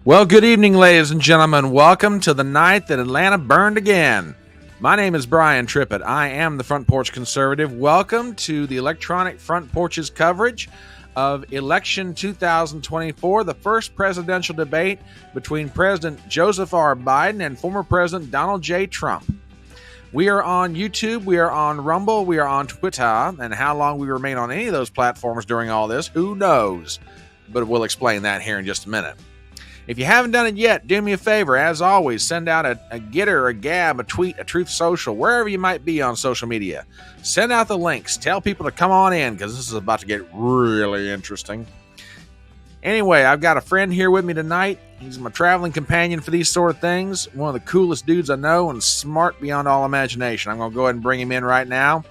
Well, good evening, ladies and gentlemen. Welcome to the night that Atlanta burned again. My name is Brian Trippett. I am the Front Porch Conservative. Welcome to the electronic Front Porch's coverage of election 2024, the first presidential debate between President Joseph R. Biden and former President Donald J. Trump. We are on YouTube, we are on Rumble, we are on Twitter, and how long we remain on any of those platforms during all this, who knows? But we'll explain that here in just a minute. If you haven't done it yet, do me a favor. As always, send out a Gettr, a Gab, a tweet, a Truth Social, wherever you might be on social media. Send out the links. Tell people to come on in because this is about to get really interesting. Anyway, I've got a friend here with me tonight. He's my traveling companion for these sort of things. One of the coolest dudes I know and smart beyond all imagination. I'm going to go ahead and bring him in right now.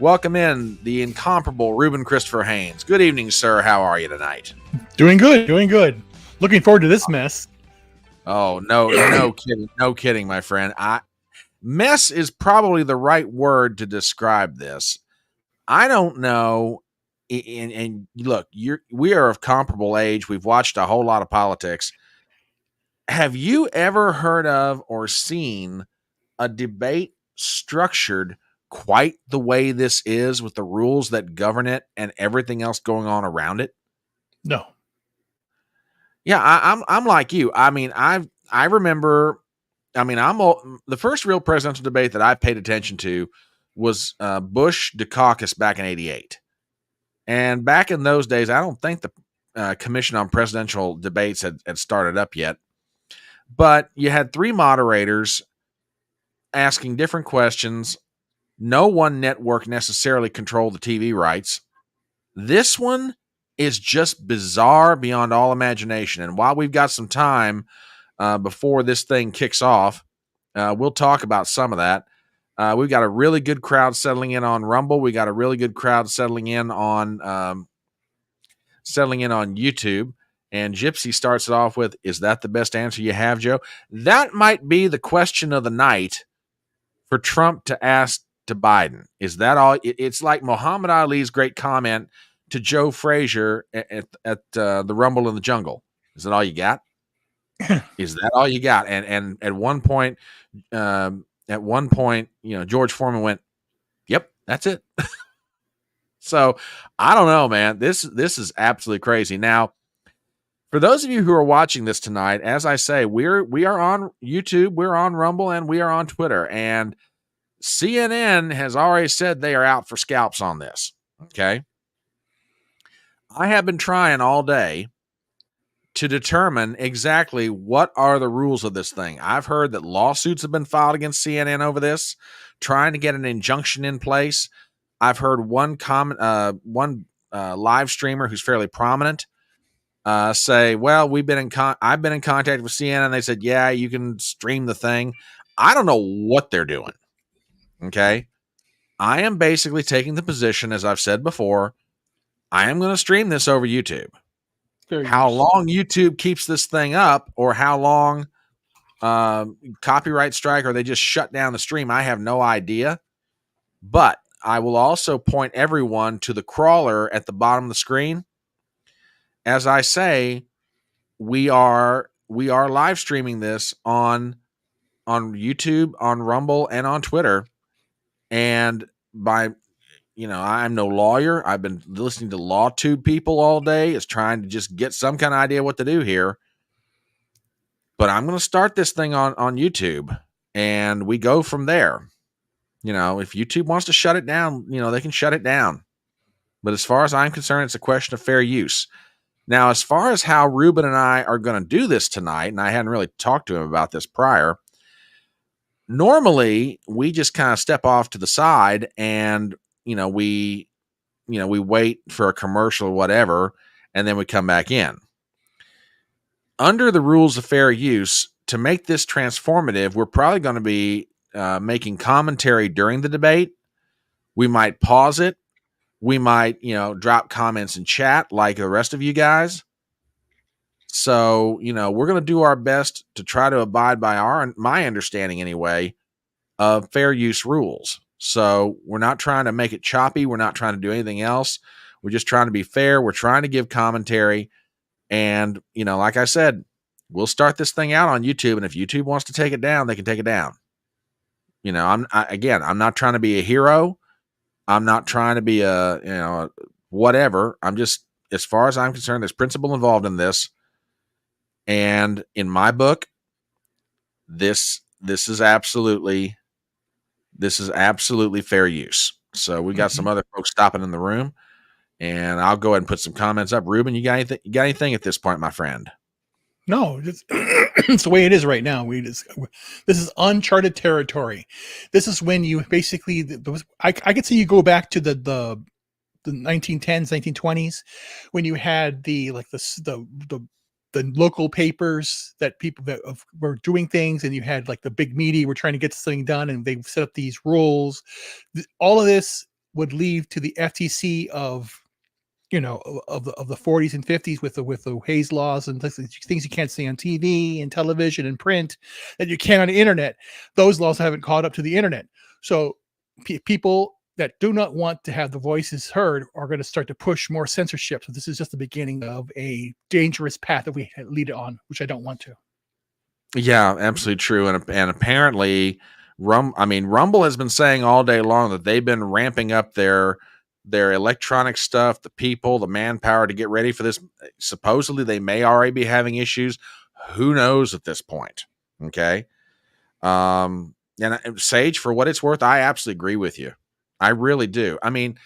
Welcome in the incomparable Reuben Christopher Haynes. Good evening, sir. How are you tonight? Doing good. Looking forward to this mess. Oh, no kidding, my friend. Mess is probably the right word to describe this. I don't know, and look, we are of comparable age. We've watched a whole lot of politics. Have you ever heard of or seen a debate structured quite the way this is, with the rules that govern it and everything else going on around it? No. Yeah, I'm like you. I mean, I remember. I mean, the first real presidential debate that I paid attention to was Bush Dukakis back in '88. And back in those days, I don't think the Commission on Presidential Debates had started up yet. But you had three moderators asking different questions. No one network necessarily controlled the TV rights. This one is just bizarre beyond all imagination. And while we've got some time before this thing kicks off, we'll talk about some of that. We've got a really good crowd settling in on Rumble. We got a really good crowd settling in on YouTube. And Gypsy starts it off with, "Is that the best answer you have, Joe?" That might be the question of the night for Trump to ask to Biden. Is that all? It's like Muhammad Ali's great comment to Joe Frazier at the Rumble in the Jungle. Is that all you got? Is that all you got? And at one point, George Foreman went, "Yep, that's it." So I don't know, man. This is absolutely crazy. Now, for those of you who are watching this tonight, as I say, we are on YouTube, we're on Rumble, and we are on Twitter. And CNN has already said they are out for scalps on this. Okay. I have been trying all day to determine exactly what are the rules of this thing. I've heard that lawsuits have been filed against CNN over this, trying to get an injunction in place. I've heard one live streamer who's fairly prominent say, "Well, I've been in contact with CNN, and they said, yeah, you can stream the thing." I don't know what they're doing. Okay, I am basically taking the position, as I've said before, I am going to stream this over YouTube. How long YouTube keeps this thing up, or how long copyright strike, or they just shut down the stream, I have no idea. But I will also point everyone to the crawler at the bottom of the screen. As I say, we are live streaming this on YouTube, on Rumble, and on Twitter. And I'm no lawyer. I've been listening to LawTube people all day, is trying to just get some kind of idea what to do here. But I'm going to start this thing on YouTube, and we go from there. If YouTube wants to shut it down, they can shut it down. But as far as I'm concerned, it's a question of fair use. Now, as far as how Reuben and I are going to do this tonight, and I hadn't really talked to him about this prior, normally we just kind of step off to the side and we wait for a commercial or whatever, and then we come back in. Under the rules of fair use, to make this transformative, we're probably going to be making commentary during the debate. We might pause it. We might, drop comments in chat like the rest of you guys. So, we're going to do our best to try to abide by my understanding anyway, of fair use rules. So we're not trying to make it choppy. We're not trying to do anything else. We're just trying to be fair. We're trying to give commentary. And, like I said, we'll start this thing out on YouTube, and if YouTube wants to take it down, they can take it down. I'm not trying to be a hero. I'm not trying to be a whatever. I'm just, as far as I'm concerned, there's principle involved in this, and in my book, this is absolutely fair use. So we got some other folks stopping in the room, and I'll go ahead and put some comments up. Ruben, you got anything? You got anything at this point, my friend? No, it's the way it is right now. This is uncharted territory. This is when you basically, I could see you go back to the 1910s, 1920s, when you had the local papers that people that were doing things, and you had like the big media were trying to get something done, and they set up these rules. All of this would lead to the FTC of the 40s and 50s with the Hayes laws and things you can't see on TV and television and print that you can on the internet. Those laws haven't caught up to the internet. So people that do not want to have the voices heard are going to start to push more censorship. So this is just the beginning of a dangerous path that we lead on, which I don't want to. Yeah, absolutely true. And apparently Rumble has been saying all day long that they've been ramping up their electronic stuff, the people, the manpower to get ready for this. Supposedly they may already be having issues. Who knows at this point? Okay. And Sage, for what it's worth, I absolutely agree with you. I really do. I mean,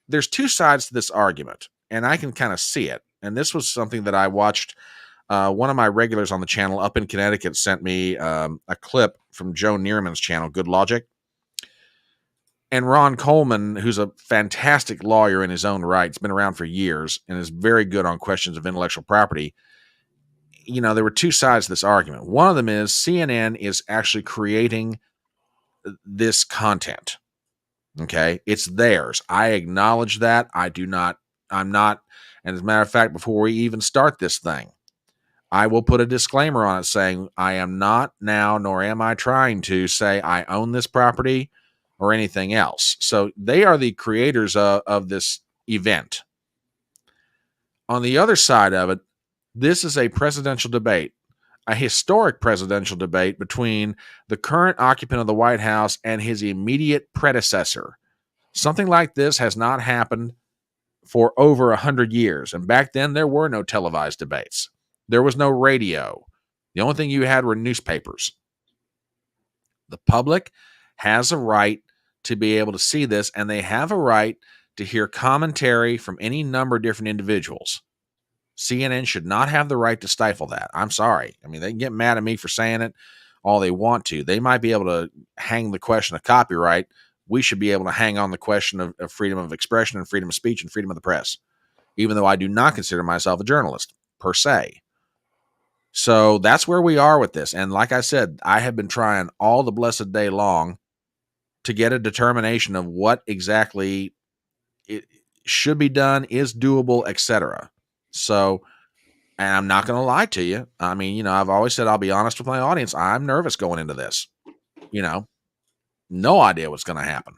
there's two sides to this argument, and I can kind of see it. And this was something that I watched. One of my regulars on the channel up in Connecticut sent me a clip from Joe Neerman's channel, Good Logic. And Ron Coleman, who's a fantastic lawyer in his own right, has been around for years and is very good on questions of intellectual property. There were two sides to this argument. One of them is CNN is actually creating this content. Okay. It's theirs. I acknowledge that. I'm not. And as a matter of fact, before we even start this thing, I will put a disclaimer on it saying I am not now, nor am I trying to say I own this property or anything else. So they are the creators of this event. On the other side of it, this is a presidential debate, a historic presidential debate between the current occupant of the White House and his immediate predecessor. Something like this has not happened for over 100 years. And back then, there were no televised debates. There was no radio. The only thing you had were newspapers. The public has a right to be able to see this, and they have a right to hear commentary from any number of different individuals. CNN should not have the right to stifle that. I'm sorry. I mean, they can get mad at me for saying it all they want to. They might be able to hang the question of copyright. We should be able to hang on the question of freedom of expression and freedom of speech and freedom of the press, even though I do not consider myself a journalist per se. So that's where we are with this. And like I said, I have been trying all the blessed day long to get a determination of what exactly it should be done, is doable, etc. So, and I'm not going to lie to you. I mean, I've always said I'll be honest with my audience. I'm nervous going into this. No idea what's going to happen.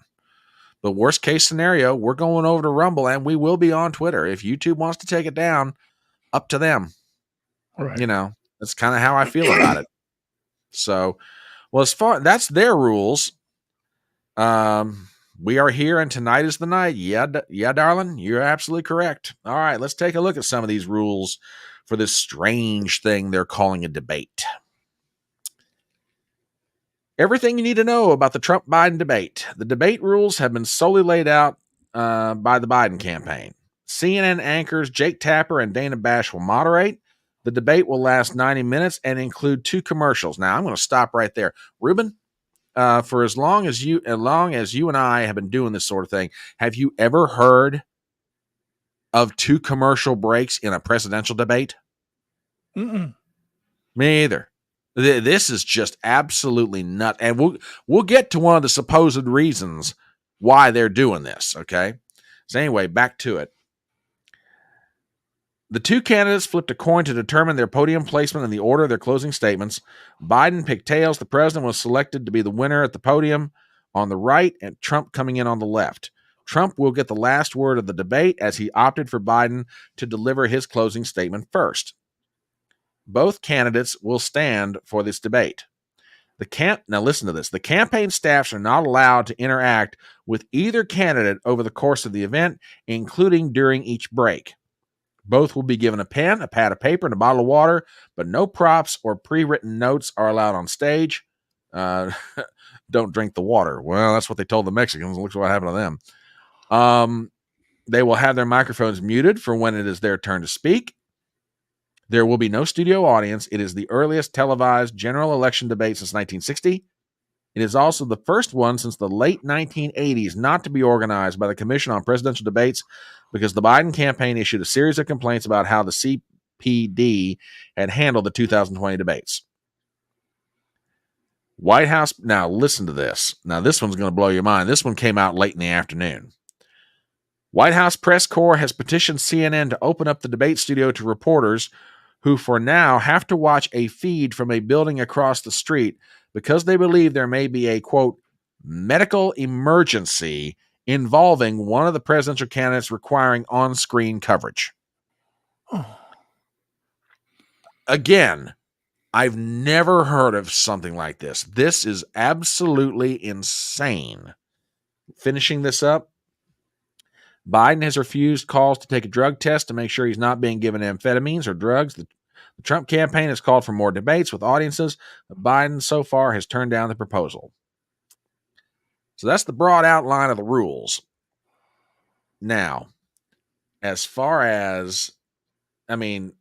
But worst case scenario, we're going over to Rumble, and we will be on Twitter. If YouTube wants to take it down, up to them. Right. That's kind of how I feel about it. So, well, that's their rules. We are here, and tonight is the night. Yeah, darling, you're absolutely correct. All right, let's take a look at some of these rules for this strange thing they're calling a debate. Everything you need to know about the Trump-Biden debate. The debate rules have been solely laid out by the Biden campaign. CNN anchors Jake Tapper and Dana Bash will moderate. The debate will last 90 minutes and include 2 commercials. Now, I'm going to stop right there. Ruben, for as long as you and I have been doing this sort of thing, have you ever heard of 2 commercial breaks in a presidential debate? Mm-mm. Me either. This is just absolutely nuts. And we'll get to one of the supposed reasons why they're doing this, okay? So anyway, back to it. The 2 candidates flipped a coin to determine their podium placement and the order of their closing statements. Biden picked tails. The president was selected to be the winner at the podium on the right, and Trump coming in on the left. Trump will get the last word of the debate as he opted for Biden to deliver his closing statement first. both candidates will stand for this debate. Now listen to this. The campaign staffs are not allowed to interact with either candidate over the course of the event, including during each break. Both will be given a pen, a pad of paper, and a bottle of water, but no props or pre-written notes are allowed on stage. Don't drink the water. Well, that's what they told the Mexicans. Look what happened to them. They will have their microphones muted for when it is their turn to speak. There will be no studio audience. It is the earliest televised general election debate since 1960. It is also the first one since the late 1980s not to be organized by the Commission on Presidential Debates because the Biden campaign issued a series of complaints about how the CPD had handled the 2020 debates. White House, now listen to this. Now this one's going to blow your mind. This one came out late in the afternoon. White House press corps has petitioned CNN to open up the debate studio to reporters who for now have to watch a feed from a building across the street because they believe there may be a, quote, medical emergency involving one of the presidential candidates requiring on-screen coverage. Again, I've never heard of something like this. This is absolutely insane. Finishing this up, Biden has refused calls to take a drug test to make sure he's not being given amphetamines or drugs. The Trump campaign has called for more debates with audiences, but Biden so far has turned down the proposal. So that's the broad outline of the rules. Now, as far as, here's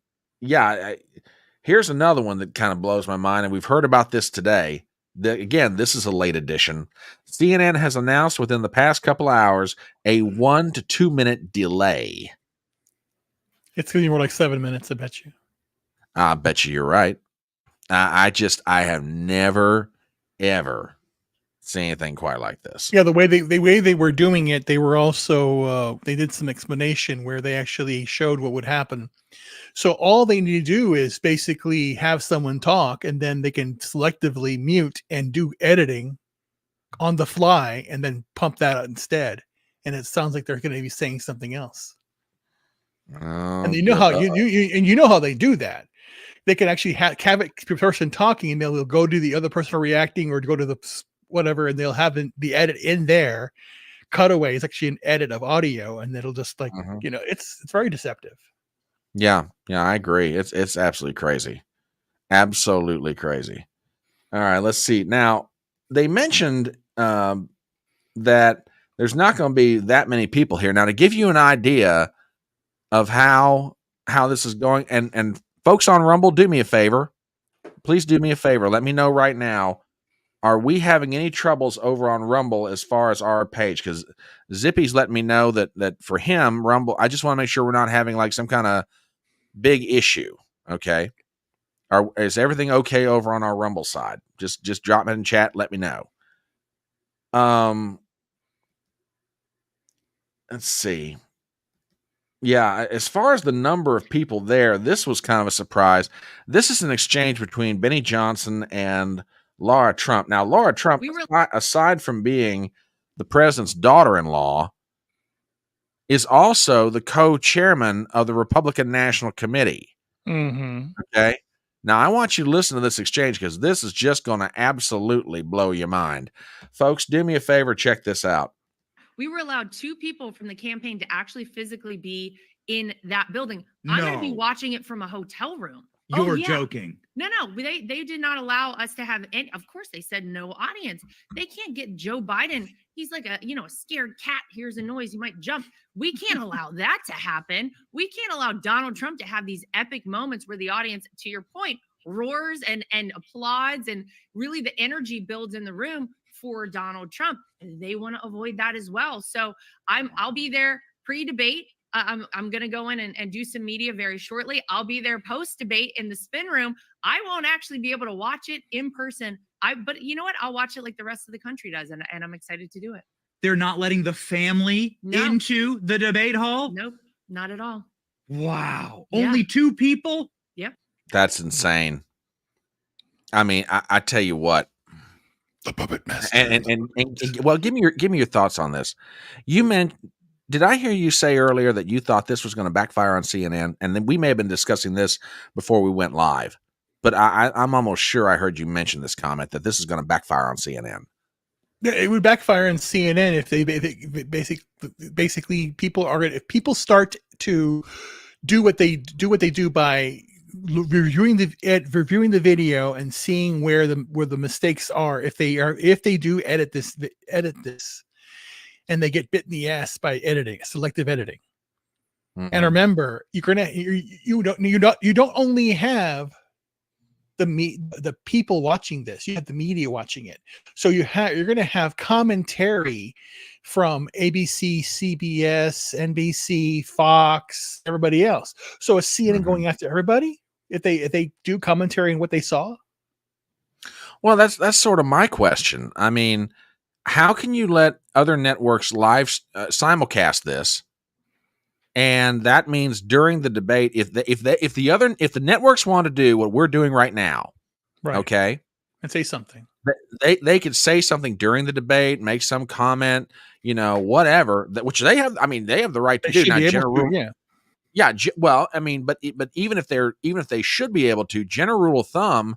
another one that kind of blows my mind, and we've heard about this today. Again, this is a late edition. CNN has announced within the past couple hours a 1 to 2 minute delay. It's going to be more like 7 minutes, I bet you. I bet you're right. I have never, ever seen anything quite like this. Yeah, the way they were doing it, they were also they did some explanation where they actually showed what would happen. So all they need to do is basically have someone talk, and then they can selectively mute and do editing on the fly, and then pump that out instead. And it sounds like they're going to be saying something else. And you know how you know how they do that. They can actually have a person talking, and they'll go to the other person reacting, or go to the whatever, and they'll have the edit in there. Cutaway is actually an edit of audio, and it'll just it's very deceptive. Yeah, I agree. It's absolutely crazy. Absolutely crazy. All right, let's see. Now, they mentioned that there's not going to be that many people here. Now, to give you an idea of how this is going, and folks on Rumble, do me a favor. Please do me a favor. Let me know right now. Are we having any troubles over on Rumble as far as our page? Because Zippy's letting me know that for him, Rumble, I just want to make sure we're not having like some kind of big issue. Okay. Is everything okay over on our Rumble side? Just drop it in chat. Let me know. Let's see. Yeah, as far as the number of people there, this was kind of a surprise. This is an exchange between Benny Johnson and Laura Trump. Now, Laura Trump, aside from being the president's daughter-in-law, is also the co-chairman of the Republican National Committee. Mm-hmm. Okay. Now, I want you to listen to this exchange because this is just going to absolutely blow your mind. Folks, do me a favor. Check this out. We were allowed 2 people from the campaign to actually physically be in that building. I'm going to be watching it from a hotel room. You're joking. No, they did not allow us to have any. Of course, they said no audience. They can't get Joe Biden. He's like a scared cat hears a noise, he might jump. We can't allow that to happen. We can't allow Donald Trump to have these epic moments where the audience, to your point, roars and applauds, and really the energy builds in the room for Donald Trump. They want to avoid that as well. So I'll be there pre-debate. I'm going to go in and do some media very shortly. I'll be there post-debate in the spin room. I won't actually be able to watch it in person. But you know what? I'll watch it like the rest of the country does, and I'm excited to do it. They're not letting the family into the debate hall? Nope, not at all. Wow. Yeah. Only 2 people? Yep. That's insane. I mean, I tell you what. The puppet master. And well, give me your thoughts on this. You did I hear you say earlier that you thought this was going to backfire on CNN? And then we may have been discussing this before we went live, but I'm almost sure I heard you mention this comment that this is going to backfire on CNN. It would backfire on CNN if they basically if people start to do what they do by reviewing the video and seeing where the mistakes are. If they do edit this, and they get bit in the ass by selective editing. Mm-hmm. And remember, you don't only have the people watching this, you have the media watching it. So you're going to have commentary from ABC, CBS, NBC, Fox, everybody else. So is CNN going after everybody if they do commentary on what they saw? Well, that's sort of my question. I mean, how can you let other networks live simulcast this? And that means during the debate, if the networks want to do what we're doing right now, right? Okay, and say something, they could say something during the debate, make some comment, whatever. Which they have. I mean, they have the right to do. Now, yeah. Well, I mean, but even if they should be able to, general rule of thumb,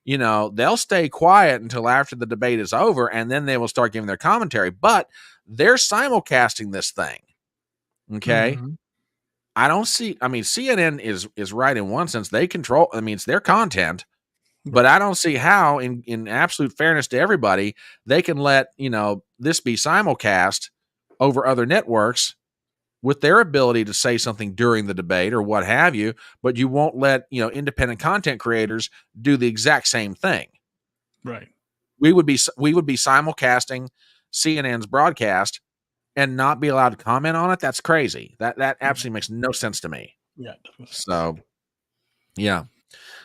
they'll stay quiet until after the debate is over, and then they will start giving their commentary. But they're simulcasting this thing. Okay. Mm-hmm. I don't see. I mean, CNN is right in one sense. They control. I mean, it's their content, but I don't see how, in absolute fairness to everybody, they can let this be simulcast over other networks with their ability to say something during the debate or what have you. But you won't let independent content creators do the exact same thing. Right. We would be simulcasting CNN's broadcast and not be allowed to comment on it. That's crazy. That absolutely makes no sense to me. Yeah. So, yeah.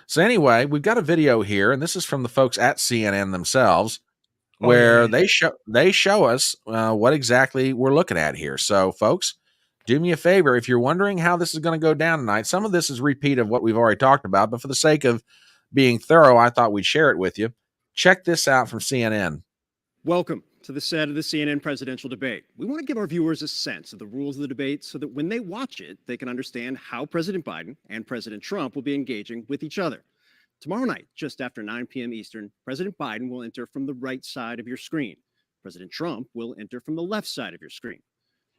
So anyway, we've got a video here, and this is from the folks at CNN themselves, where they show us what exactly we're looking at here. So, folks, do me a favor. If you're wondering how this is going to go down tonight, some of this is repeat of what we've already talked about, but for the sake of being thorough, I thought we'd share it with you. Check this out from CNN. Welcome to the set of the CNN presidential debate. We want to give our viewers a sense of the rules of the debate so that when they watch it, they can understand how President Biden and President Trump will be engaging with each other. Tomorrow night, just after 9 p.m. Eastern, President Biden will enter from the right side of your screen. President Trump will enter from the left side of your screen.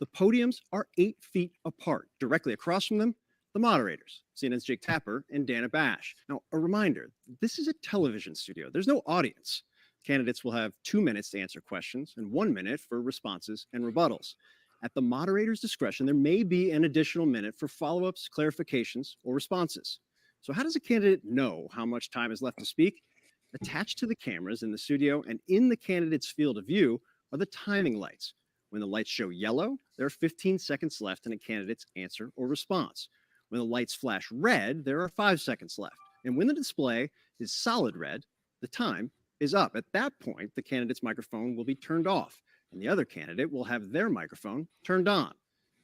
The podiums are 8 feet apart. Directly across from them, the moderators, CNN's Jake Tapper and Dana Bash. Now, a reminder, this is a television studio. There's no audience. Candidates will have 2 minutes to answer questions and 1 minute for responses and rebuttals. At the moderator's discretion, there may be an additional minute for follow-ups, clarifications, or responses. So how does a candidate know how much time is left to speak? Attached to the cameras in the studio and in the candidate's field of view are the timing lights. When the lights show yellow, there are 15 seconds left in a candidate's answer or response. When the lights flash red, there are 5 seconds left. And when the display is solid red, the time is up. At that point, the candidate's microphone will be turned off, and the other candidate will have their microphone turned on.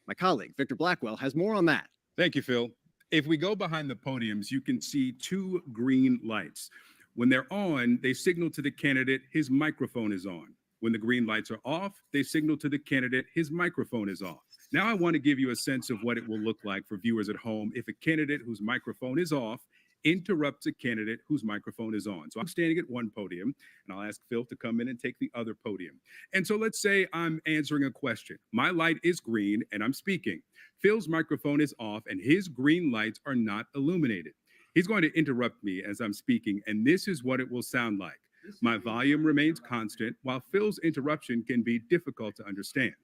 My colleague, Victor Blackwell, has more on that. Thank you, Phil. If we go behind the podiums, you can see 2 green lights. When they're on, they signal to the candidate his microphone is on. When the green lights are off, they signal to the candidate his microphone is off. Now I want to give you a sense of what it will look like for viewers at home if a candidate whose microphone is off interrupts a candidate whose microphone is on. So I'm standing at one podium, and I'll ask Phil to come in and take the other podium. And so let's say I'm answering a question. My light is green, and I'm speaking. Phil's microphone is off, and his green lights are not illuminated. He's going to interrupt me as I'm speaking, and this is what it will sound like. My volume remains constant, while Phil's interruption can be difficult to understand.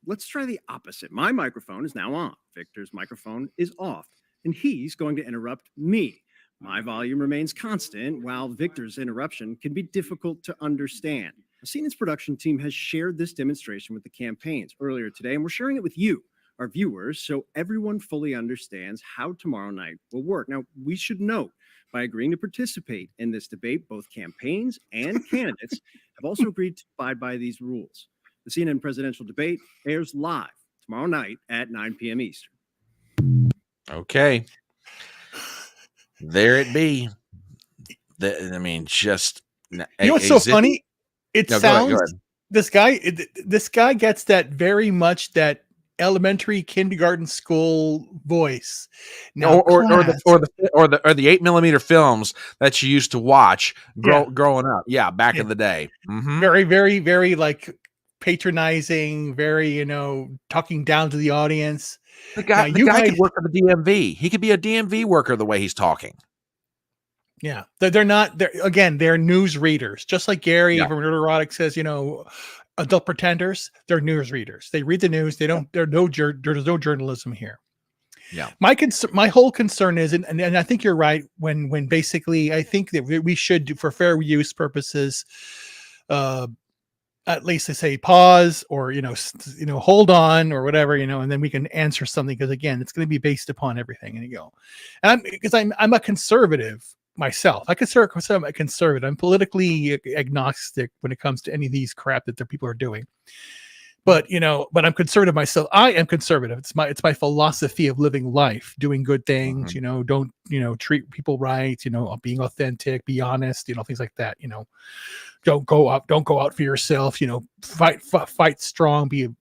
Let's try the opposite. My microphone is now on. Victor's microphone is off, and he's going to interrupt me. My volume remains constant, while Victor's interruption can be difficult to understand. CNN's production team has shared this demonstration with the campaigns earlier today, and we're sharing it with you, our viewers, so everyone fully understands how tomorrow night will work. Now, we should note, by agreeing to participate in this debate, both campaigns and candidates have also agreed to abide by these rules. The CNN presidential debate airs live tomorrow night at 9 p.m. Eastern. Okay. There it be. I mean, just... You know what's so funny? It sounds... this guy gets that very much that elementary kindergarten school voice. Now, or class, the 8mm films that you used to watch Yeah. growing up. Yeah, back Yeah. in the day. Mhm. very, very, very like patronizing, very, talking down to the audience. The Now, guy you could guys, work for the DMV. He could be a DMV worker the way he's talking. yeah, they're not. They're news readers, just like Gary Yeah. from Neurotic says. Adult pretenders. They're news readers. They read the news. They don't. There's no journalism here. Yeah. My whole concern is, and I think you're right when basically I think that we should do, for fair use purposes, at least they say pause or hold on or whatever, and then we can answer something, because again it's going to be based upon everything. And I'm a conservative myself. I'm a conservative. I'm politically agnostic when it comes to any of these crap that the people are doing. But I'm conservative myself. I am conservative. It's my philosophy of living life, doing good things. Don't treat people right. Being authentic, be honest. Things like that. Don't go out for yourself. Fight strong. Do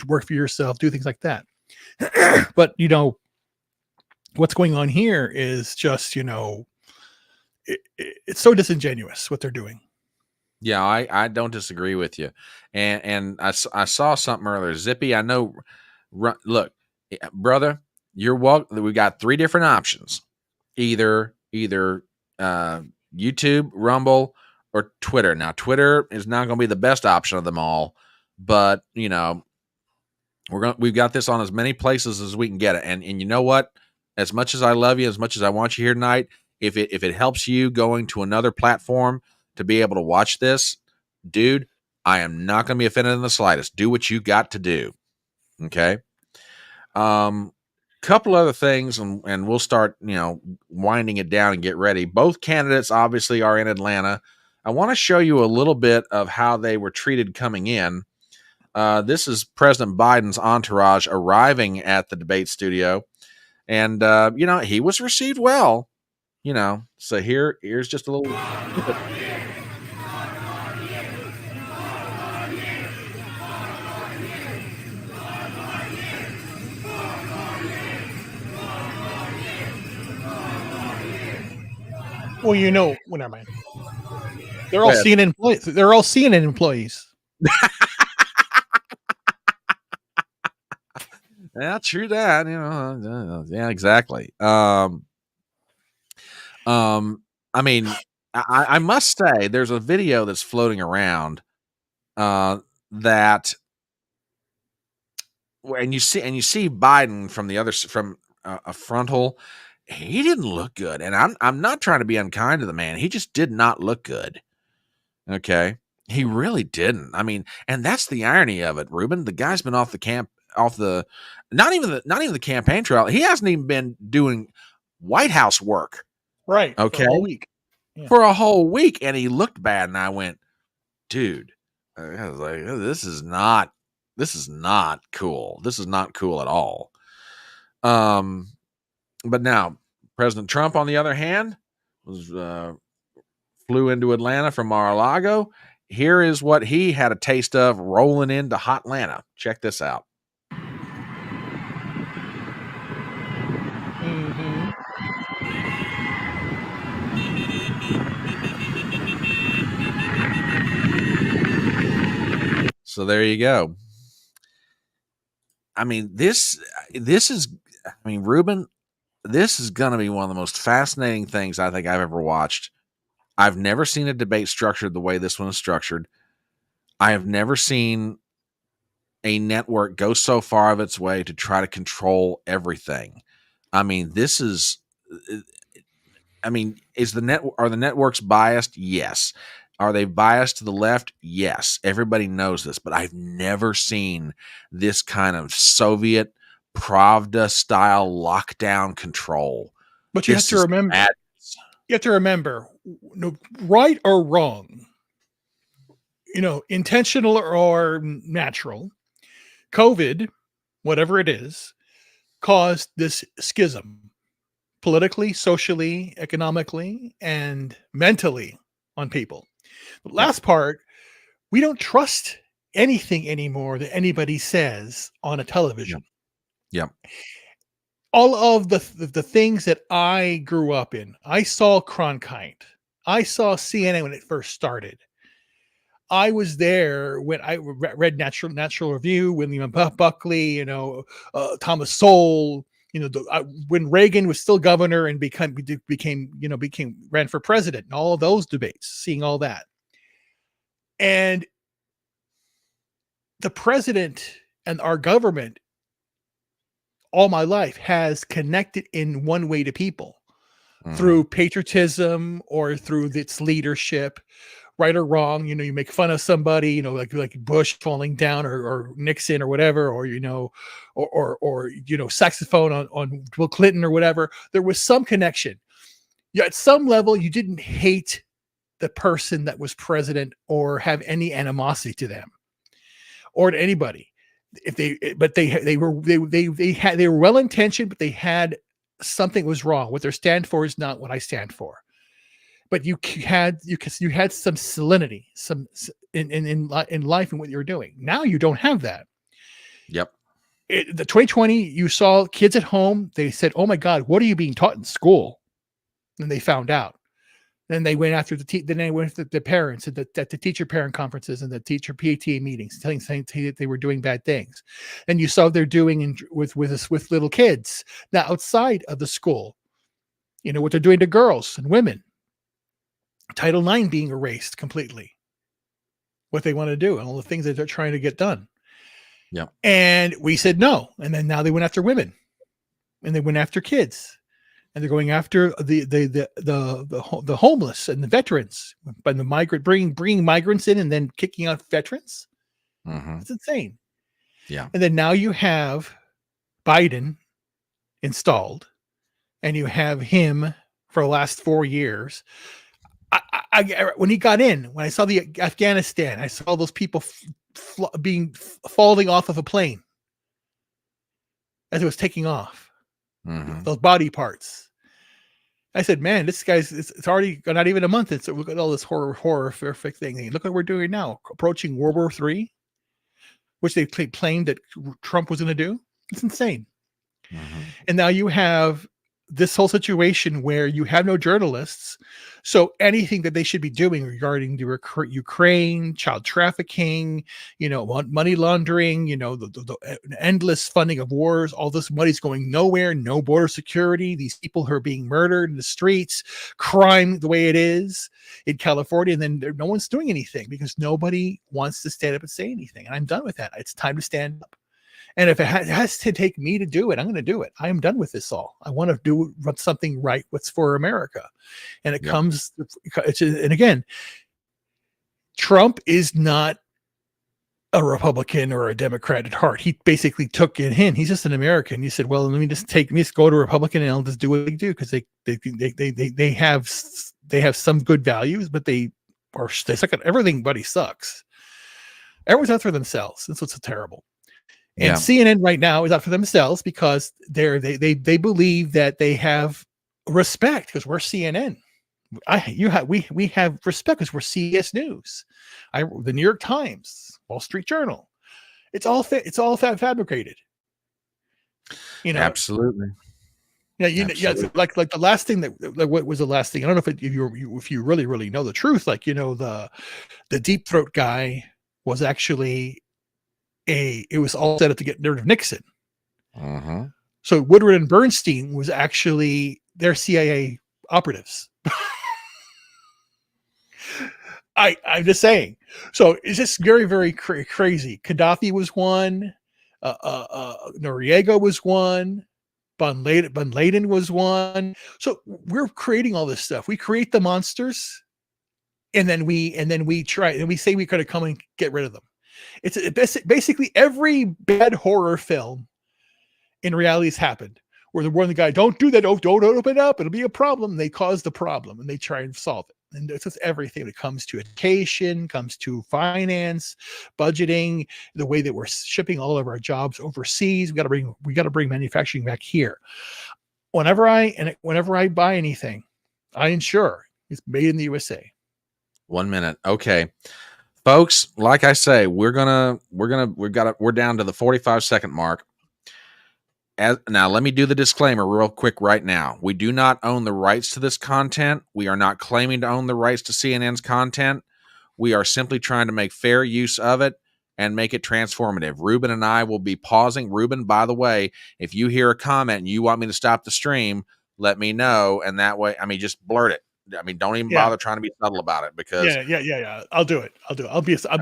work for yourself. Do things like that. But what's going on here is just it's so disingenuous what they're doing. Yeah, I don't disagree with you, and I saw something earlier. Zippy, I know. Look, brother, you're welcome. We got 3 different options: either YouTube, Rumble, or Twitter. Now, Twitter is not going to be the best option of them all, but we've got this on as many places as we can get it. And you know what? As much as I love you, as much as I want you here tonight, if it helps you going to another platform to be able to watch this, dude, I am not going to be offended in the slightest. Do what you got to do. Okay. Couple other things, and we'll start, winding it down and get ready. Both candidates obviously are in Atlanta. I want to show you a little bit of how they were treated coming in. This is President Biden's entourage arriving at the debate studio. And, he was received well, so here's just a little. Well, never mind. They're all CNN employees. They're all CNN employees. Yeah, true that. Yeah, exactly. I mean, I must say, there's a video that's floating around that, and you see Biden from the other from a frontal. He didn't look good, and I'm not trying to be unkind to the man. He just did not look good. Okay, he really didn't. I mean, and that's the irony of it, Ruben. The guy's been off the not even the campaign trail. He hasn't even been doing White House work. Right. Okay. For a whole week. Yeah. For a whole week, and he looked bad, and I went, dude, I was like, this is not cool. This is not cool at all. But now President Trump, on the other hand, was flew into Atlanta from Mar-a-Lago. Here is what he had a taste of rolling into hot Atlanta. Check this out. Mm-hmm. So there you go. I mean, this is, Ruben, this is going to be one of the most fascinating things I think I've ever watched. I've never seen a debate structured the way this one is structured. I have never seen a network go so far of its way to try to control everything. I mean, this is, are the networks biased? Yes. Are they biased to the left? Yes. Everybody knows this, but I've never seen this kind of Soviet Pravda style lockdown control. But you have to remember, right or wrong, intentional or natural, COVID, whatever it is, caused this schism politically, socially, economically, and mentally on people. The last part We don't trust anything anymore that anybody says on a television. Yep. All of the things that I grew up in, I saw Cronkite. I saw CNN when it first started. I was there when I read Natural Review, William Buckley, Thomas Sowell, when Reagan was still governor and became ran for president, and all of those debates, seeing all that. And the president and our government all my life has connected in one way to people through patriotism or through its leadership, right or wrong. You make fun of somebody, like Bush falling down or Nixon or whatever, or, saxophone on Bill Clinton or whatever. There was some connection. Yeah, at some level, you didn't hate the person that was president or have any animosity to them or to anybody. They were well intentioned, but they had something was wrong. What they stand for is not what I stand for. But you had some salinity, some in life and what you were doing. Now you don't have that. Yep. The 2020, you saw kids at home. They said, "Oh my God, what are you being taught in school?" And they found out. Then they went after the parents at the teacher parent conferences and the teacher PTA meetings, saying they were doing bad things. And you saw they're doing with little kids now outside of the school. What they're doing to girls and women. Title IX being erased completely. What they want to do and all the things that they're trying to get done. Yeah. And we said no. And then now they went after women, and they went after kids. And they're going after the homeless and the veterans, by the bringing migrants in and then kicking out veterans. It's insane. Yeah. And then now you have Biden installed, and you have him for the last 4 years. When he got in, when I saw the Afghanistan, I saw those people falling off of a plane as it was taking off. Those body parts. I said, man, this guy's, it's already not even a month. It's look at all this horrific thing. Look what we're doing now, approaching World War III, which they claimed that Trump was going to do. It's insane. And now you have this whole situation where you have no journalists. So anything that they should be doing regarding the Ukraine, child trafficking, money laundering, the endless funding of wars, all this money's going nowhere, no border security, these people who are being murdered in the streets, crime the way it is in California, and then no one's doing anything because nobody wants to stand up and say anything. And I'm done with that. It's time to stand up. And if it has to take me to do it, I'm going to do it. I am done with this all. I want to do something right, what's for America. And and again, Trump is not a Republican or a Democrat at heart. He basically took it in. He's just an American. He said, well, let me just go to Republican and I'll just do what they do, because they have some good values, but they suck at everything. Buddy sucks. Everyone's out for themselves. That's what's so terrible. And CNN right now is out for themselves because they believe that they have respect because we're CNN. We have respect because we're CBS News, the New York Times, Wall Street Journal. It's all fabricated. Absolutely. Yeah, like the last thing what was the last thing? I don't know if you really know the truth. The Deep Throat guy was actually it was all set up to get rid of Nixon. So Woodward and Bernstein was actually their CIA operatives. I'm just saying. So it's just very, very crazy. Gaddafi was one. Noriega was one. Bin Laden was one. So we're creating all this stuff. We create the monsters, and then we try and we say we could come and get rid of them. It's basically every bad horror film in reality has happened where the guy, don't do that, don't open up, it'll be a problem. They cause the problem and they try and solve it. And it's just everything that comes to education, comes to finance, budgeting, the way that we're shipping all of our jobs overseas. We got to bring manufacturing back here. Whenever I buy anything, I ensure it's made in the USA. 1 minute. Okay. Folks, like I say, we're down to the 45-second mark. Now, let me do the disclaimer real quick right now. We do not own the rights to this content. We are not claiming to own the rights to CNN's content. We are simply trying to make fair use of it and make it transformative. Ruben and I will be pausing. Ruben, by the way, if you hear a comment and you want me to stop the stream, let me know. And that way, just blurt it. Don't even bother trying to be subtle about it, because yeah. I'll do it.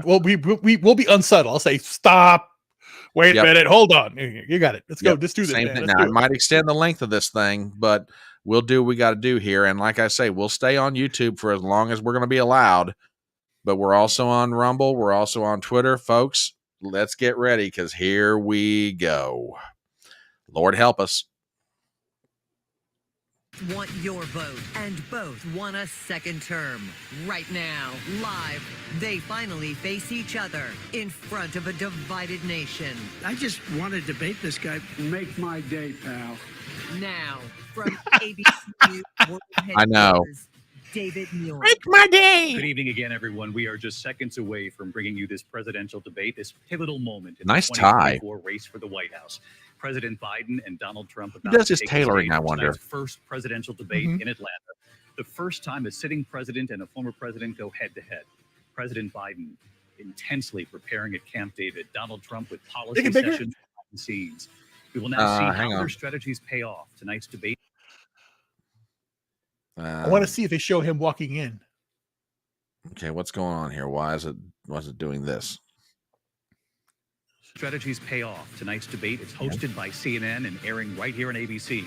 We'll be unsubtle. I'll say stop. Wait a minute. Hold on. You got it. Let's go. Let's do this. Same man. thing. Let's Now, do I might extend the length of this thing, but we'll do what we got to do here. And like I say, we'll stay on YouTube for as long as we're going to be allowed. But we're also on Rumble. We're also on Twitter. Folks, let's get ready, because here we go. Lord help us. Want your vote, and both want a second term. Right now, live, they finally face each other in front of a divided nation. I just want to debate this guy. Make my day, pal. Now, from ABC News World I know. Headquarters, David Muir. Make my day. Good evening again, everyone. We are just seconds away from bringing you this presidential debate, this pivotal moment in Nice the tie. 2024 race for the White House. President Biden and Donald Trump Who about does to his take tailoring, the stage I for wonder? tonight's first presidential debate in Atlanta. The first time a sitting president and a former president go head-to-head. President Biden intensely preparing at Camp David. Donald Trump with policy sessions behind the scenes. We will now see how their strategies pay off. Tonight's debate. I want to see if they show him walking in. Okay, what's going on here? Why is it doing this? Strategies pay off. Tonight's debate is hosted by CNN and airing right here on ABC.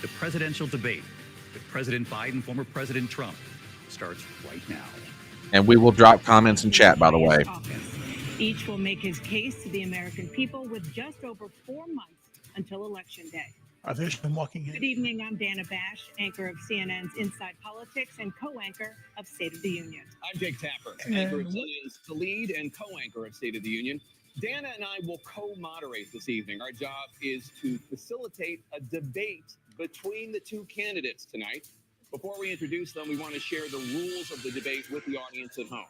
The presidential debate with President Biden, former President Trump, starts right now. And we will drop comments in chat, by the way. Each will make his case to the American people with just over 4 months until Election Day. Are they him walking in? Good evening. I'm Dana Bash, anchor of CNN's Inside Politics and co-anchor of State of the Union. I'm Jake Tapper, anchor of CNN's The Lead and co-anchor of State of the Union. Dana and I will co-moderate this evening. Our job is to facilitate a debate between the two candidates tonight. Before we introduce them, we want to share the rules of the debate with the audience at home.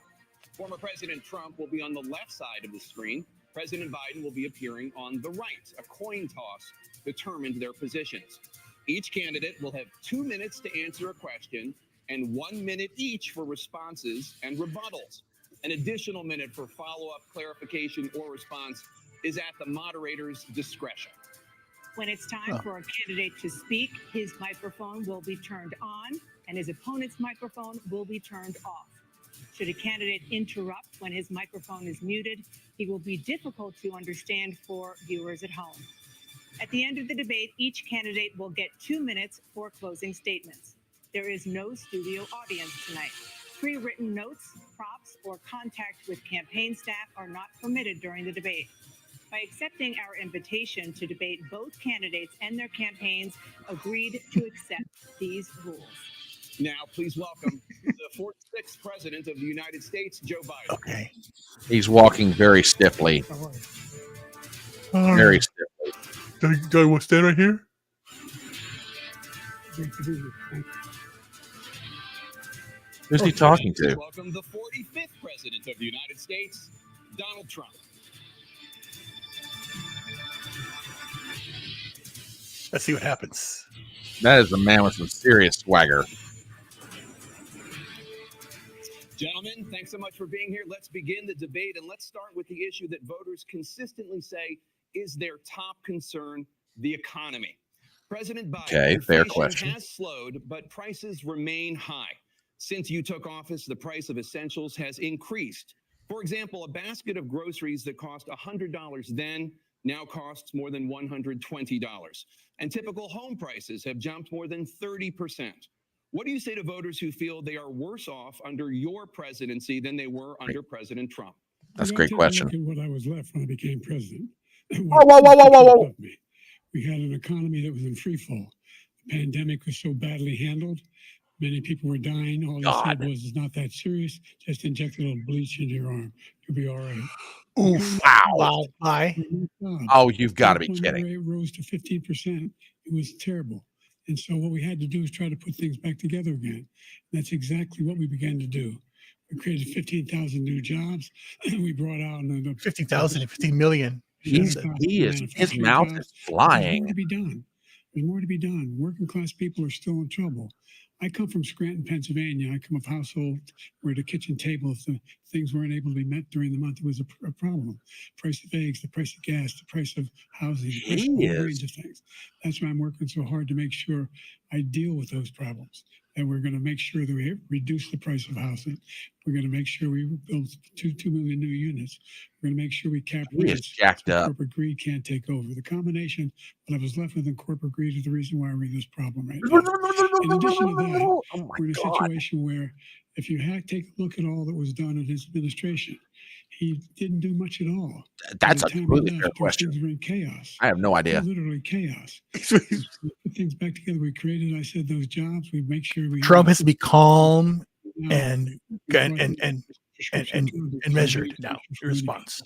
Former President Trump will be on the left side of the screen. President Biden will be appearing on the right. A coin toss determined their positions. Each candidate will have 2 minutes to answer a question and 1 minute each for responses and rebuttals. An additional minute for follow-up, clarification, or response is at the moderator's discretion. When it's time for a candidate to speak, his microphone will be turned on and his opponent's microphone will be turned off. Should a candidate interrupt when his microphone is muted, he will be difficult to understand for viewers at home. At the end of the debate, each candidate will get 2 minutes for closing statements. There is no studio audience tonight. Pre-written notes, props, or contact with campaign staff are not permitted during the debate. By accepting our invitation to debate, both candidates and their campaigns agreed to accept these rules. Now, please welcome the 46th President of the United States, Joe Biden. Okay. He's walking very stiffly. Very stiffly. Do I want to stand right here? Who's he talking to? Welcome the 45th President of the United States, Donald Trump. Let's see what happens. That is a man with some serious swagger. Gentlemen, thanks so much for being here. Let's begin the debate, and let's start with the issue that voters consistently say is their top concern, the economy. President Biden, fair inflation question. has slowed, but prices remain high. Since you took office, the price of essentials has increased. For example, a basket of groceries that cost $100 then now costs more than $120. And typical home prices have jumped more than 30%. What do you say to voters who feel they are worse off under your presidency than they were under President Trump? That's a great question. Look at what I was left when I became president. Whoa. We had an economy that was in free fall. The pandemic was so badly handled. Many people were dying. All they said was, it's not that serious. Just inject a little bleach into your arm. You'll be all right. Oof. Wow. Bye. Oh, you've got to be kidding. Rate rose to 15%. It was terrible. And so what we had to do is try to put things back together again. And that's exactly what we began to do. We created 15,000 new jobs. We brought out another 50,000 and 15 million. His mouth is There's more flying. to be done. There's more to be done. Working class people are still in trouble. I come from Scranton, Pennsylvania. I come of a household where the kitchen table, if the things weren't able to be met during the month, it was a problem. Price of eggs, the price of gas, the price of housing, the price of a whole range of things. That's why I'm working so hard to make sure I deal with those problems. And we're going to make sure that we reduce the price of housing. We're going to make sure we build 2 million new units. We're going to make sure we cap rents jacked so up. corporate greed can't take over. The combination what I was left with in corporate greed is the reason why we're in this problem right now. In addition to that, we're in a situation where if you take a look at all that was done in his administration, he didn't do much at all. That's By a the time he completely left, fair those question. Things were in chaos. I have no idea. Literally chaos. We put things back together. We created, I said, those jobs. We make sure we. Trump has to be calm and measured now in response.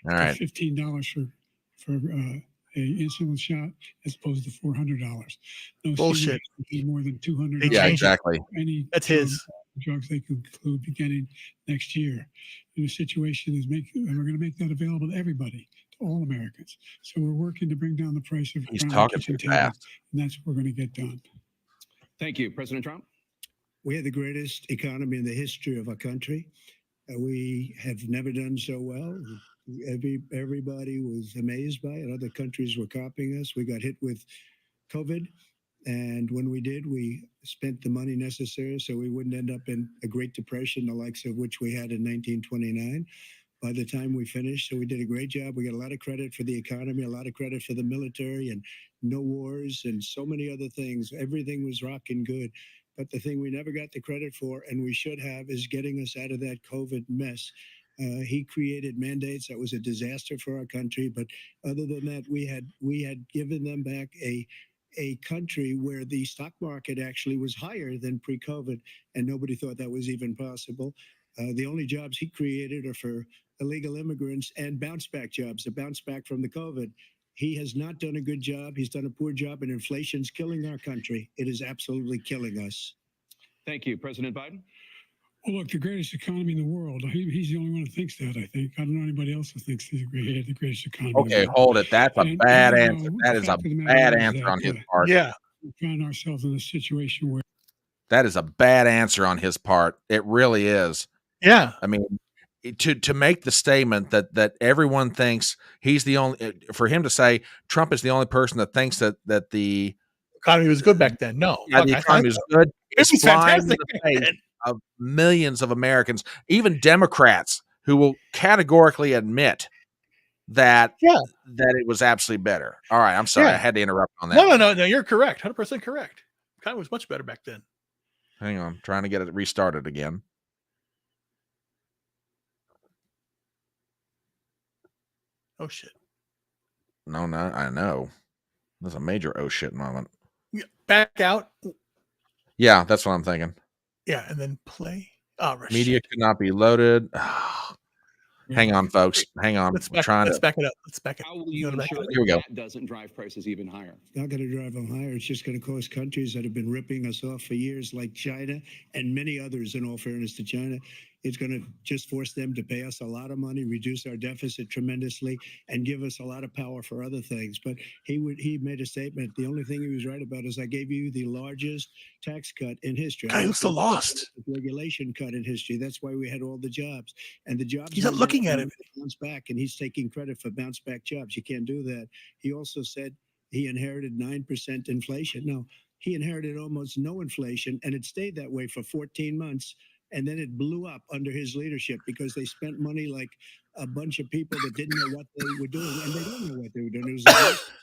All right. $15 for a insulin shot as opposed to $400. No Bullshit. More than $200. They Yeah, changed it. exactly. Any That's his. drugs they could include beginning next year. And the situation is and we're going to make that available to everybody, to all Americans. So we're working to bring down the price of He's around the talking kitchen too table, fast. and that's what we're going to get done. Thank you, President Trump. We had the greatest economy in the history of our country. We have never done so well. Everybody was amazed by it. Other countries were copying us. We got hit with COVID. And when we did, we spent the money necessary so we wouldn't end up in a Great Depression, the likes of which we had in 1929. By the time we finished, so we did a great job. We got a lot of credit for the economy, a lot of credit for the military, and no wars and so many other things. Everything was rocking good. But the thing we never got the credit for, and we should have, is getting us out of that COVID mess. He created mandates that was a disaster for our country. But other than that, we had given them back a country where the stock market actually was higher than pre-COVID, and nobody thought that was even possible. The only jobs he created are for illegal immigrants and bounce back jobs, the bounce back from the COVID. He has not done a good job. He's done a poor job, and inflation's killing our country. It is absolutely killing us. Thank you, President Biden. Well, look, the greatest economy in the world. He's the only one who thinks that, I think. I don't know anybody else who thinks he's the greatest economy. Okay, hold it. That's a bad answer. That is a bad answer on his part. Yeah. We found ourselves in a situation where. That is a bad answer on his part. It really is. Yeah. I mean, to make the statement that everyone thinks he's the only, for him to say Trump is the only person that thinks that the economy was good back then. No. Yeah, the economy was good. It was flying in fantastic. the face of millions of Americans, even Democrats who will categorically admit that it was absolutely better. All right, I'm sorry. I had to interrupt on that. No, you're correct. 100% correct. Economy was much better back then. Hang on, trying to get it restarted again. Oh shit. No, I know. There's a major oh shit moment. Yeah, back out. Yeah, that's what I'm thinking. Yeah, and then play. Oh, media could not be loaded. Hang on, folks. Hang on. Let's back it up. Let's back it How will you ensure Here we go. that doesn't drive prices even higher? It's not going to drive them higher. It's just going to cause countries that have been ripping us off for years, like China and many others, in all fairness to China. It's going to just force them to pay us a lot of money, reduce our deficit tremendously, and give us a lot of power for other things. But he made a statement. The only thing he was right about is I gave you the largest tax cut in history. Guy looks so lost. Regulation cut in history. That's why we had all the jobs. And the jobs. He's not looking at him. Bounce back, and he's taking credit for bounce back jobs. You can't do that. He also said he inherited 9% inflation. No, he inherited almost no inflation, and it stayed that way for 14 months. And then it blew up under his leadership because they spent money like a bunch of people that didn't know what they were doing, and they don't know what they were doing. It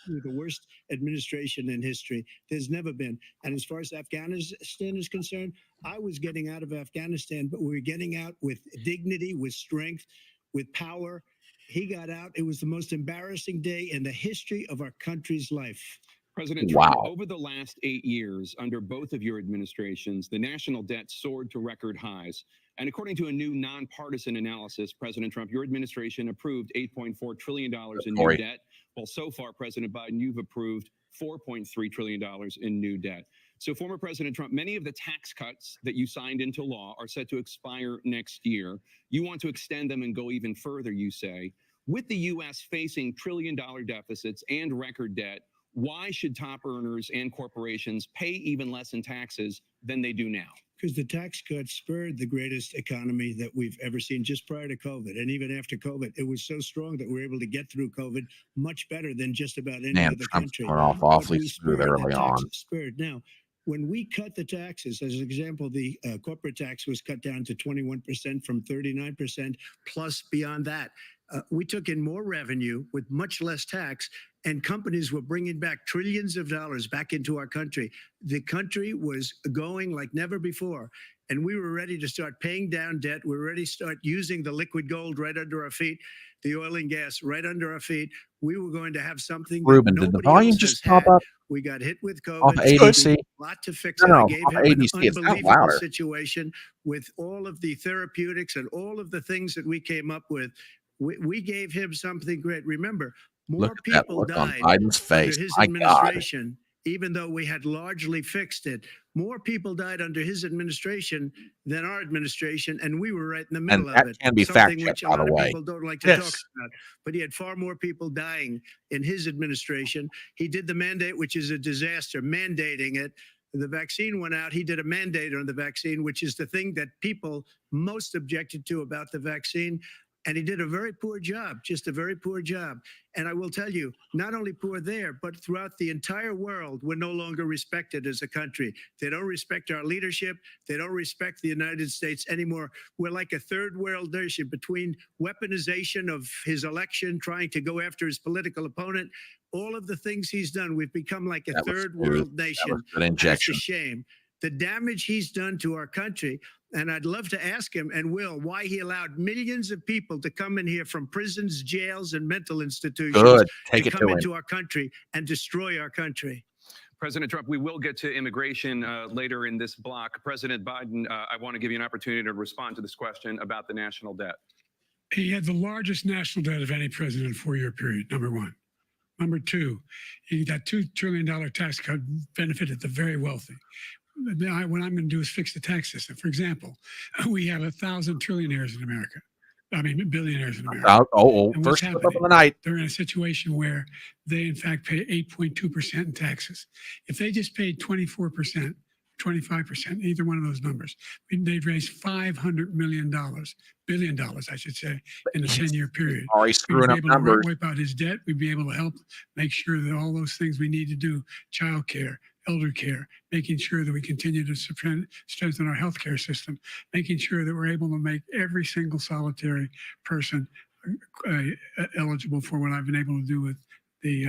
was the worst administration in history. There's never been. And as far as Afghanistan is concerned, I was getting out of Afghanistan, but we were getting out with dignity, with strength, with power. He got out. It was the most embarrassing day in the history of our country's life. President Trump, over the last 8 years, under both of your administrations, the national debt soared to record highs. And according to a new nonpartisan analysis, President Trump, your administration approved $8.4 trillion in new debt. Well, so far, President Biden, you've approved $4.3 trillion in new debt. So, former President Trump, many of the tax cuts that you signed into law are set to expire next year. You want to extend them and go even further, you say. With the U.S. facing trillion-dollar deficits and record debt, why should top earners and corporations pay even less in taxes than they do now? Because the tax cuts spurred the greatest economy that we've ever seen just prior to COVID. And even after COVID, it was so strong that we were able to get through COVID much better than just about any Man, other Trump's country. going off awfully We smooth spurred, early the on. taxes spurred. Now, when we cut the taxes, as an example, the corporate tax was cut down to 21% from 39%, plus beyond that. We took in more revenue with much less tax, and companies were bringing back trillions of dollars back into our country. The country was going like never before, and we were ready to start paying down debt. We were ready to start using the liquid gold right under our feet, the oil and gas right under our feet. We were going to have something Ruben, that did the nobody volume else just has pop had. up? We got hit with COVID. Off ADC? A lot to fix it. No, I gave off him an ADC. It's not unbelievable louder. situation with all of the therapeutics and all of the things that we came up with. We gave him something great. Remember, more Look at that people look on died Biden's under face. his My God. administration, even though we had largely fixed it. More people died under his administration than our administration, and we were right in the middle that of it. can be Something fact-checked, which a by lot the of way. people don't like to Yes. talk about. But he had far more people dying in his administration. He did the mandate, which is a disaster, mandating it. The vaccine went out. He did a mandate on the vaccine, which is the thing that people most objected to about the vaccine. And he did a very poor job, just a very poor job. And I will tell you, not only poor there, but throughout the entire world, we're no longer respected as a country. They don't respect our leadership. They don't respect the United States anymore. We're like a third world nation between weaponization of his election, trying to go after his political opponent, all of the things he's done. We've become like a That was third smooth. world That nation. was good And injection. it's a shame. The damage he's done to our country. And I'd love to ask him, and will, why he allowed millions of people to come in here from prisons, jails, and mental institutions Good. Take to it come to him. into our country and destroy our country. President Trump, we will get to immigration later in this block. President Biden, I want to give you an opportunity to respond to this question about the national debt. He had the largest national debt of any president in a four-year period, number one. Number two, that $2 trillion tax cut benefited the very wealthy. What I'm going to do is fix the tax system. For example, we have 1,000 trillionaires in America. I mean, billionaires in America. And first what's clip happening? of the night. They're in a situation where they, in fact, pay 8.2% in taxes. If they just paid 24%, 25%, either one of those numbers, they'd raise $500 billion, I should say, in a 10-year period. Already We'd screwing be up able numbers. to wipe out his debt. We'd be able to help make sure that all those things we need to do, child care, elder care, making sure that we continue to strengthen our healthcare system, making sure that we're able to make every single solitary person eligible for what I've been able to do with the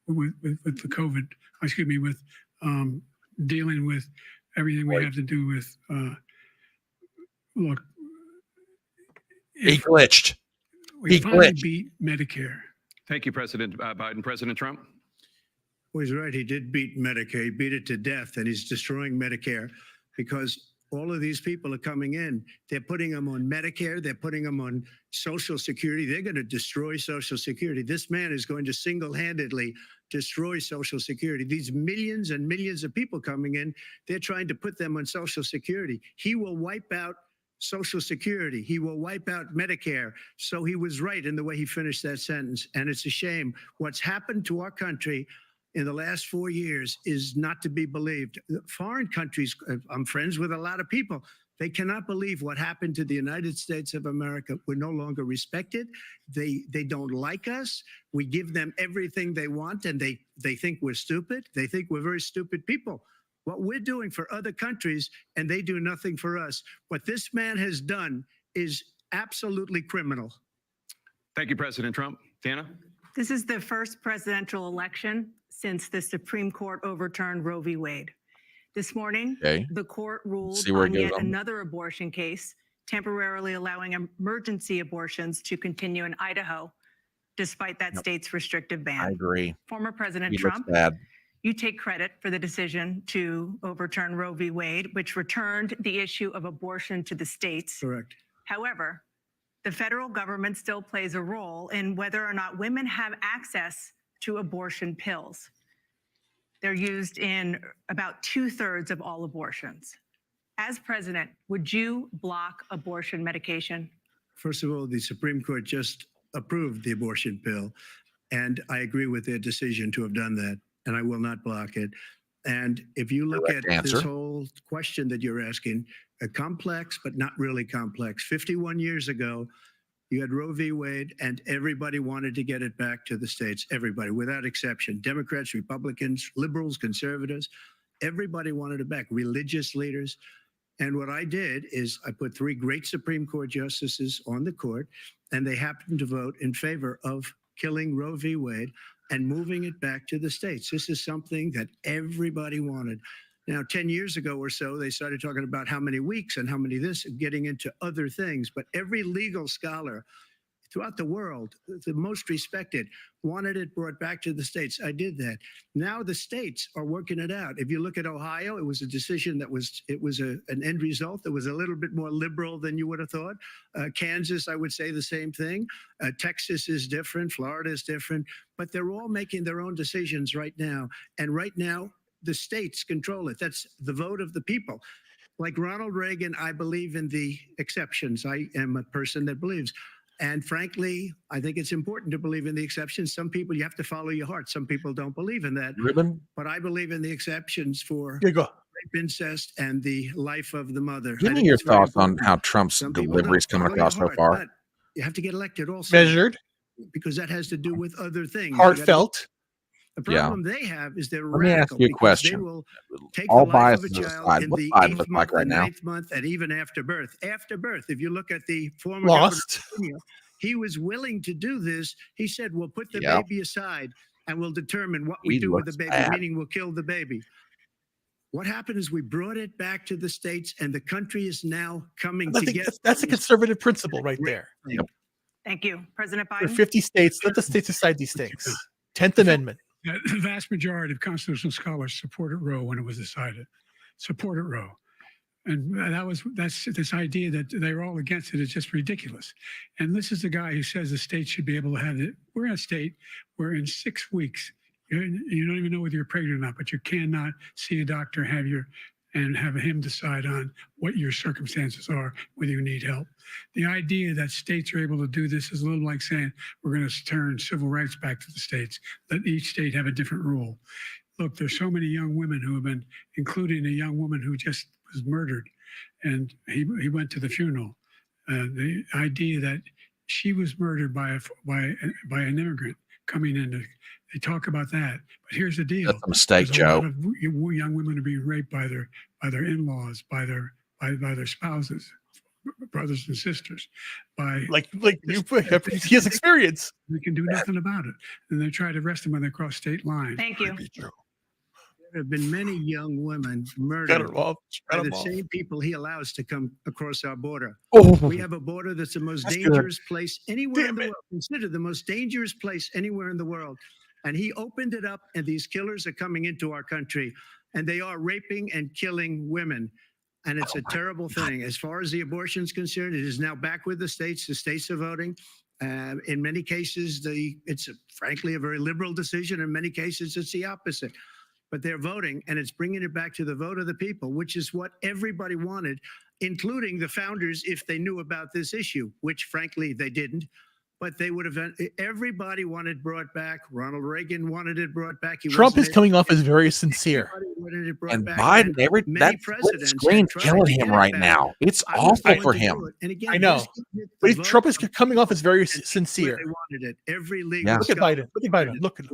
with the COVID. Excuse me, with dealing with everything we have to do with. Look, He glitched. We He finally glitched. beat Medicare. Thank you, President Biden. President Trump? Well, he's right. He did beat Medicare. He beat it to death, and he's destroying Medicare because all of these people are coming in. They're putting them on Medicare. They're putting them on Social Security. They're going to destroy Social Security. This man is going to single-handedly destroy Social Security. These millions and millions of people coming in, they're trying to put them on Social Security. He will wipe out Social Security. He will wipe out Medicare. So he was right in the way he finished that sentence. And it's a shame. What's happened to our country in the last 4 years is not to be believed. Foreign countries, I'm friends with a lot of people. They cannot believe what happened to the United States of America. We're no longer respected. They don't like us. We give them everything they want, and they think we're stupid. They think we're very stupid people. What we're doing for other countries, and they do nothing for us. What this man has done is absolutely criminal. Thank you, President Trump. Dana? This is the first presidential election since the Supreme Court overturned Roe v. Wade. This morning, the court ruled See where it on goes yet on. another abortion case, temporarily allowing emergency abortions to continue in Idaho, despite that state's restrictive ban. I agree. Former President He looks Trump, bad. you take credit for the decision to overturn Roe v. Wade, which returned the issue of abortion to the states. Correct. However, the federal government still plays a role in whether or not women have access to abortion pills. They're used in about 2/3 of all abortions. As president, would you block abortion medication? First of all, the Supreme Court just approved the abortion bill, and I agree with their decision to have done that, and I will not block it. And if you look Correct at answer. this whole question that you're asking, complex, but not really complex. 51 years ago, you had Roe v. Wade, and everybody wanted to get it back to the states. Everybody, without exception. Democrats, Republicans, liberals, conservatives, everybody wanted it back. Religious leaders. And what I did is I put 3 great Supreme Court justices on the court, and they happened to vote in favor of killing Roe v. Wade and moving it back to the states. This is something that everybody wanted. Now, 10 years ago or so, they started talking about how many weeks and how many this, getting into other things. But every legal scholar throughout the world, the most respected, wanted it brought back to the states. I did that. Now the states are working it out. If you look at Ohio, it was a decision that was, an end result that was a little bit more liberal than you would have thought. Kansas, I would say the same thing. Texas is different. Florida is different. But they're all making their own decisions right now. And right now, the states control it. That's the vote of the people. Like Ronald Reagan, I believe in the exceptions. I am a person that believes. And frankly, I think it's important to believe in the exceptions. Some people, you have to follow your heart. Some people don't believe in that. Ribbon? But I believe in the exceptions for Here you go. rape, incest, and the life of the mother. Give I me think your it's very thoughts on important. how Trump's Some people delivery is don't. coming Follow your across so heart, far. but you have to get elected also. Measured, Because that has to do with other things. You gotta- heartfelt. The problem they have is they're Let me ask radical you a because question. they will take All the life of a biases child aside, in what the Biden 8th look month, like right the now? 9th month, and even after birth. After birth, if you look at the former Lost. governor of Virginia, he was willing to do this. He said, we'll put the Yeah. baby aside and we'll determine what we He do with the looks baby, bad. meaning we'll kill the baby. What happened is we brought it back to the states, and the country is now coming I think together. that's a conservative principle right there. Yep. Thank you. President For Biden? 50 states, let the states decide these things. 10th Amendment. The vast majority of constitutional scholars supported Roe when it was decided. Supported Roe. And that's this idea that they're all against it is just ridiculous. And this is the guy who says the state should be able to have it. We're in a state where in 6 weeks, you don't even know whether you're pregnant or not, but you cannot see a doctor and have him decide on what your circumstances are, whether you need help. The idea that states are able to do this is a little like saying we're going to turn civil rights back to the states, let each state have a different rule. Look, there's so many young women who have been, including a young woman who just was murdered, and he went to the funeral. The idea that she was murdered by an immigrant coming in, they talk about that. But here's the deal: That's a mistake, there's a Joe. lot of young women are being raped by their in-laws, by their spouses, brothers and sisters. Like he has experience. They can do nothing about it, and they try to arrest them when they cross state lines. Thank you. There have been many young women murdered by the same people he allows to come across our border. Oh. We have a border that's the most That's dangerous place anywhere in the world, considered the most dangerous place anywhere in the world. And he opened it up, and these killers are coming into our country, and they are raping and killing women. And it's a terrible thing. As far as the abortion is concerned, it is now back with the states. The states are voting. In many cases, it's frankly a very liberal decision. In many cases, it's the opposite. But they're voting, and it's bringing it back to the vote of the people, which is what everybody wanted, including the founders, if they knew about this issue, which frankly they didn't. But they would have. Everybody wanted brought back. Ronald Reagan wanted it brought back. Trump is coming off as very sincere. And Biden, that split screen killing him right now. It's awful for him. I know. But Trump is coming off as very sincere. They wanted it. Every legal Look at Biden. Look at Biden. Look at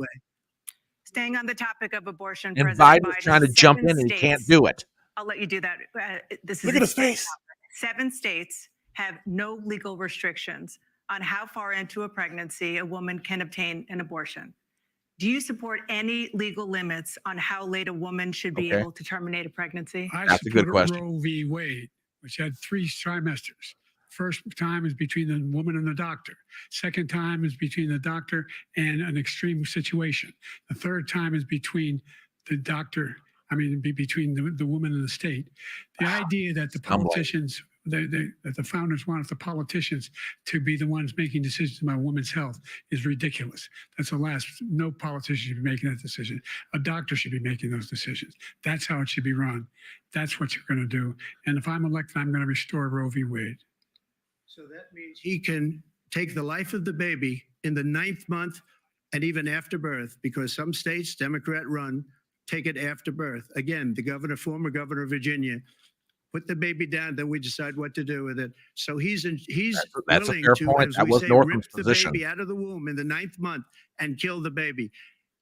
Staying on the topic of abortion, And President Biden's Biden, trying to jump in 7 and he can't states- do it. I'll let you do that. This is Look at his face. 7 states have no legal restrictions on how far into a pregnancy a woman can obtain an abortion. Do you support any legal limits on how late a woman should be able to terminate a pregnancy? That's a good question. Roe v. Wade, which had 3 trimesters. First time is between the woman and the doctor. Second time is between the doctor and an extreme situation. The third time is between the doctor I mean, between the woman and the state. The idea that the politicians, that the founders wanted the politicians to be the ones making decisions about women's health is ridiculous. That's the last. No politician should be making that decision. A doctor should be making those decisions. That's how it should be run. That's what you're going to do. And if I'm elected, I'm going to restore Roe v. Wade. So that means he can take the life of the baby in the 9th month and even after birth, because some states, Democrat run, take it after birth. Again, the former governor of Virginia, put the baby down, then we decide what to do with it. So he's that's willing a fair to, point. as That we was say, Northam's rip the position. baby out of the womb in the 9th month and kill the baby.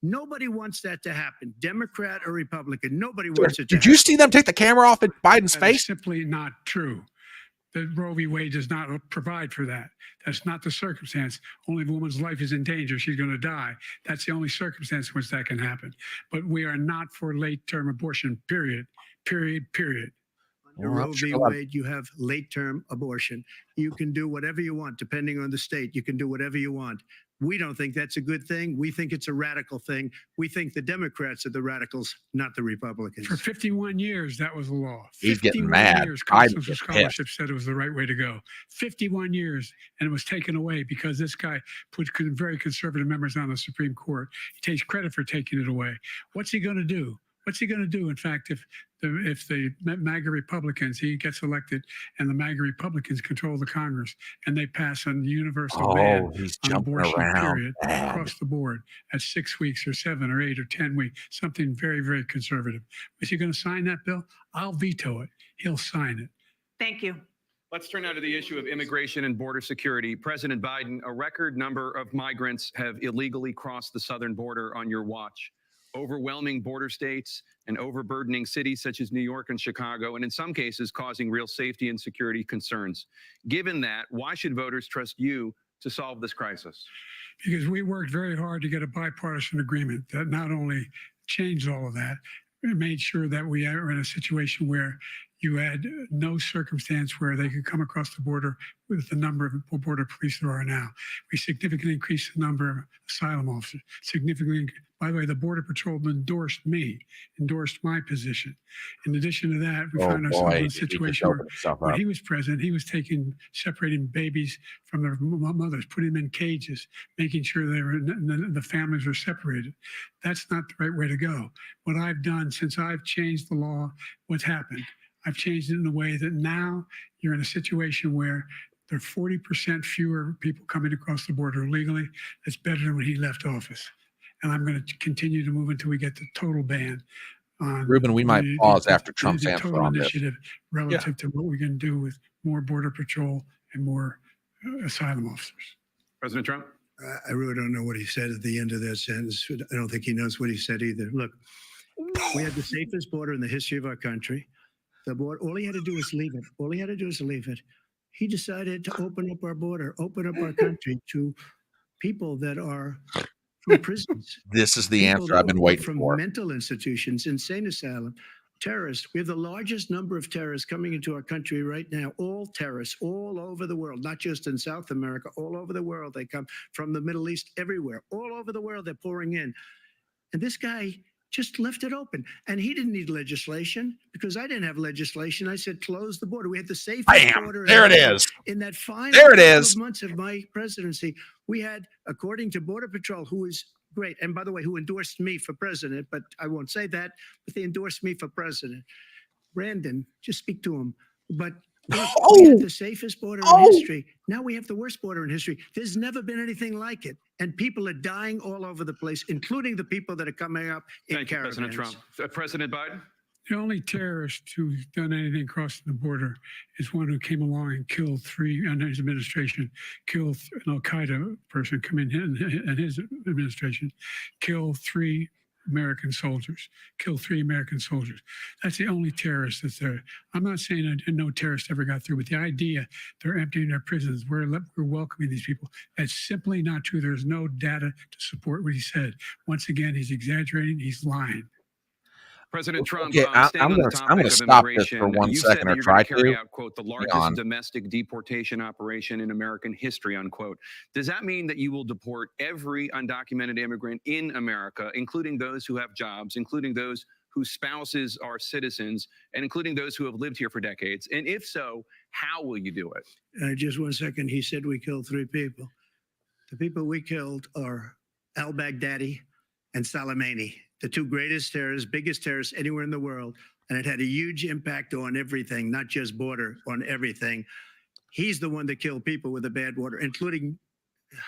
Nobody wants that to happen, Democrat or Republican. Nobody wants it to Did you see them take the camera off at Biden's That is face? simply not true. The Roe v. Wade does not provide for that. That's not the circumstance. Only if a woman's life is in danger, she's going to die. That's the only circumstance in which that can happen. But we are not for late-term abortion, period. Under Roe v. Wade, you have late-term abortion. You can do whatever you want, depending on the state. You can do whatever you want. We don't think that's a good thing. We think it's a radical thing. We think the Democrats are the radicals, not the Republicans. For 51 years, that was the law. He's getting 51 mad. years, Biden's Constitutional getting Scholarship said it was the right way to go. 51 years, and it was taken away because this guy put very conservative members on the Supreme Court. He takes credit for taking it away. What's he going to do? What's he going to do? In fact, if the MAGA Republicans, he gets elected and the MAGA Republicans control the Congress and they pass a universal ban on abortion, period, across the board at 6 weeks or 7 or 8 or 10 weeks, something very, very conservative. Is he going to sign that bill? I'll veto it. He'll sign it. Thank you. Let's turn now to the issue of immigration and border security. President Biden, a record number of migrants have illegally crossed the southern border on your watch. Overwhelming border states and overburdening cities such as New York and Chicago, and in some cases causing real safety and security concerns. Given that, why should voters trust you to solve this crisis? Because we worked very hard to get a bipartisan agreement that not only changed all of that, it made sure that we are in a situation where you had no circumstance where they could come across the border with the number of border police there are now. We significantly increased the number of asylum officers, significantly. By the way, the Border Patrol endorsed my position. In addition to that, we found ourselves in a situation where when he was president, he was separating babies from their mothers, putting them in cages, making sure the families were separated. That's not the right way to go. What I've done since I've changed the law, what's happened? I've changed it in a way that now you're in a situation where there are 40% fewer people coming across the border illegally. That's better than when he left office. And I'm going to continue to move until we get the total ban on. Ruben, we might pause after Trump's answer total on this. initiative relative to what we're going to do with more border patrol and more asylum officers. President Trump? I really don't know what he said at the end of that sentence. I don't think he knows what he said either. Look, we had the safest border in the history of our country. The border, all he had to do was leave it. He decided to open up our border, open up our country to people that are from prisons. This is the People answer that I've been are waiting from for. mental institutions, insane asylum, terrorists. We have the largest number of terrorists coming into our country right now. All terrorists, all over the world, not just in South America, all over the world. They come from the Middle East, everywhere, all over the world. They're pouring in, and this guy just left it open. And he didn't need legislation because I didn't have legislation. I said, close the border. We had the safest border. There it is. In that final There it couple is. of months of my presidency, we had, according to Border Patrol, who is great, and by the way, who endorsed me for president, but I won't say that, but they endorsed me for president. Brandon, just speak to him. But look, we had the safest border in history. Now we have the worst border in history. There's never been anything like it. And people are dying all over the place, including the people that are coming up in Thank you, caravans. President Trump. President Biden? The only terrorist who's done anything crossing the border is one who came along and killed three, under his administration, killed an Al-Qaeda person come in his administration, killed three American soldiers. That's the only terrorist that's there. I'm not saying that no terrorist ever got through, but the idea they're emptying their prisons, we're welcoming these people, that's simply not true. There's no data to support what he said. Once again, he's exaggerating, he's lying. President Trump, Okay, I'm going to stop this for 1 second or try to. Carry out, quote, the largest domestic deportation operation in American history, unquote. Does that mean that you will deport every undocumented immigrant in America, including those who have jobs, including those whose spouses are citizens, and including those who have lived here for decades? And if so, how will you do it? Just 1 second. He said we killed 3 people. The people we killed are al-Baghdadi and Soleimani, the 2 greatest terrorists, biggest terrorists anywhere in the world. And it had a huge impact on everything, not just border, on everything. He's the one that killed people with the bad water, including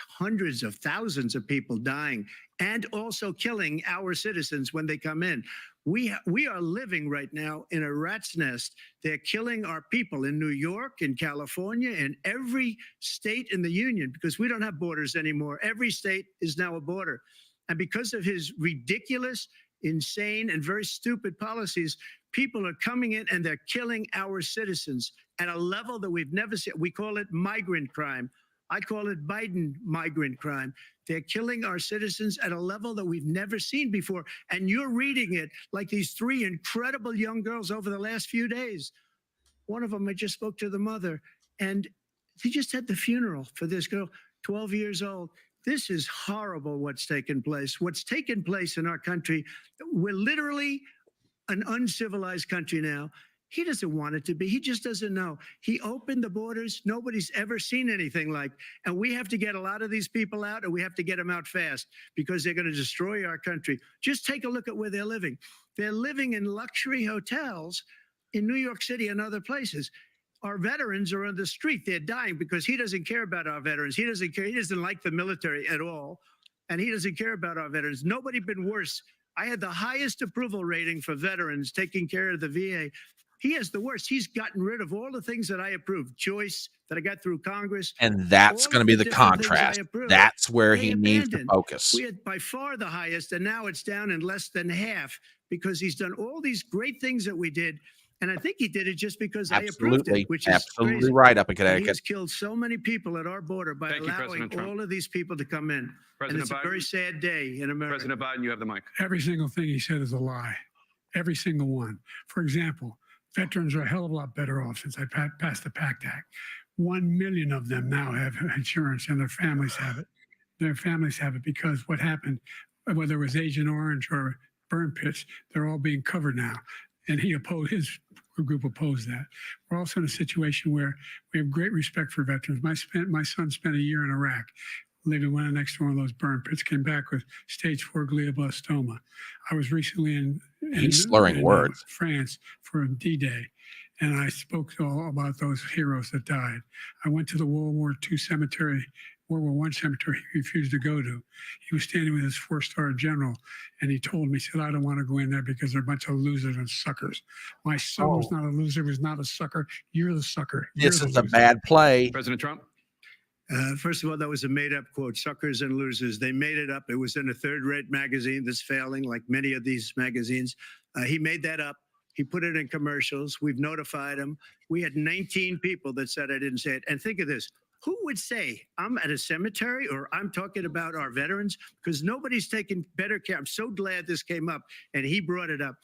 hundreds of thousands of people dying and also killing our citizens when they come in. We are living right now in a rat's nest. They're killing our people in New York, in California, in every state in the union, because we don't have borders anymore. Every state is now a border. And because of his ridiculous, insane, and very stupid policies, people are coming in and they're killing our citizens at a level that we've never seen. We call it migrant crime. I call it Biden migrant crime. They're killing our citizens at a level that we've never seen before. And you're reading it like these 3 incredible young girls over the last few days. One of them, I just spoke to the mother, and they just had the funeral for this girl, 12 years old. This is horrible what's taken place. What's taken place in our country, we're literally an uncivilized country now. He doesn't want it to be. He just doesn't know. He opened the borders. Nobody's ever seen anything like. And we have to get a lot of these people out, and we have to get them out fast because they're going to destroy our country. Just take a look at where they're living. They're living in luxury hotels in New York City and other places. Our veterans are on the street. They're dying because he doesn't care about our veterans. He doesn't care. He doesn't like the military at all. And he doesn't care about our veterans. Nobody been worse. I had the highest approval rating for veterans taking care of the VA. He has the worst. He's gotten rid of all the things that I approved, choice that I got through Congress. And that's going to be the contrast. That's where he needs to focus. We had by far the highest, and now it's down in less than half because he's done all these great things that we did. And I think he did it just because I approved it, which is crazy. Right up in Connecticut. He's killed so many people at our border by allowing all of these people to come in. And it's a very sad day in America. President Biden, you have the mic. Every single thing he said is a lie. Every single one. For example, veterans are a hell of a lot better off since I passed the PACT Act. 1 million of them now have insurance, and their families have it. Their families have it because what happened, whether it was Agent Orange or burn pits, they're all being covered now. And his group opposed that. We're also in a situation where we have great respect for veterans. My son spent a year in Iraq, living right next to one of those burn pits, came back with stage 4 glioblastoma. I was recently in France for D-Day, and I spoke all about those heroes that died. I went to the World War II cemetery, World War I cemetery he refused to go to. He was standing with his 4-star general, and he told me, he said, I don't want to go in there because they're a bunch of losers and suckers. My son was not a loser, was not a sucker. You're the sucker. This is a bad play. President Trump? First of all, that was a made-up quote, suckers and losers. They made it up. It was in a third-rate magazine that's failing, like many of these magazines. He made that up. He put it in commercials. We've notified him. We had 19 people that said I didn't say it. And think of this. Who would say I'm at a cemetery or I'm talking about our veterans? Because nobody's taken better care. I'm so glad this came up and he brought it up.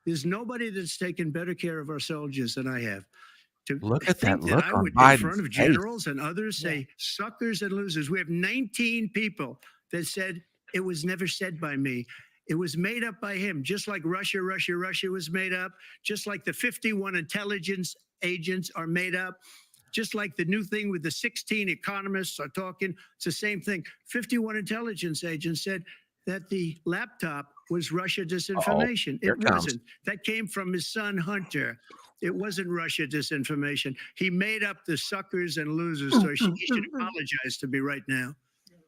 There's nobody that's taken better care of our soldiers than I have. To look at that look I on would Biden's in front of generals and others say suckers and losers. We have 19 people that said it was never said by me. It was made up by him, just like Russia was made up, just like the 51 intelligence agents are made up, just like the new thing with the 16 economists are talking. It's the same thing. 51 intelligence agents said that the laptop was Russia disinformation. It wasn't. That came from his son, Hunter. It wasn't Russia disinformation. He made up the suckers and losers. So he should apologize to me right now.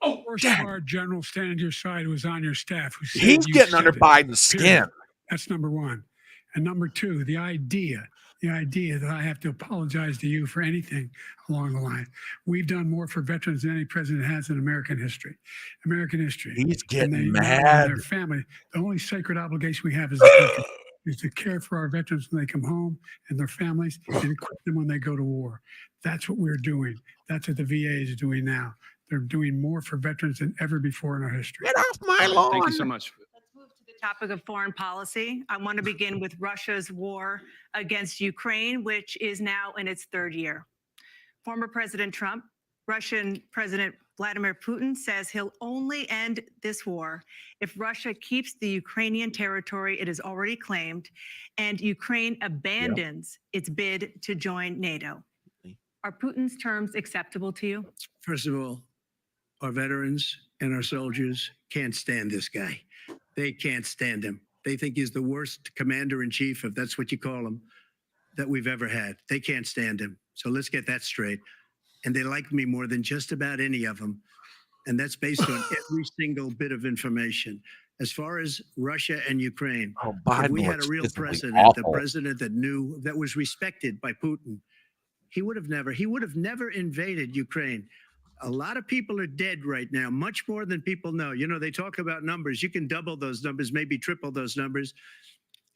Oh, four-star general standing to your side who was on your staff. Who said he's getting under Biden's skin. That's number one. And number two, the idea that I have to apologize to you for anything along the line. We've done more for veterans than any president has in American history. He's getting mad. Their family. The only sacred obligation we have as a country is to care for our veterans when they come home and their families and equip them when they go to war. That's what we're doing. That's what the VA is doing now. They're doing more for veterans than ever before in our history. Get off my lawn. Thank you so much. Let's move to the topic of foreign policy. I want to begin with Russia's war against Ukraine, which is now in its third year. Former President Trump, Russian President Vladimir Putin says he'll only end this war if Russia keeps the Ukrainian territory it has already claimed and Ukraine abandons its bid to join NATO. Are Putin's terms acceptable to you? First of all, our veterans and our soldiers can't stand this guy. They can't stand him. They think he's the worst commander in chief, if that's what you call him, that we've ever had. They can't stand him. So let's get that straight. And they like me more than just about any of them. And that's based on every single bit of information. As far as Russia and Ukraine, if we had a real president, the president that knew, that was respected by Putin, he would have never invaded Ukraine. A lot of people are dead right now, much more than people know. You know, they talk about numbers. You can double those numbers, maybe triple those numbers.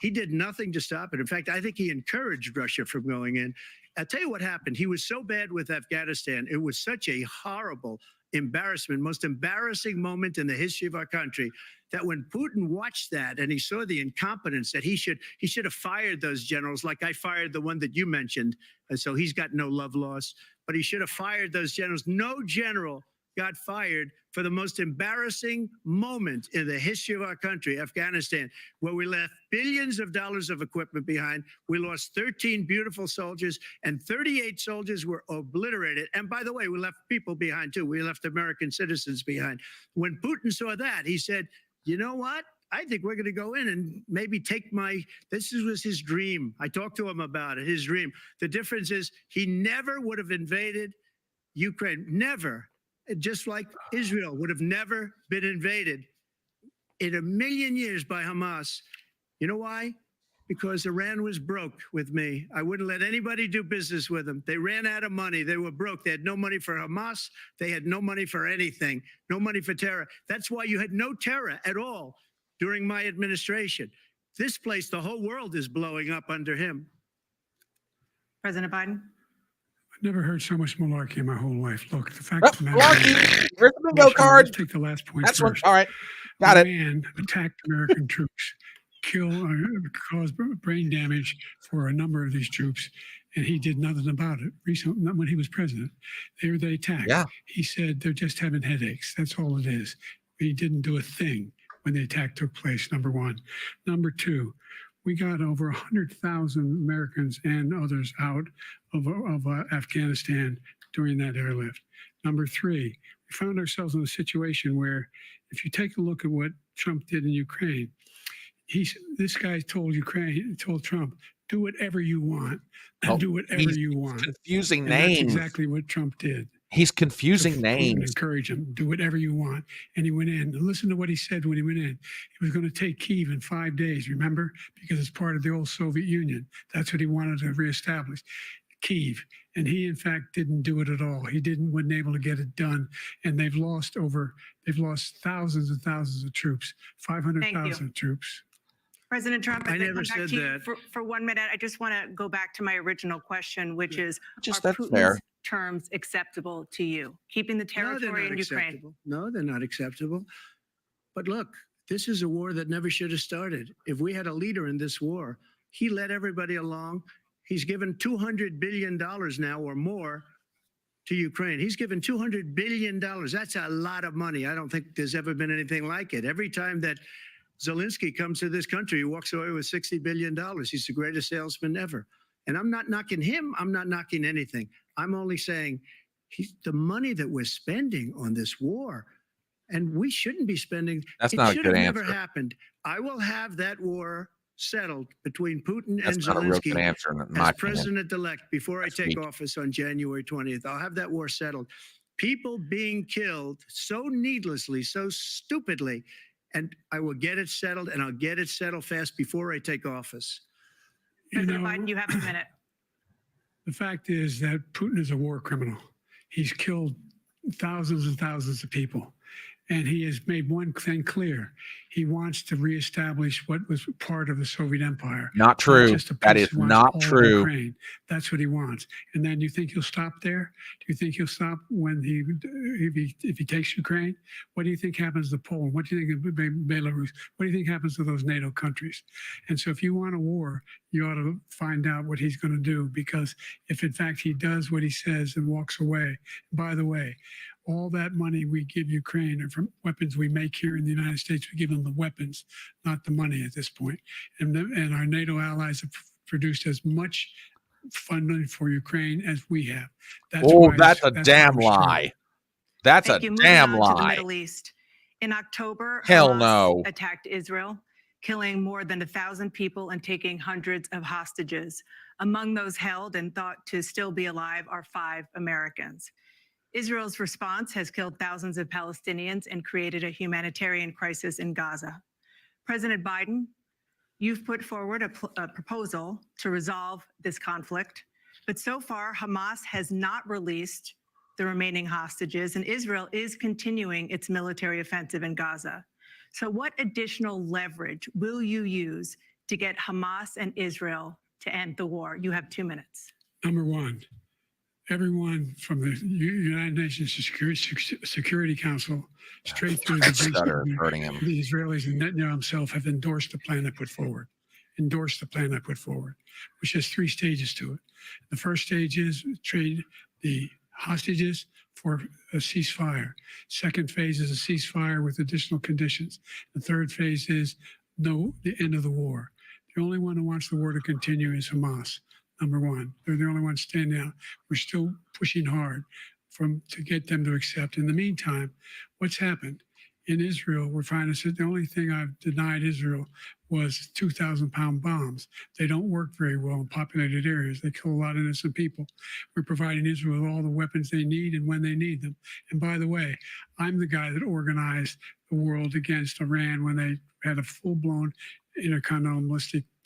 He did nothing to stop it. In fact, I think he encouraged Russia from going in. I'll tell you what happened. He was so bad with Afghanistan. It was such a horrible embarrassment, most embarrassing moment in the history of our country, that when Putin watched that and he saw the incompetence, that he should have fired those generals, like I fired the one that you mentioned. And so he's got no love lost, but he should have fired those generals. No general got fired for the most embarrassing moment in the history of our country, Afghanistan, where we left billions of dollars of equipment behind. We lost 13 beautiful soldiers, and 38 soldiers were obliterated. And by the way, we left people behind too. We left American citizens behind. When Putin saw that, he said, you know what? I think we're going to go in and maybe take this was his dream. I talked to him about it, his dream. The difference is he never would have invaded Ukraine, never. Just like Israel would have never been invaded in a million years by Hamas. You know why? Because Iran was broke with me. I wouldn't let anybody do business with them. They ran out of money. They were broke. They had no money for Hamas. They had no money for anything, no money for terror. That's why you had no terror at all during my administration. This place, the whole world is blowing up under him. President Biden? I've never heard so much malarkey in my whole life. Look, the fact of the matter Malarkey. Where's the bingo card? Let's take the last point That's first. All right. Got it. Man attacked American troops, caused brain damage for a number of these troops, and he did nothing about it. Recently, not when he was president, they attacked. Yeah. He said they're just having headaches. That's all it is. He didn't do a thing when the attack took place, number one. Number two, we got over 100,000 Americans and others out of Afghanistan during that airlift. Number three, we found ourselves in a situation where, if you take a look at what Trump did in Ukraine, this guy told Trump, do whatever you want, and do whatever you want. Confusing and names. That's exactly what Trump did. He's confusing names. Encourage him, do whatever you want. And he went in. And listen to what he said when he went in. He was going to take Kyiv in 5 days, remember? Because it's part of the old Soviet Union. That's what he wanted to reestablish, Kyiv. And he, in fact, didn't do it at all. He wasn't able to get it done. And they've lost thousands and thousands of troops, 500,000 troops. President Trump, I never said that. For 1 minute, I just want to go back to my original question, which is, Just are that's Putin's fair. terms acceptable to you? Keeping the territory in Ukraine? No, they're not acceptable. But look, this is a war that never should have started. If we had a leader in this war, he led everybody along. He's given $200 billion now or more to Ukraine. He's given $200 billion. That's a lot of money. I don't think there's ever been anything like it. Every time that Zelensky comes to this country, he walks away with $60 billion. He's the greatest salesman ever. And I'm not knocking him. I'm not knocking anything. I'm only saying the money that we're spending on this war, and we shouldn't be spending. That's not a good answer. It should have answer. never happened. I will have that war settled between Putin That's and not a real Zelensky good answer, in my as opinion. president-elect before I take weak. office on January 20th. I'll have that war settled. People being killed so needlessly, so stupidly, and I will get it settled, and I'll get it settled fast before I take office. President Biden, you have a minute. The fact is that Putin is a war criminal. He's killed thousands and thousands of people. And he has made one thing clear. He wants to reestablish what was part of the Soviet Empire. Not true. Just a That piece. is He wants not all of true. Ukraine. That's what he wants. And then you think he'll stop there? Do you think he'll stop when if he takes Ukraine? What do you think happens to Poland? What do you think of Belarus? What do you think happens to those NATO countries? And so if you want a war, you ought to find out what he's going to do, because if in fact he does what he says and walks away, by the way, All that money we give Ukraine are from weapons we make here in the United States. We give them the weapons, not the money at this point. And our NATO allies have produced as much funding for Ukraine as we have. That's a damn lie. That's a damn lie. To the Middle East. In October, Hell Hamas no. attacked Israel, killing more than 1,000 people and taking hundreds of hostages. Among those held and thought to still be alive are 5 Americans. Israel's response has killed thousands of Palestinians and created a humanitarian crisis in Gaza. President Biden, you've put forward a proposal to resolve this conflict, but so far Hamas has not released the remaining hostages, and Israel is continuing its military offensive in Gaza. So what additional leverage will you use to get Hamas and Israel to end the war? You have 2 minutes. Number one, everyone from the United Nations Security Council straight through the Israelis and Netanyahu himself have endorsed the plan I put forward. Which has 3 stages to it. The first stage is trade the hostages for a ceasefire. Second phase is a ceasefire with additional conditions. The third phase is the end of the war. The only one who wants the war to continue is Hamas. Number one, they're the only ones standing out. We're still pushing hard to get them to accept. In the meantime, what's happened? In Israel, we're finding that the only thing I've denied Israel was 2,000-pound bombs. They don't work very well in populated areas. They kill a lot of innocent people. We're providing Israel with all the weapons they need and when they need them. And by the way, I'm the guy that organized the world against Iran when they had a full-blown intercontinental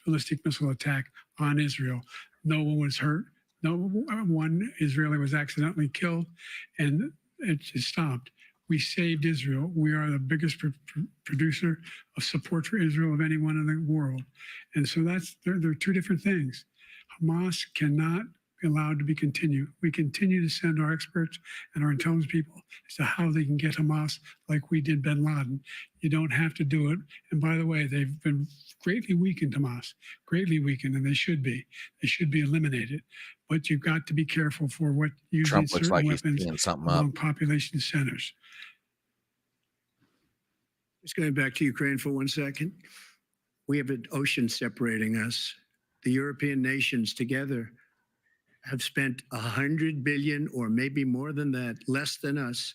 ballistic missile attack on Israel. No one was hurt. No one Israeli was accidentally killed, and it just stopped. We saved Israel. We are the biggest producer of support for Israel of anyone in the world. And so there are 2 different things. Hamas cannot be allowed to be continued. We continue to send our experts and our intelligence people as to how they can get Hamas like we did bin Laden. You don't have to do it. And by the way, they've been greatly weakened, Hamas, greatly weakened, and they should be. They should be eliminated. But you've got to be careful for what using certain weapons among population centers. Just going back to Ukraine for 1 second. We have an ocean separating us. The European nations together have spent 100 billion or maybe more than that, less than us.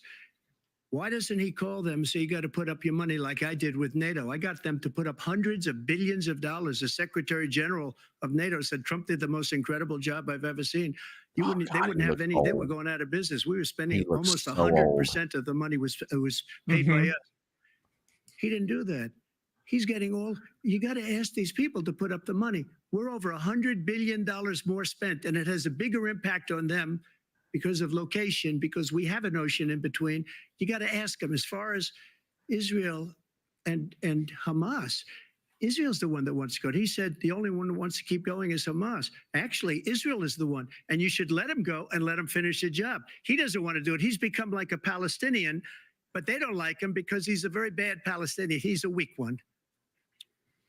Why doesn't he call them? So you got to put up your money like I did with NATO. I got them to put up hundreds of billions of dollars. The Secretary General of NATO said Trump did the most incredible job I've ever seen. They wouldn't have any. They were going out of business. We were spending almost 100% of the money was paid by us. He didn't do that. He's getting you got to ask these people to put up the money. We're over $100 billion more spent, and it has a bigger impact on them because of location, because we have an ocean in between. You got to ask them. As far as Israel and Hamas, Israel's the one that wants to go. He said the only one who wants to keep going is Hamas. Actually, Israel is the one, and you should let him go and let him finish the job. He doesn't want to do it. He's become like a Palestinian, but they don't like him because he's a very bad Palestinian. He's a weak one.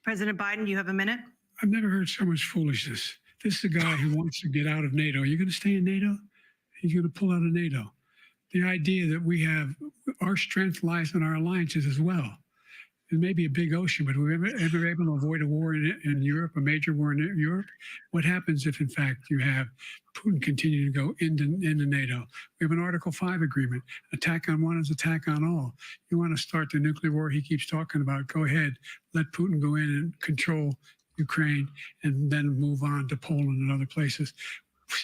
President Biden, you have a minute. I've never heard so much foolishness. This is a guy who wants to get out of NATO. Are you going to stay in NATO? He's going to pull out of NATO. The idea that we have our strength lies in our alliances as well. It may be a big ocean, but we're ever able to avoid a war in Europe, a major war in Europe? What happens if, in fact, you have Putin continue to go into NATO? We have an Article 5 agreement. Attack on one is attack on all. You want to start the nuclear war he keeps talking about, go ahead. Let Putin go in and control Ukraine and then move on to Poland and other places.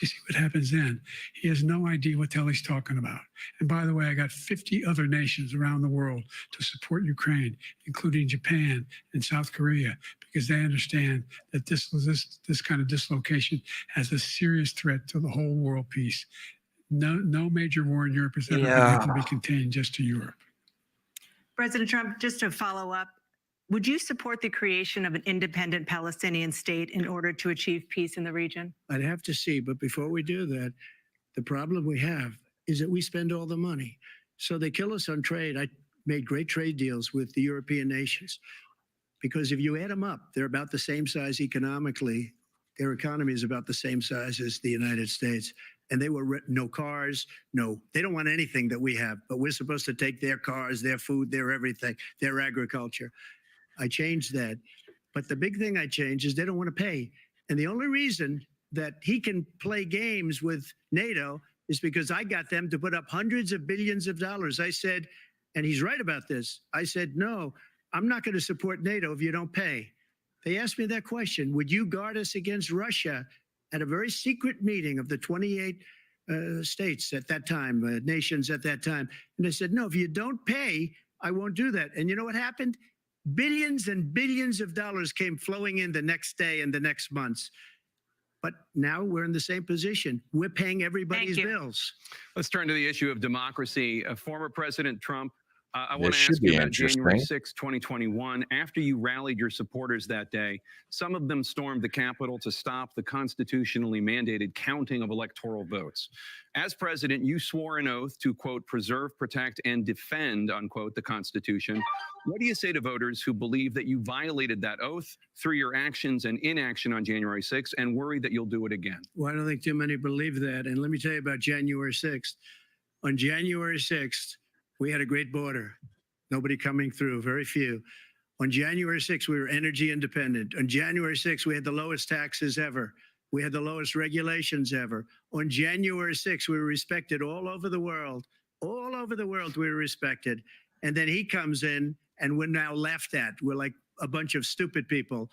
You see what happens then. He has no idea what the hell he's talking about. And by the way, I got 50 other nations around the world to support Ukraine, including Japan and South Korea, because they understand that this kind of dislocation has a serious threat to the whole world peace. No major war in Europe is ever going to be contained just to Europe. President Trump, just to follow up, would you support the creation of an independent Palestinian state in order to achieve peace in the region? I'd have to see, but before we do that, the problem we have is that we spend all the money. So they kill us on trade. I made great trade deals with the European nations because if you add them up, they're about the same size economically. Their economy is about the same size as the United States. And they were no cars, no, they don't want anything that we have, but we're supposed to take their cars, their food, their everything, their agriculture. I changed that. But the big thing I changed is they don't want to pay. And the only reason that he can play games with NATO is because I got them to put up hundreds of billions of dollars. I said, and he's right about this, I said, no, I'm not going to support NATO if you don't pay. They asked me that question, would you guard us against Russia, at a very secret meeting of the 28 states at that time, nations at that time. And I said, no, if you don't pay, I won't do that. And you know what happened? Billions and billions of dollars came flowing in the next day and the next months. But now we're in the same position. We're paying everybody's bills. Let's turn to the issue of democracy. Former President Trump, I want This to should ask you be about January interesting. 6, 2021. After you rallied your supporters that day, some of them stormed the Capitol to stop the constitutionally mandated counting of electoral votes. As president, you swore an oath to, quote, preserve, protect, and defend, unquote, the Constitution. What do you say to voters who believe that you violated that oath through your actions and inaction on January 6th and worry that you'll do it again? Well, I don't think too many believe that. And let me tell you about January 6th. On January 6th, we had a great border. Nobody coming through, very few. On January 6th, we were energy independent. On January 6th, we had the lowest taxes ever. We had the lowest regulations ever. On January 6th, we were respected all over the world. All over the world, we were respected. And then he comes in, and we're now laughed at. We're like a bunch of stupid people.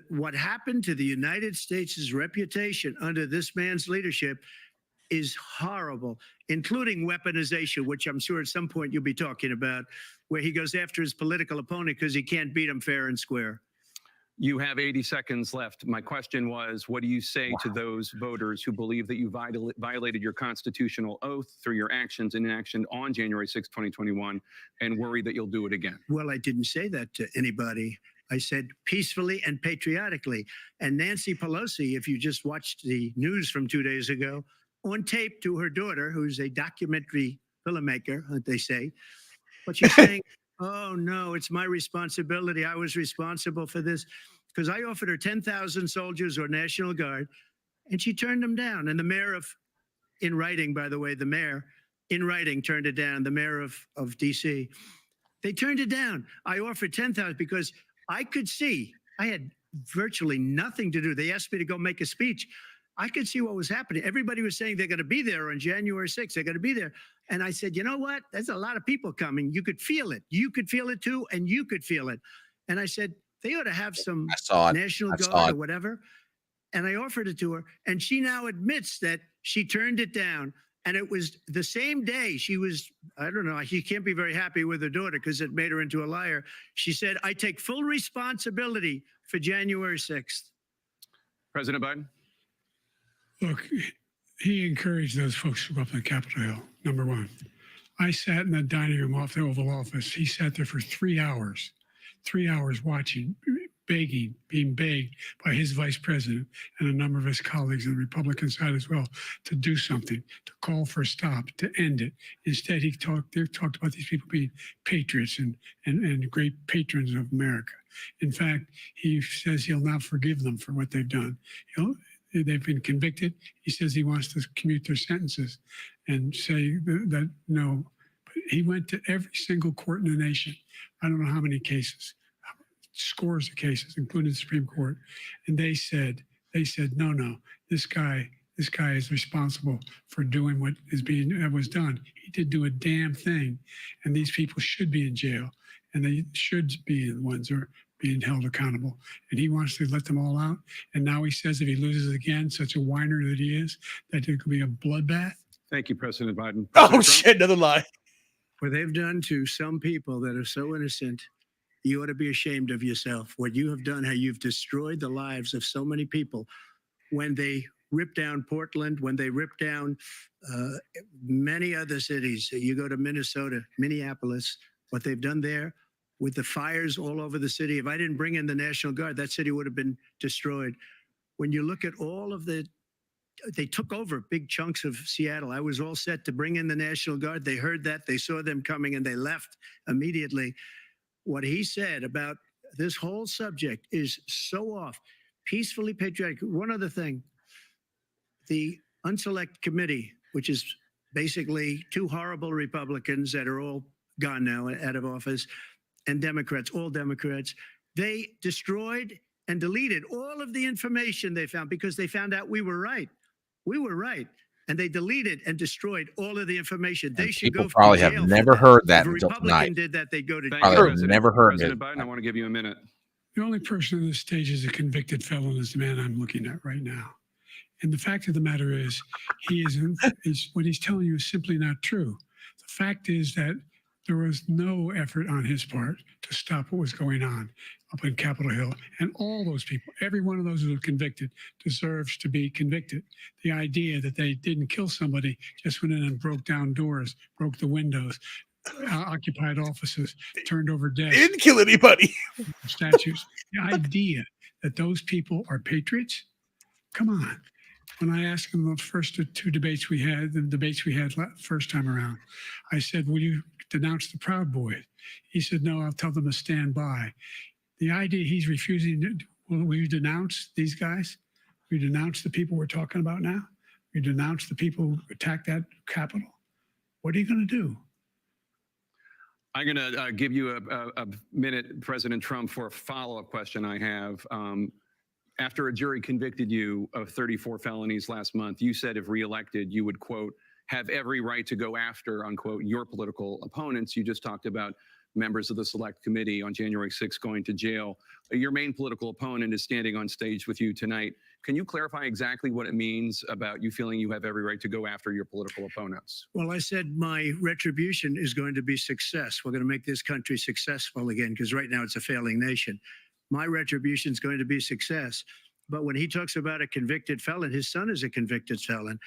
What happened to the United States' reputation under this man's leadership is horrible, including weaponization, which I'm sure at some point you'll be talking about, where he goes after his political opponent because he can't beat him fair and square. You have 80 seconds left. My question was, what do you say to those voters who believe that you violated your constitutional oath through your actions and inaction on January 6, 2021, and worry that you'll do it again? Well, I didn't say that to anybody. I said peacefully and patriotically. And Nancy Pelosi, if you just watched the news from 2 days ago, on tape to her daughter, who's a documentary filmmaker, they say, but she's saying, oh, no, it's my responsibility. I was responsible for this because I offered her 10,000 soldiers or National Guard, and she turned them down. And the mayor in writing, by the way, the mayor in writing turned it down, the mayor of D.C. They turned it down. I offered 10,000 because I could see I had virtually nothing to do. They asked me to go make a speech. I could see what was happening. Everybody was saying they're going to be there on January 6th. They're going to be there. And I said, you know what? There's a lot of people coming. You could feel it. You could feel it too, and you could feel it. And I said, they ought to have some National Guard or whatever. And I offered it to her. And she now admits that she turned it down. And it was the same day she was, I don't know, she can't be very happy with her daughter because it made her into a liar. She said, I take full responsibility for January 6th. President Biden? Look, he encouraged those folks to go up on Capitol Hill, number one. I sat in the dining room off the Oval Office. He sat there for 3 hours watching, begging, being begged by his vice president and a number of his colleagues on the Republican side as well to do something, to call for a stop, to end it. Instead, they talked about these people being patriots and great patrons of America. In fact, he says he'll not forgive them for what they've done. They've been convicted. He says he wants to commute their sentences and say that no. But he went to every single court in the nation. I don't know how many cases, scores of cases, including the Supreme Court. And they said, no, this guy is responsible for doing what was done. He did do a damn thing. And these people should be in jail. And they should be the ones who are being held accountable. And he wants to let them all out. And now he says if he loses again, such a whiner that he is, that there could be a bloodbath. Thank you, President Biden. Oh, shit, another lie. What they've done to some people that are so innocent, you ought to be ashamed of yourself. What you have done, how you've destroyed the lives of so many people. When they ripped down Portland, when they ripped down many other cities, you go to Minnesota, Minneapolis, what they've done there with the fires all over the city. If I didn't bring in the National Guard, that city would have been destroyed. When you look at all of they took over big chunks of Seattle. I was all set to bring in the National Guard. They heard that, they saw them coming, and they left immediately. What he said about this whole subject is so off. Peacefully patriotic. One other thing, the unselect committee, which is basically two horrible Republicans that are all gone now out of office, and Democrats, all Democrats. They destroyed and deleted all of the information they found because they found out we were right. We were right. And they deleted and destroyed all of the information. They should go probably to have jail never for heard that If a until Republican tonight. did that, they go to Thank jail. you, Probably President, never heard President it. Biden, I want to give you a minute. The only person on this stage is a convicted felon is the man I'm looking at right now. And the fact of the matter is, what he's telling you is simply not true. The fact is that there was no effort on his part to stop what was going on up in Capitol Hill. And all those people, every one of those who were convicted, deserves to be convicted. The idea that they didn't kill somebody, just went in and broke down doors, broke the windows, occupied offices, turned over desks. Didn't kill anybody. Statues. The idea that those people are patriots? Come on. When I asked him the first two debates we had, first time around, I said, will you denounce the Proud Boys? He said, no, I'll tell them to stand by. The idea he's refusing, will you denounce these guys? Will you denounce the people we're talking about now? Will you denounce the people who attacked that Capitol? What are you going to do? I'm going to give you a minute, President Trump, for a follow-up question I have. After a jury convicted you of 34 felonies last month, you said if reelected, you would, quote, have every right to go after, unquote, your political opponents. You just talked about members of the select committee on January 6th going to jail. Your main political opponent is standing on stage with you tonight. Can you clarify exactly what it means about you feeling you have every right to go after your political opponents? Well, I said my retribution is going to be success. We're going to make this country successful again, because right now it's a failing nation. My retribution is going to be success. But when he talks about a convicted felon, his son is a convicted felon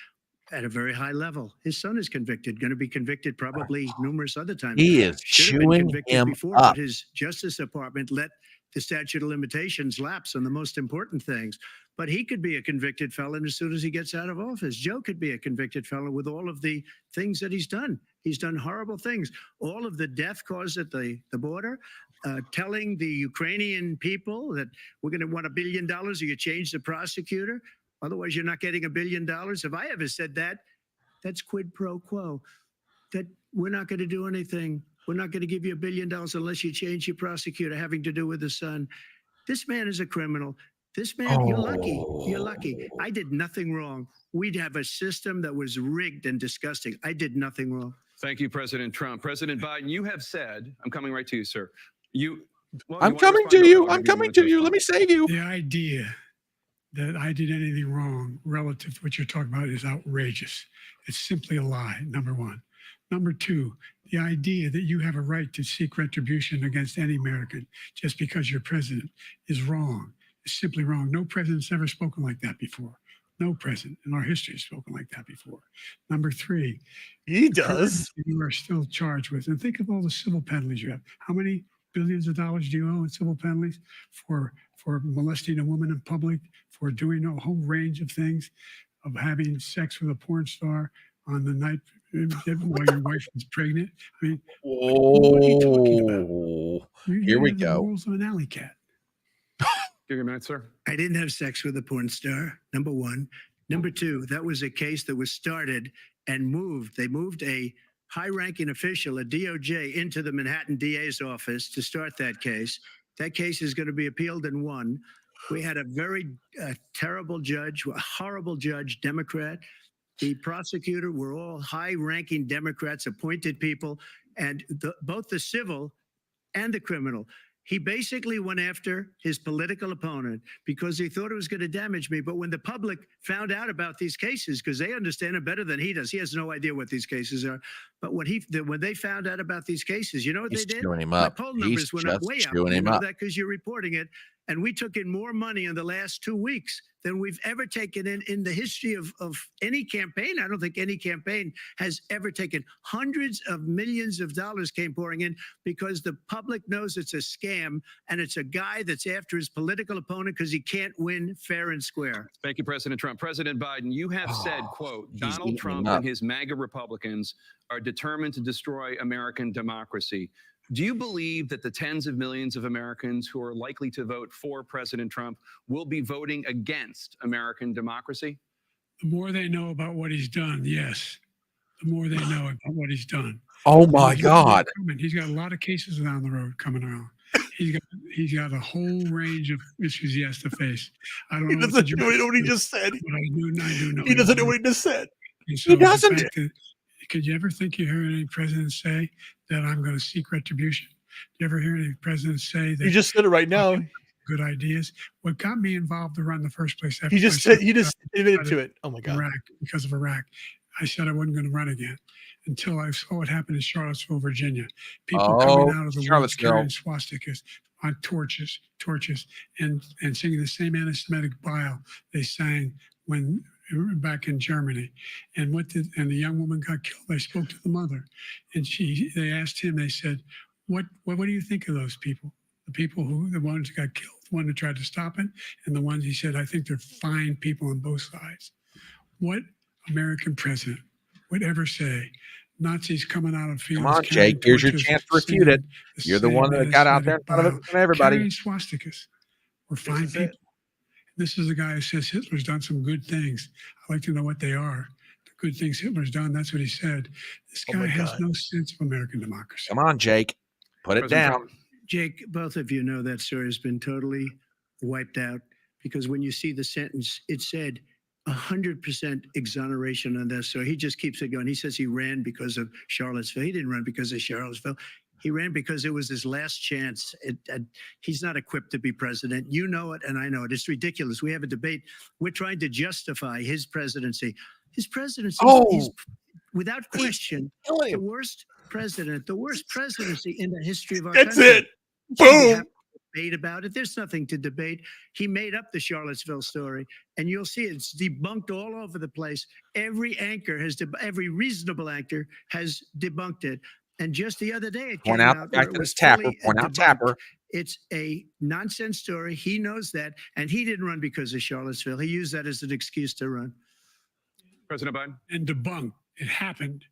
at a very high level. His son is convicted, going to be convicted probably numerous other times. He is Should have been chewing convicted him before, up. but his Justice Department let the statute of limitations lapse on the most important things. But he could be a convicted felon as soon as he gets out of office. Joe could be a convicted felon with all of the things that he's done. He's done horrible things. All of the death caused at the border, telling the Ukrainian people that we're going to want $1 billion or you change the prosecutor. Otherwise, you're not getting $1 billion. If I ever said that, that's quid pro quo. That we're not going to do anything. We're not going to give you $1 billion unless you change your prosecutor, having to do with the son. This man is a criminal. This man, you're lucky. You're lucky. I did nothing wrong. We'd have a system that was rigged and disgusting. I did nothing wrong. Thank you, President Trump. President Biden, you have said, I'm coming right to you, sir. I'm coming to you. I'm coming to you. Let me save you. The idea that I did anything wrong relative to what you're talking about is outrageous. It's simply a lie, number one. Number two, the idea that you have a right to seek retribution against any American just because you're president is wrong. It's simply wrong. No president's ever spoken like that before. No president in our history has spoken like that before. Number three, he does. You are still charged with, and think of all the civil penalties you have. How many billions of dollars do you owe in civil penalties for molesting a woman in public, for doing a whole range of things, of having sex with a porn star on the night while your wife was pregnant? I mean, what are you talking about? Here we have go. The rules of an alley cat. Give you a minute, sir. I didn't have sex with a porn star, number one. Number two, that was a case that was started and moved. They moved a high-ranking official, a DOJ, into the Manhattan DA's office to start that case. That case is going to be appealed and won. We had a very terrible judge, a horrible judge, Democrat. The prosecutor were all high-ranking Democrats, appointed people, and both the civil and the criminal. He basically went after his political opponent because he thought it was going to damage me. But when the public found out about these cases, because they understand it better than he does, he has no idea what these cases are. But when they found out about these cases, you know what they did? Chewing him My up. poll numbers went up way up. Chewing You him know up. that because you're reporting it. And we took in more money in the last 2 weeks than we've ever taken in the history of any campaign. I don't think any campaign has ever taken. Hundreds of millions of dollars came pouring in because the public knows it's a scam and it's a guy that's after his political opponent because he can't win fair and square. Thank you, President Trump. President Biden, you have said, quote, Donald Trump and his MAGA Republicans are determined to destroy American democracy. Do you believe that the tens of millions of Americans who are likely to vote for President Trump will be voting against American democracy? The more they know about what he's done, yes, the more they know about what he's done. Oh my God! He's got a lot of cases down the road coming around. He's got a whole range of issues he has to face. I don't know what he just said. But I do know he doesn't know what he just said. So he doesn't. Could you ever think you heard any president say that I'm going to seek retribution? Do you ever hear any president say that? You just said it right now. Good ideas. What got me involved to run in the first place? He just admitted to it. Oh my God! Iraq, because of Iraq, I said I wasn't going to run again until I saw what happened in Charlottesville, Virginia. People coming out of the woods carrying swastikas on torches, and singing the same anti-Semitic bile they sang when back in Germany. And the young woman got killed. They spoke to the mother, and they asked him. They said, "What do you think of those people? The people the ones who got killed, the one who tried to stop it, and the ones," he said, "I think they're fine people on both sides." What American president would ever say Nazis coming out of fields? Come on, Jake. Here's your chance to refute it. You're the one that got out there in front of everybody. Carrying swastikas. We're fine people. This is a guy who says Hitler's done some good things. I'd like to know what they are. The good things Hitler's done. That's what he said. This guy has no sense of American democracy. Come on, Jake. Put it down. Jake, both of you know that story has been totally wiped out because when you see the sentence, it said 100% exoneration on this. So he just keeps it going. He says he ran because of Charlottesville. He didn't run because of Charlottesville. He ran because it was his last chance. He's not equipped to be president. You know it, and I know it. It's ridiculous. We have a debate. We're trying to justify his presidency. His presidency is, without question, the worst president, the worst presidency in the history of our country. That's it. Boom. Debate about it. There's nothing to debate. He made up the Charlottesville story, and you'll see it's debunked all over the place. Every reasonable anchor has debunked it. And just the other day, it came out. Tapper. It's a nonsense story. He knows that, and he didn't run because of Charlottesville. He used that as an excuse to run. President Biden. And debunked. It happened.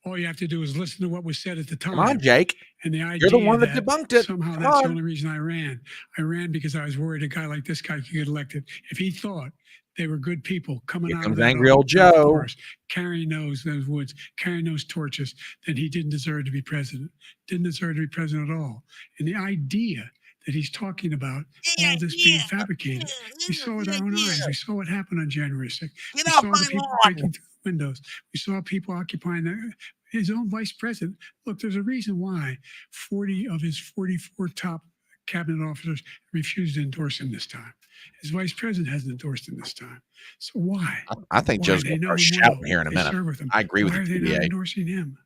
All you have to do is listen to what was said at the time. Come on, Jake. And the idea you're the one that debunked it. Somehow that's the only reason I ran. I ran because I was worried a guy like this guy could get elected. If he thought they were good people coming out of that angry old Joe forest, carrying those woods, carrying those torches, then he didn't deserve to be president. Didn't deserve to be president at all. And the idea that he's talking about all this being fabricated. We saw with our own eyes. We saw what happened on January 6th. We saw the people breaking through the windows. We saw people occupying his own vice president. Look, there's a reason why 40 of his 44 top cabinet officers refused to endorse him this time. His vice president hasn't endorsed him this time. So why? I think Joe's going to start shouting here in a minute. I agree with you. Why are they not endorsing him?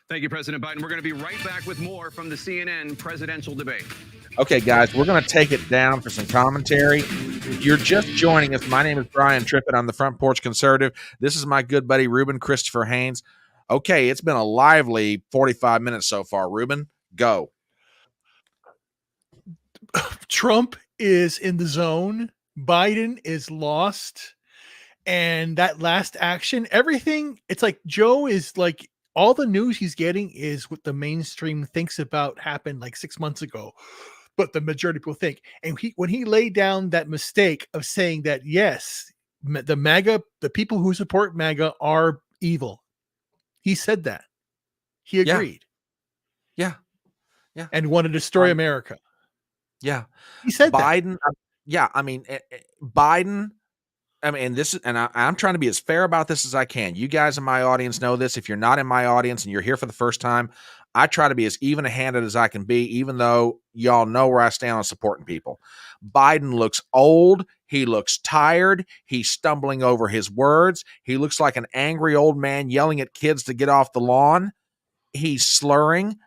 Thank you, President Biden. We're going to be right back with more from the CNN presidential debate. Okay, guys, we're going to take it down for some commentary. If you're just joining us, my name is Brian Trippett. I'm the Front Porch Conservative. This is my good buddy, Ruben Christopher Haynes. Okay, it's been a lively 45 minutes so far. Ruben, go. Trump is in the zone. Biden is lost. And that last action, everything, it's like Joe is like, all the news he's getting is what the mainstream thinks about happened like 6 months ago. But the majority of people think. And when he laid down that mistake of saying that, yes, the people who support MAGA are evil. He said that. He agreed. Yeah. And wanted to destroy America. Yeah. He said Biden. That. Biden. I'm trying to be as fair about this as I can. You guys in my audience know this. If you're not in my audience and you're here for the first time, I try to be as even-handed as I can be, even though y'all know where I stand on supporting people. Biden looks old. He looks tired. He's stumbling over his words. He looks like an angry old man yelling at kids to get off the lawn. He's slurring.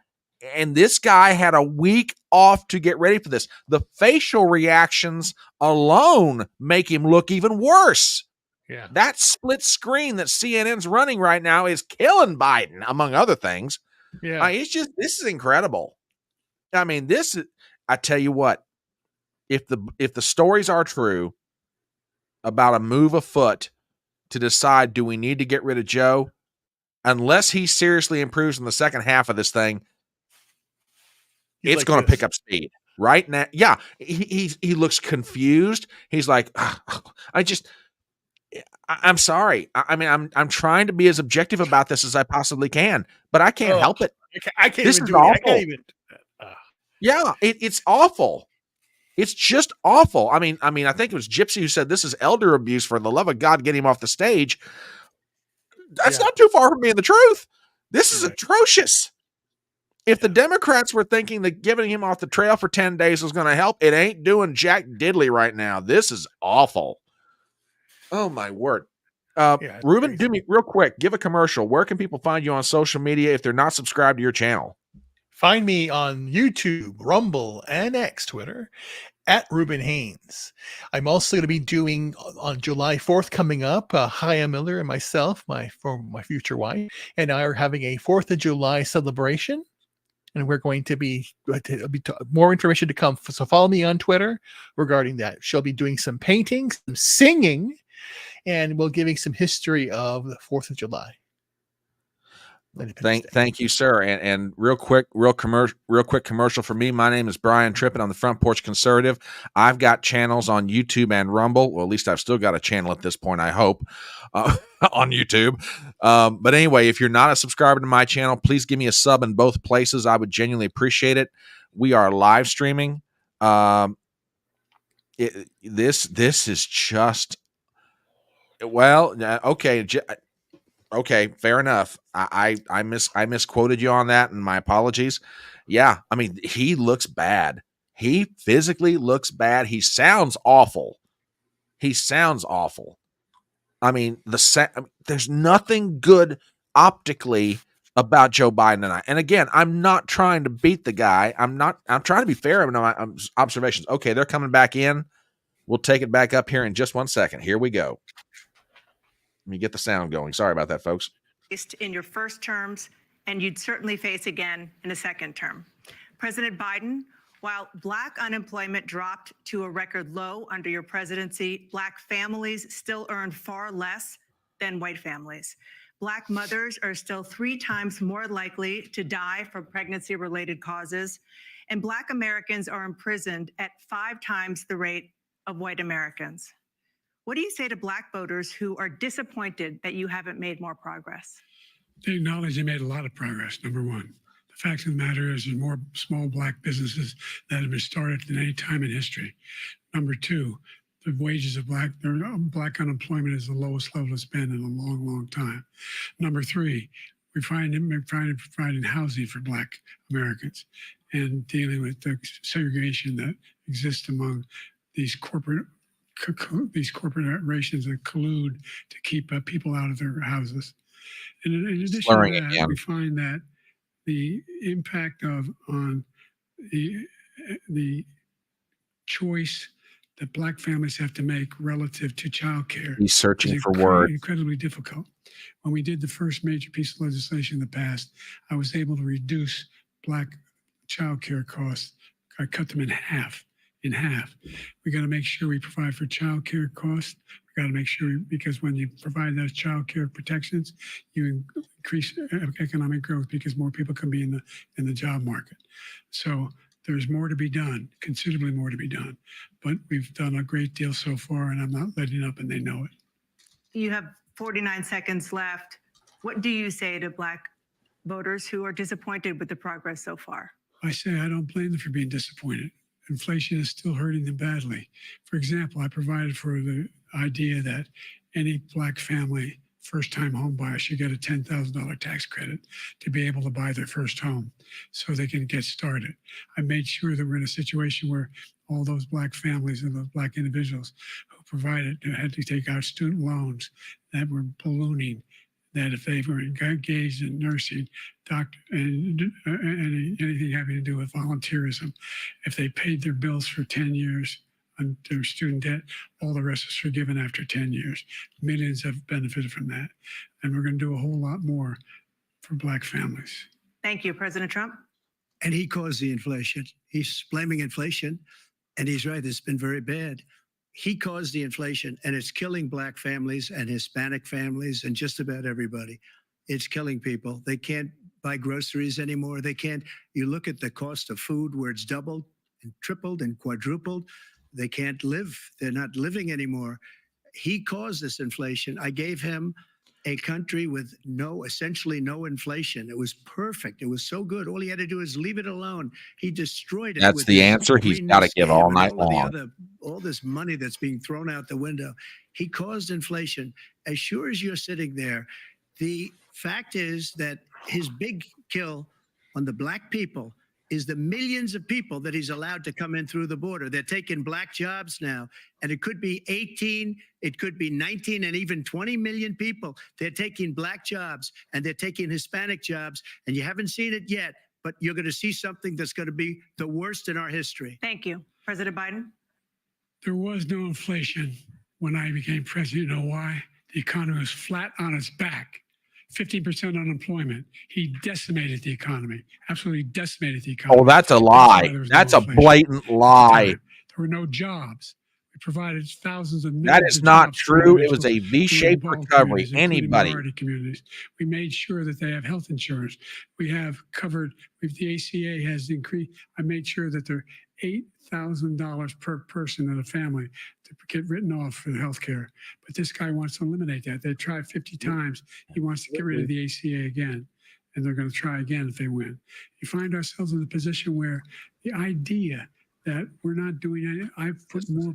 And this guy had a week off to get ready for this. The facial reactions alone make him look even worse. Yeah. That split screen that CNN's running right now is killing Biden, among other things. Yeah. This is incredible. I tell you what, if the stories are true about a move afoot to decide, do we need to get rid of Joe? Unless he seriously improves in the second half of this thing, it's like going to pick up speed right now. Yeah, he looks confused. He's like, I'm sorry. I mean, I'm trying to be as objective about this as I possibly can, but I can't help it. I can't This even is do it. I awful. can't even. Yeah, it's awful. It's just awful. I mean, I think it was Gypsy who said this is elder abuse. For the love of God, get him off the stage. That's not too far from being the truth. This is atrocious. If the Democrats were thinking that giving him off the trail for 10 days was going to help, it ain't doing jack diddly right now. This is awful. Oh, my word. Ruben, do me real quick. Give a commercial. Where can people find you on social media if they're not subscribed to your channel? Find me on YouTube, Rumble, and X, Twitter, at Ruben Haynes. I'm also going to be doing on July 4th coming up, Haya Miller and myself, my future wife, and I are having a 4th of July celebration. And we're going to be more information to come. So follow me on Twitter regarding that. She'll be doing some painting, some singing, and we'll giving some history of the 4th of July. Thank you, sir. And real quick commercial for me. My name is Brian Trippett. I'm the Front Porch Conservative. I've got channels on YouTube and Rumble. Well, at least I've still got a channel at this point, I hope, on YouTube. But anyway, if you're not a subscriber to my channel, please give me a sub in both places. I would genuinely appreciate it. We are live streaming. This is just, well, okay. Okay, fair enough. I misquoted you on that, and my apologies. Yeah, I mean, he looks bad. He physically looks bad. He sounds awful. I mean, there's nothing good optically about Joe Biden and again, I'm not trying to beat the guy. I'm trying to be fair in my observations. Okay, they're coming back in. We'll take it back up here in just 1 second. Here we go. Let me get the sound going. Sorry about that, folks. In your first terms, and you'd certainly face again in a second term. President Biden, while Black unemployment dropped to a record low under your presidency, Black families still earn far less than white families. Black mothers are still 3 times more likely to die from pregnancy-related causes, and Black Americans are imprisoned at 5 times the rate of white Americans. What do you say to Black voters who are disappointed that you haven't made more progress? They acknowledge they made a lot of progress, number one. The fact of the matter is there's more small Black businesses that have been started than any time in history. Number two, the wages of Black unemployment is the lowest level it's been in a long, long time. Number three, we're providing housing for Black Americans and dealing with the segregation that exists among these corporations that collude to keep people out of their houses. And in addition to that, we find that the impact on the choice that Black families have to make relative to childcare. He's searching for words. Incredibly difficult. When we did the first major piece of legislation in the past, I was able to reduce Black childcare costs. I cut them in half. We got to make sure we provide for child care costs. We got to make sure, because when you provide those child care protections, you increase economic growth because more people can be in the job market. So there's more to be done, considerably more to be done. But we've done a great deal so far, and I'm not letting up, and they know it. You have 49 seconds left. What do you say to Black voters who are disappointed with the progress so far? I say I don't blame them for being disappointed. Inflation is still hurting them badly. For example, I provided for the idea that any Black family, first-time home buyer, should get a $10,000 tax credit to be able to buy their first home so they can get started. I made sure that we're in a situation where all those Black families and those Black individuals who had to take out student loans that were ballooning, that if they were engaged in nursing, doctor, and anything having to do with volunteerism, if they paid their bills for 10 years on their student debt, all the rest is forgiven after 10 years. Millions have benefited from that. And we're going to do a whole lot more for Black families. Thank you, President Trump. And he caused the inflation. He's blaming inflation, and he's right. It's been very bad. He caused the inflation, and it's killing Black families and Hispanic families and just about everybody. It's killing people. They can't buy groceries anymore. They can't. You look at the cost of food where it's doubled and tripled and quadrupled. They can't live. They're not living anymore. He caused this inflation. I gave him a country with essentially no inflation. It was perfect. It was so good. All he had to do is leave it alone. He destroyed it. That's with the his answer he's green got to give scam all and night all of the long. other, all this money that's being thrown out the window. He caused inflation. As sure as you're sitting there, the fact is that his big kill on the black people is the millions of people that he's allowed to come in through the border. They're taking black jobs now, and it could be 18, it could be 19, and even 20 million people. They're taking black jobs, and they're taking Hispanic jobs, and you haven't seen it yet, but you're going to see something that's going to be the worst in our history. Thank you. President Biden? There was no inflation when I became president. You know why? The economy was flat on its back. 15% unemployment. He decimated the economy, absolutely decimated the economy. Oh, that's a lie. That's a blatant lie. There were no jobs. We provided thousands of That millions is of not jobs to true. It was individuals a V-shaped who live in recovery. communities, including Anybody. minority communities. We made sure that they have health insurance. We have covered, the ACA has increased. I made sure that they're $8,000 per person in a family to get written off for the health care. But this guy wants to eliminate that. They tried 50 times. He wants to get rid of the ACA again, and they're going to try again if they win. You find ourselves in a position where the idea that we're not doing any, we put more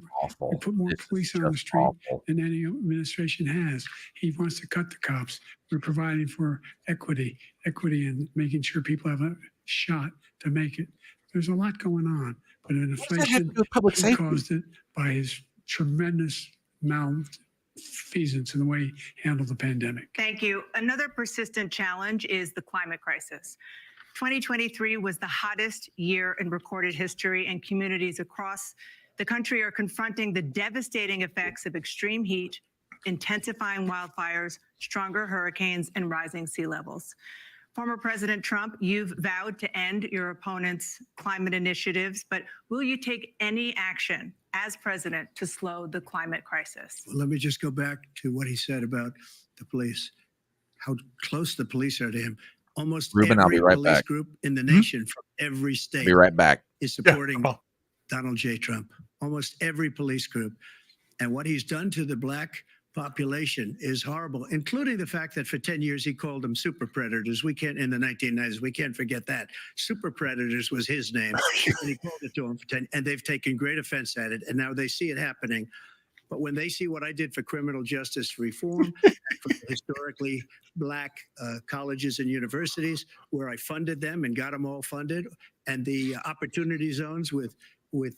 police on the street than any administration has. He wants to cut the cops. We're providing for equity and making sure people have a shot to make it. There's a lot going on, but an inflation, he caused it by his tremendous malfeasance in the way he handled the pandemic. Thank you. Another persistent challenge is the climate crisis. 2023 was the hottest year in recorded history, and communities across the country are confronting the devastating effects of extreme heat, intensifying wildfires, stronger hurricanes, and rising sea levels. Former President Trump, you've vowed to end your opponent's climate initiatives, but will you take any action as president to slow the climate crisis? Well, let me just go back to what he said about the police, how close the police are to him. Almost Ruben, I'll every be right police back. group in the nation from every state Be right back. is supporting Donald J. Trump. Almost every police group. And what he's done to the black population is horrible, including the fact that for 10 years he called them super predators. We can't, in the 1990s, we can't forget that. Super predators was his name. And he called it to them for 10, and they've taken great offense at it. And now they see it happening. But when they see what I did for criminal justice reform, for historically black colleges and universities, where I funded them and got them all funded, and the opportunity zones with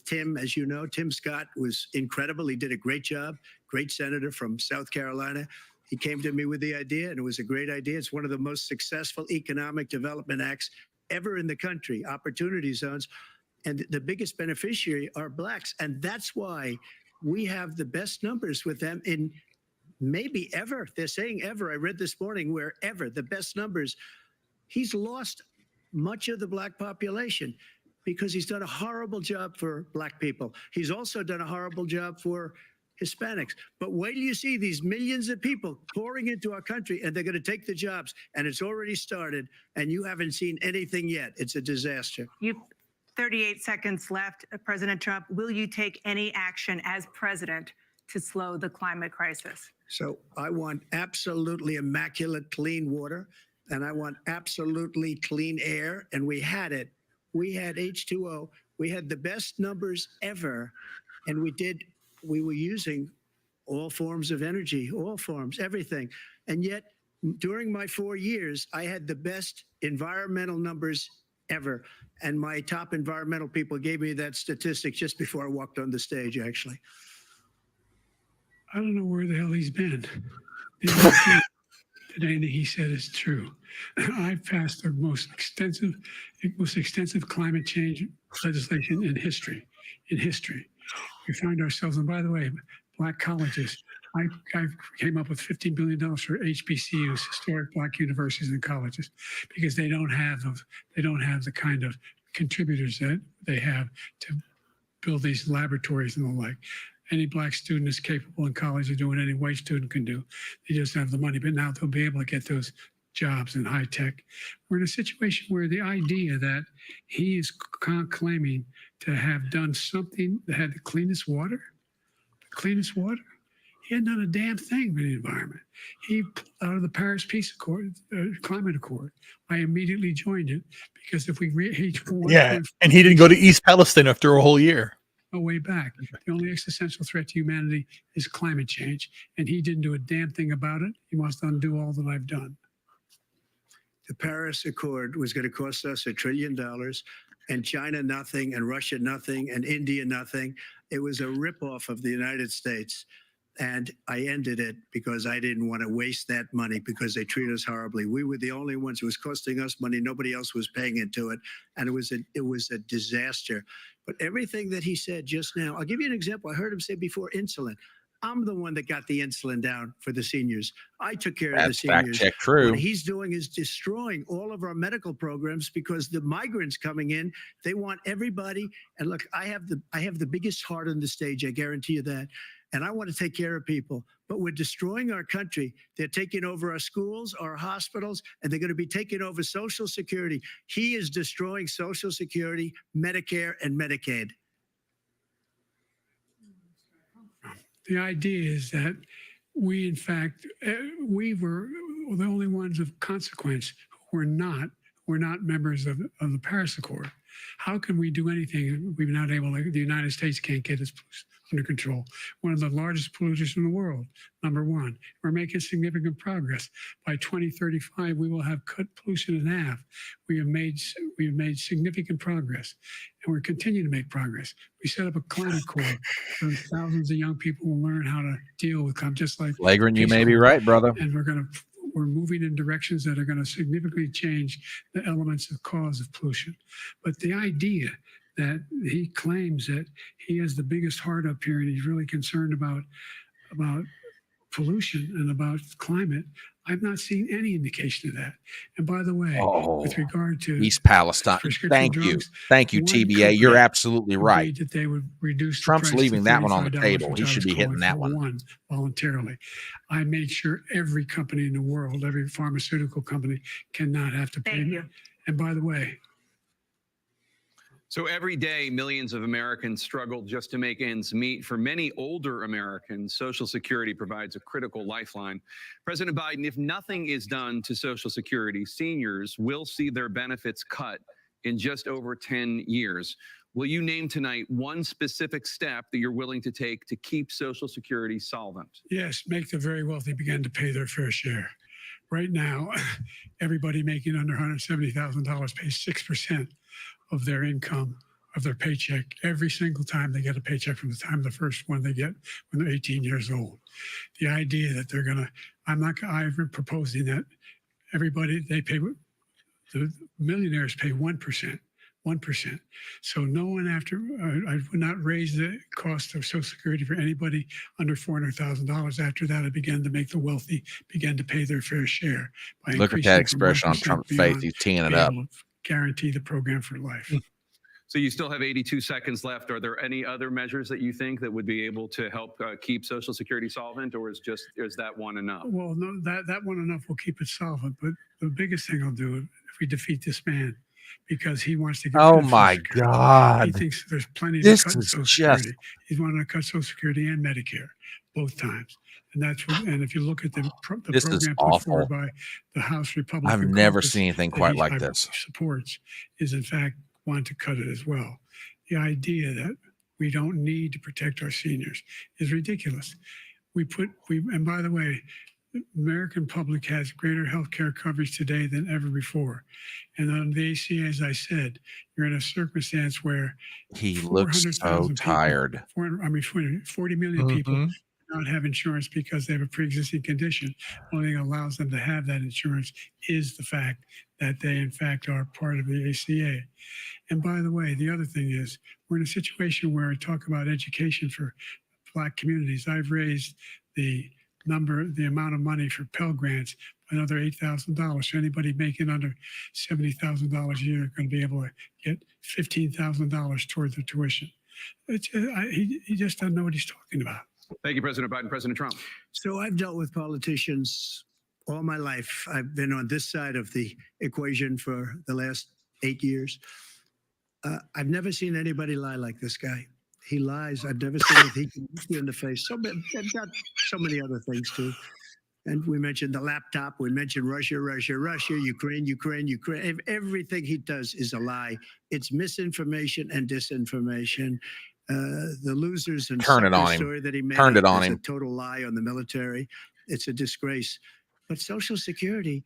Tim, as you know, Tim Scott was incredible. He did a great job, great senator from South Carolina. He came to me with the idea, and it was a great idea. It's one of the most successful economic development acts ever in the country, opportunity zones. And the biggest beneficiary are blacks. And that's why we have the best numbers with them in maybe ever. They're saying ever. I read this morning where ever, the best numbers. He's lost much of the black population because he's done a horrible job for black people. He's also done a horrible job for Hispanics. But wait till you see these millions of people pouring into our country, and they're going to take the jobs, and it's already started, and you haven't seen anything yet. It's a disaster. 38 seconds left. President Trump, will you take any action as president to slow the climate crisis? So I want absolutely immaculate clean water, and I want absolutely clean air. And we had it. We had H2O. We had the best numbers ever. And we were using all forms of energy, all forms, everything. And yet, during my 4 years, I had the best environmental numbers ever. And my top environmental people gave me that statistic just before I walked on the stage, actually. I don't know where the hell he's been. The only thing today that he said is true. I passed the most extensive climate change legislation in history. We find ourselves, and by the way, black colleges, I came up with $15 billion for HBCUs, historic black universities and colleges, because they don't have the kind of contributors that they have to build these laboratories and the like. Any black student is capable in college of doing any white student can do. They just don't have the money, but now they'll be able to get those jobs in high tech. We're in a situation where the idea that he is claiming to have done something that had the cleanest water, He hadn't done a damn thing for the environment. He pulled out of the Paris Peace Accord, Climate Accord. I immediately joined it because if we reach and he didn't go to East Palestine after a whole year. no way back. The only existential threat to humanity is climate change, and he didn't do a damn thing about it. He wants to undo all that I've done. The Paris Accord was going to cost us $1 trillion, and China nothing, and Russia nothing, and India nothing. It was a ripoff of the United States. And I ended it because I didn't want to waste that money because they treat us horribly. We were the only ones. It was costing us money. Nobody else was paying into it. And it was a disaster. But everything that he said just now, I'll give you an example. I heard him say before insulin. I'm the one that got the insulin down for the seniors. I took care of the seniors. Fact check true. What he's doing is destroying all of our medical programs because the migrants coming in, they want everybody. And look, I have the biggest heart on the stage. I guarantee you that. And I want to take care of people, but we're destroying our country. They're taking over our schools, our hospitals, and they're going to be taking over Social Security. He is destroying Social Security, Medicare, and Medicaid. The idea is that we, in fact, we were the only ones of consequence who were not members of the Paris Accord. How can we do anything? We've not able to, the United States can't get its under control. One of the largest polluters in the world, number one. We're making significant progress. By 2035, we will have cut pollution in half. We have made significant progress, and we're continuing to make progress. We set up a climate corps so thousands of young people will learn how to deal with climate, just like Flagrant, you may be right, brother. And we're moving in directions that are going to significantly change the elements of cause of pollution. But the idea that he claims that he has the biggest heart up here and he's really concerned about pollution and about climate, I've not seen any indication of that. And by the way, with regard to East Palestine, thank you, TBA. You're absolutely right. That they would reduce Trump's leaving that one on the $35, table. He which I should was be hitting calling that for one voluntarily. I made sure every company in the world, every pharmaceutical company, cannot have to pay. And by the way, so every day, millions of Americans struggle just to make ends meet. For many older Americans, Social Security provides a critical lifeline. President Biden, if nothing is done to Social Security, seniors will see their benefits cut in just over 10 years. Will you name tonight one specific step that you're willing to take to keep Social Security solvent? yes, make the very wealthy begin to pay their fair share. Right now, everybody making under $170,000 pays 6% of their income, of their paycheck, every single time they get a paycheck from the time the first one they get when they're 18 years old. The idea that they're going to, I'm proposing that everybody, the millionaires pay 1%. 1%. So no one I would not raise the cost of Social Security for anybody under $400,000. After that, I began to make the wealthy begin to pay their fair share. Look at that expression on Trump's face. He's teeing it up. Guarantee the program for life. So you still have 82 seconds left. Are there any other measures that you think that would be able to help keep Social Security solvent, or is that one enough? Well, no, that one enough will keep it solvent. But the biggest thing I'll do if we defeat this man, because he wants to get oh my God. He thinks there's plenty this to cut Social Security. He's wanting to cut Social Security and Medicare both times. And that's what, and if you look at the program put forward by the House Republican, I've never seen anything quite like this. Supports is in fact want to cut it as well. The idea that we don't need to protect our seniors is ridiculous. And by the way, the American public has greater health care coverage today than ever before. And on the ACA, as I said, you're in a circumstance where he looks so tired. 40 million people not have insurance because they have a pre-existing condition. Only thing that allows them to have that insurance is the fact that they, in fact, are part of the ACA. And by the way, the other thing is we're in a situation where I talk about education for Black communities. I've raised the amount of money for Pell Grants by another $8,000. So anybody making under $70,000 a year are going to be able to get $15,000 towards their tuition. He just doesn't know what he's talking about. Thank you, President Biden. President Trump. So I've dealt with politicians all my life. I've been on this side of the equation for the last 8 years. I've never seen anybody lie like this guy. He lies. I've never seen it. He can look you in the face. They've got so many other things too. And we mentioned the laptop. We mentioned Russia, Ukraine. Everything he does is a lie. It's misinformation and disinformation. The losers and Turn it on him. story that he made Turned it on is him. a total lie on the military. It's a disgrace. But Social Security,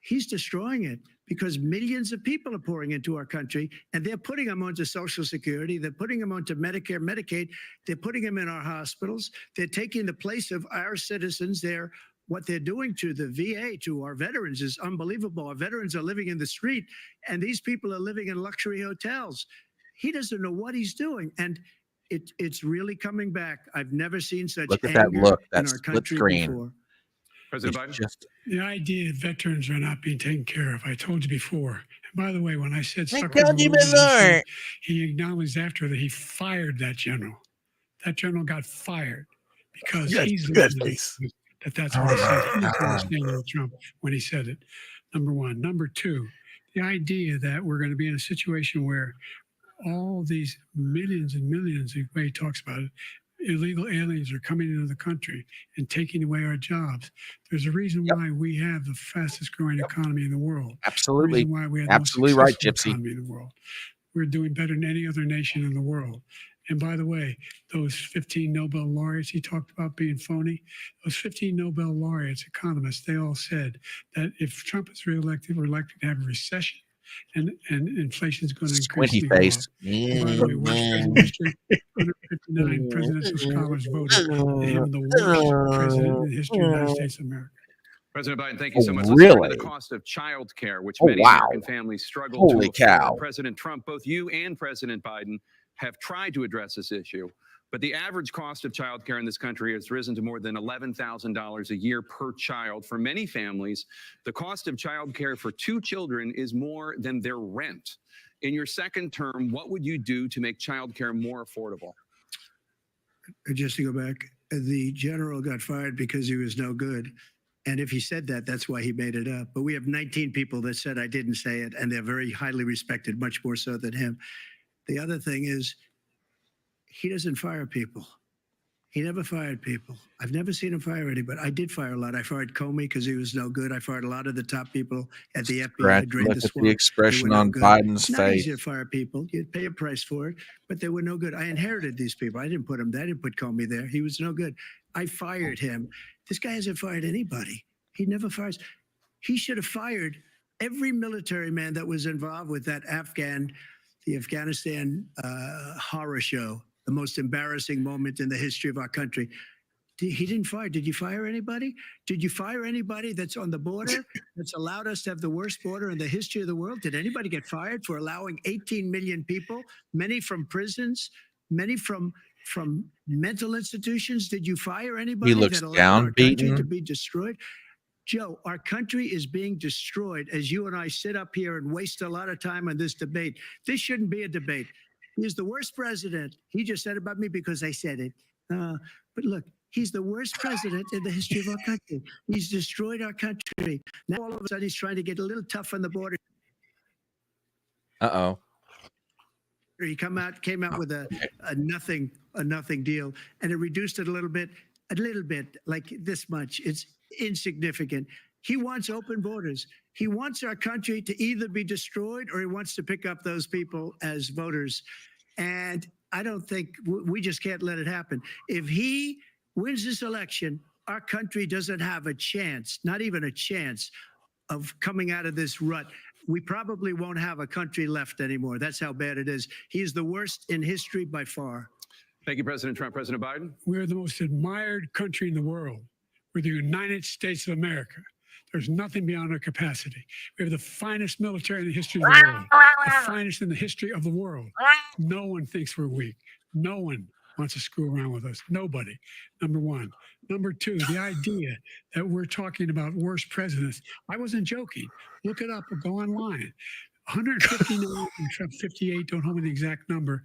he's destroying it because millions of people are pouring into our country and they're putting them onto Social Security. They're putting them onto Medicare, Medicaid. They're putting them in our hospitals. They're taking the place of our citizens. What they're doing to the VA, to our veterans, is unbelievable. Our veterans are living in the street and these people are living in luxury hotels. He doesn't know what he's doing. And it's really coming back. I've never seen such Look at that anger look, in that our split country screen. before. President It's Biden? just The idea that veterans are not being taken care of. I told you before. And by the way, when I said I sucker told you rules, before. he acknowledged after that he fired that general. That general got fired because he's the good one face. that's what he said. He didn't understand Donald Trump when he said it. Number one. Number two, the idea that we're going to be in a situation where all these millions and millions, the way he talks about it, illegal aliens are coming into the country and taking away our jobs. There's a reason why we have the fastest growing economy in the world. absolutely, The reason why we have absolutely the most right, successful Gypsy. economy in the world. We're doing better than any other nation in the world. And by the way, those 15 Nobel laureates he talked about being phony, those 15 Nobel laureates, economists, they all said that if Trump is reelected, we're likely to have a recession and inflation is going to Squinty increasingly go face. up. And by the way, worst president in history, 159 presidential scholars voted him the worst president in the history of the United States of America. President Biden, thank you so much. Let's turn to the Really? cost of child care, which Oh, many wow. American families struggle Holy to afford. cow. President Trump, both you and President Biden have tried to address this issue, but the average cost of child care in this country has risen to more than $11,000 a year per child. For many families, the cost of child care for 2 children is more than their rent. In your second term, what would you do to make child care more affordable? Just to go back, the general got fired because he was no good. And if he said that, that's why he made it up. But we have 19 people that said I didn't say it, and they're very highly respected, much more so than him. The other thing is, he doesn't fire people. He never fired people. I've never seen him fire anybody. I did fire a lot. I fired Comey because he was no good. I fired a lot of the top people at the FBI. Drained Look the at swamp. the expression They were no on good. Biden's Not face. easy to fire people. You'd pay a price for it, but they were no good. I inherited these people. I didn't put them there. I didn't put Comey there. He was no good. I fired him. This guy hasn't fired anybody. He never fires. He should have fired every military man that was involved with the Afghanistan horror show, the most embarrassing moment in the history of our country. He didn't fire. Did you fire anybody? Did you fire anybody that's on the border that's allowed us to have the worst border in the history of the world? Did anybody get fired for allowing 18 million people, many from prisons, many from mental institutions? Did you fire anybody looks that allowed our country to downbeaten. be destroyed? Joe, our country is being destroyed as you and I sit up here and waste a lot of time on this debate. This shouldn't be a debate. He's the worst president. He just said about me because I said it. But look, he's the worst president in the history of our country. He's destroyed our country. Now all of a sudden he's trying to get a little tough on the border. Uh-oh. He came out with a nothing deal, and it reduced it a little bit, like this much. It's insignificant. He wants open borders. He wants our country to either be destroyed or he wants to pick up those people as voters. And I don't think we just can't let it happen. If he wins this election, our country doesn't have a chance, not even a chance, of coming out of this rut. We probably won't have a country left anymore. That's how bad it is. He is the worst in history by far. Thank you, President Trump. President Biden? We're the most admired country in the world. We're the United States of America. There's nothing beyond our capacity. We have the finest military in the history of the world, the finest in the history of the world. No one thinks we're weak. No one wants to screw around with us. Nobody, number one. Number two, the idea that we're talking about worst presidents. I wasn't joking. Look it up or go online. 159 and 58, don't hold me the exact number,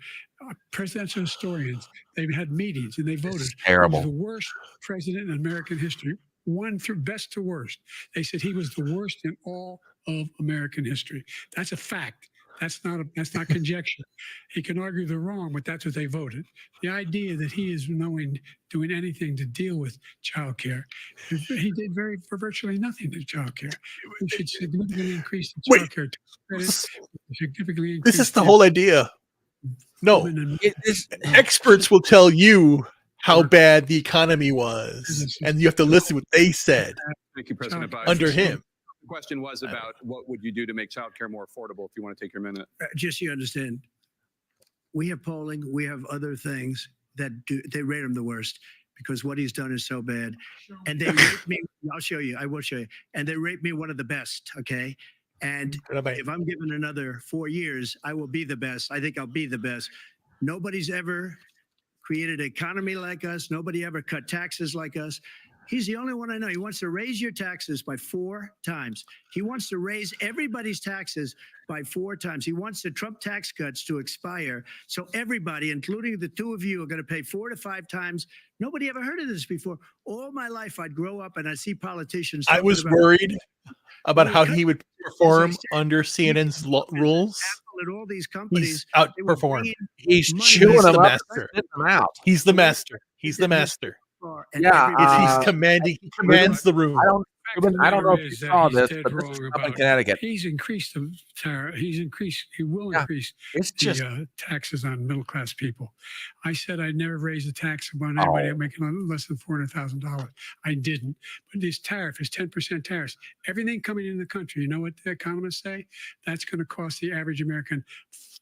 presidential historians, they've had meetings and they voted. This is terrible. He was the worst president in American history, one through best to worst. They said he was the worst in all of American history. That's a fact. That's not conjecture. He can argue they're wrong, but that's what they voted. The idea that he is doing anything to deal with child care, he did virtually nothing to child care. We should significantly increase the child care credit. Significantly This is the whole idea. No, experts will tell you how bad the economy was, and you have to listen to what they said. Thank you, President Biden. Under him. The question was about what would you do to make childcare more affordable, if you want to take your minute. Just so you understand, we have polling, we have other things that they rate him the worst because what he's done is so bad. And they rate me, I'll show you, I will show you. And they rate me one of the best, okay? And if I'm given another 4 years, I will be the best. I think I'll be the best. Nobody's ever created an economy like us. Nobody ever cut taxes like us. He's the only one I know. He wants to raise your taxes by 4 times. He wants to raise everybody's taxes by 4 times. He wants the Trump tax cuts to expire. So everybody, including the two of you, are going to pay 4 to 5 times. Nobody ever heard of this before. All my life, I'd grow up and I'd see politicians. I was worried about how he would perform under CNN's rules. At all these companies, he's outperformed. He's chewing them up, spitting them out. He's the master. He's the master. Yeah, he's commanding. He commands the room. I don't know if you saw this, but this is up in Connecticut. He's increased the tariff. He will increase the taxes on middle class people. I said I'd never raise the tax on anybody making less than $400,000. I didn't. But this tariff is 10% tariffs. Everything coming into the country, you know what the economists say? That's going to cost the average American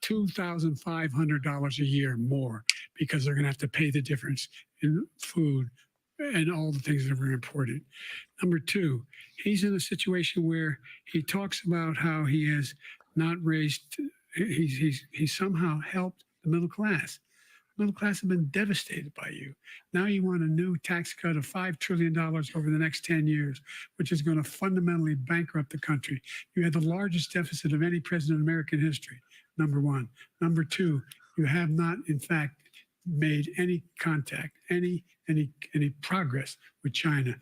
$2,500 a year more because they're going to have to pay the difference in food and all the things that were imported. Number two, he's in a situation where he talks about how he has not raised, he's somehow helped the middle class. Middle class have been devastated by you. Now you want a new tax cut of $5 trillion over the next 10 years, which is going to fundamentally bankrupt the country. You had the largest deficit of any president in American history, number one. Number two, you have not, in fact, made any contact, any progress with China.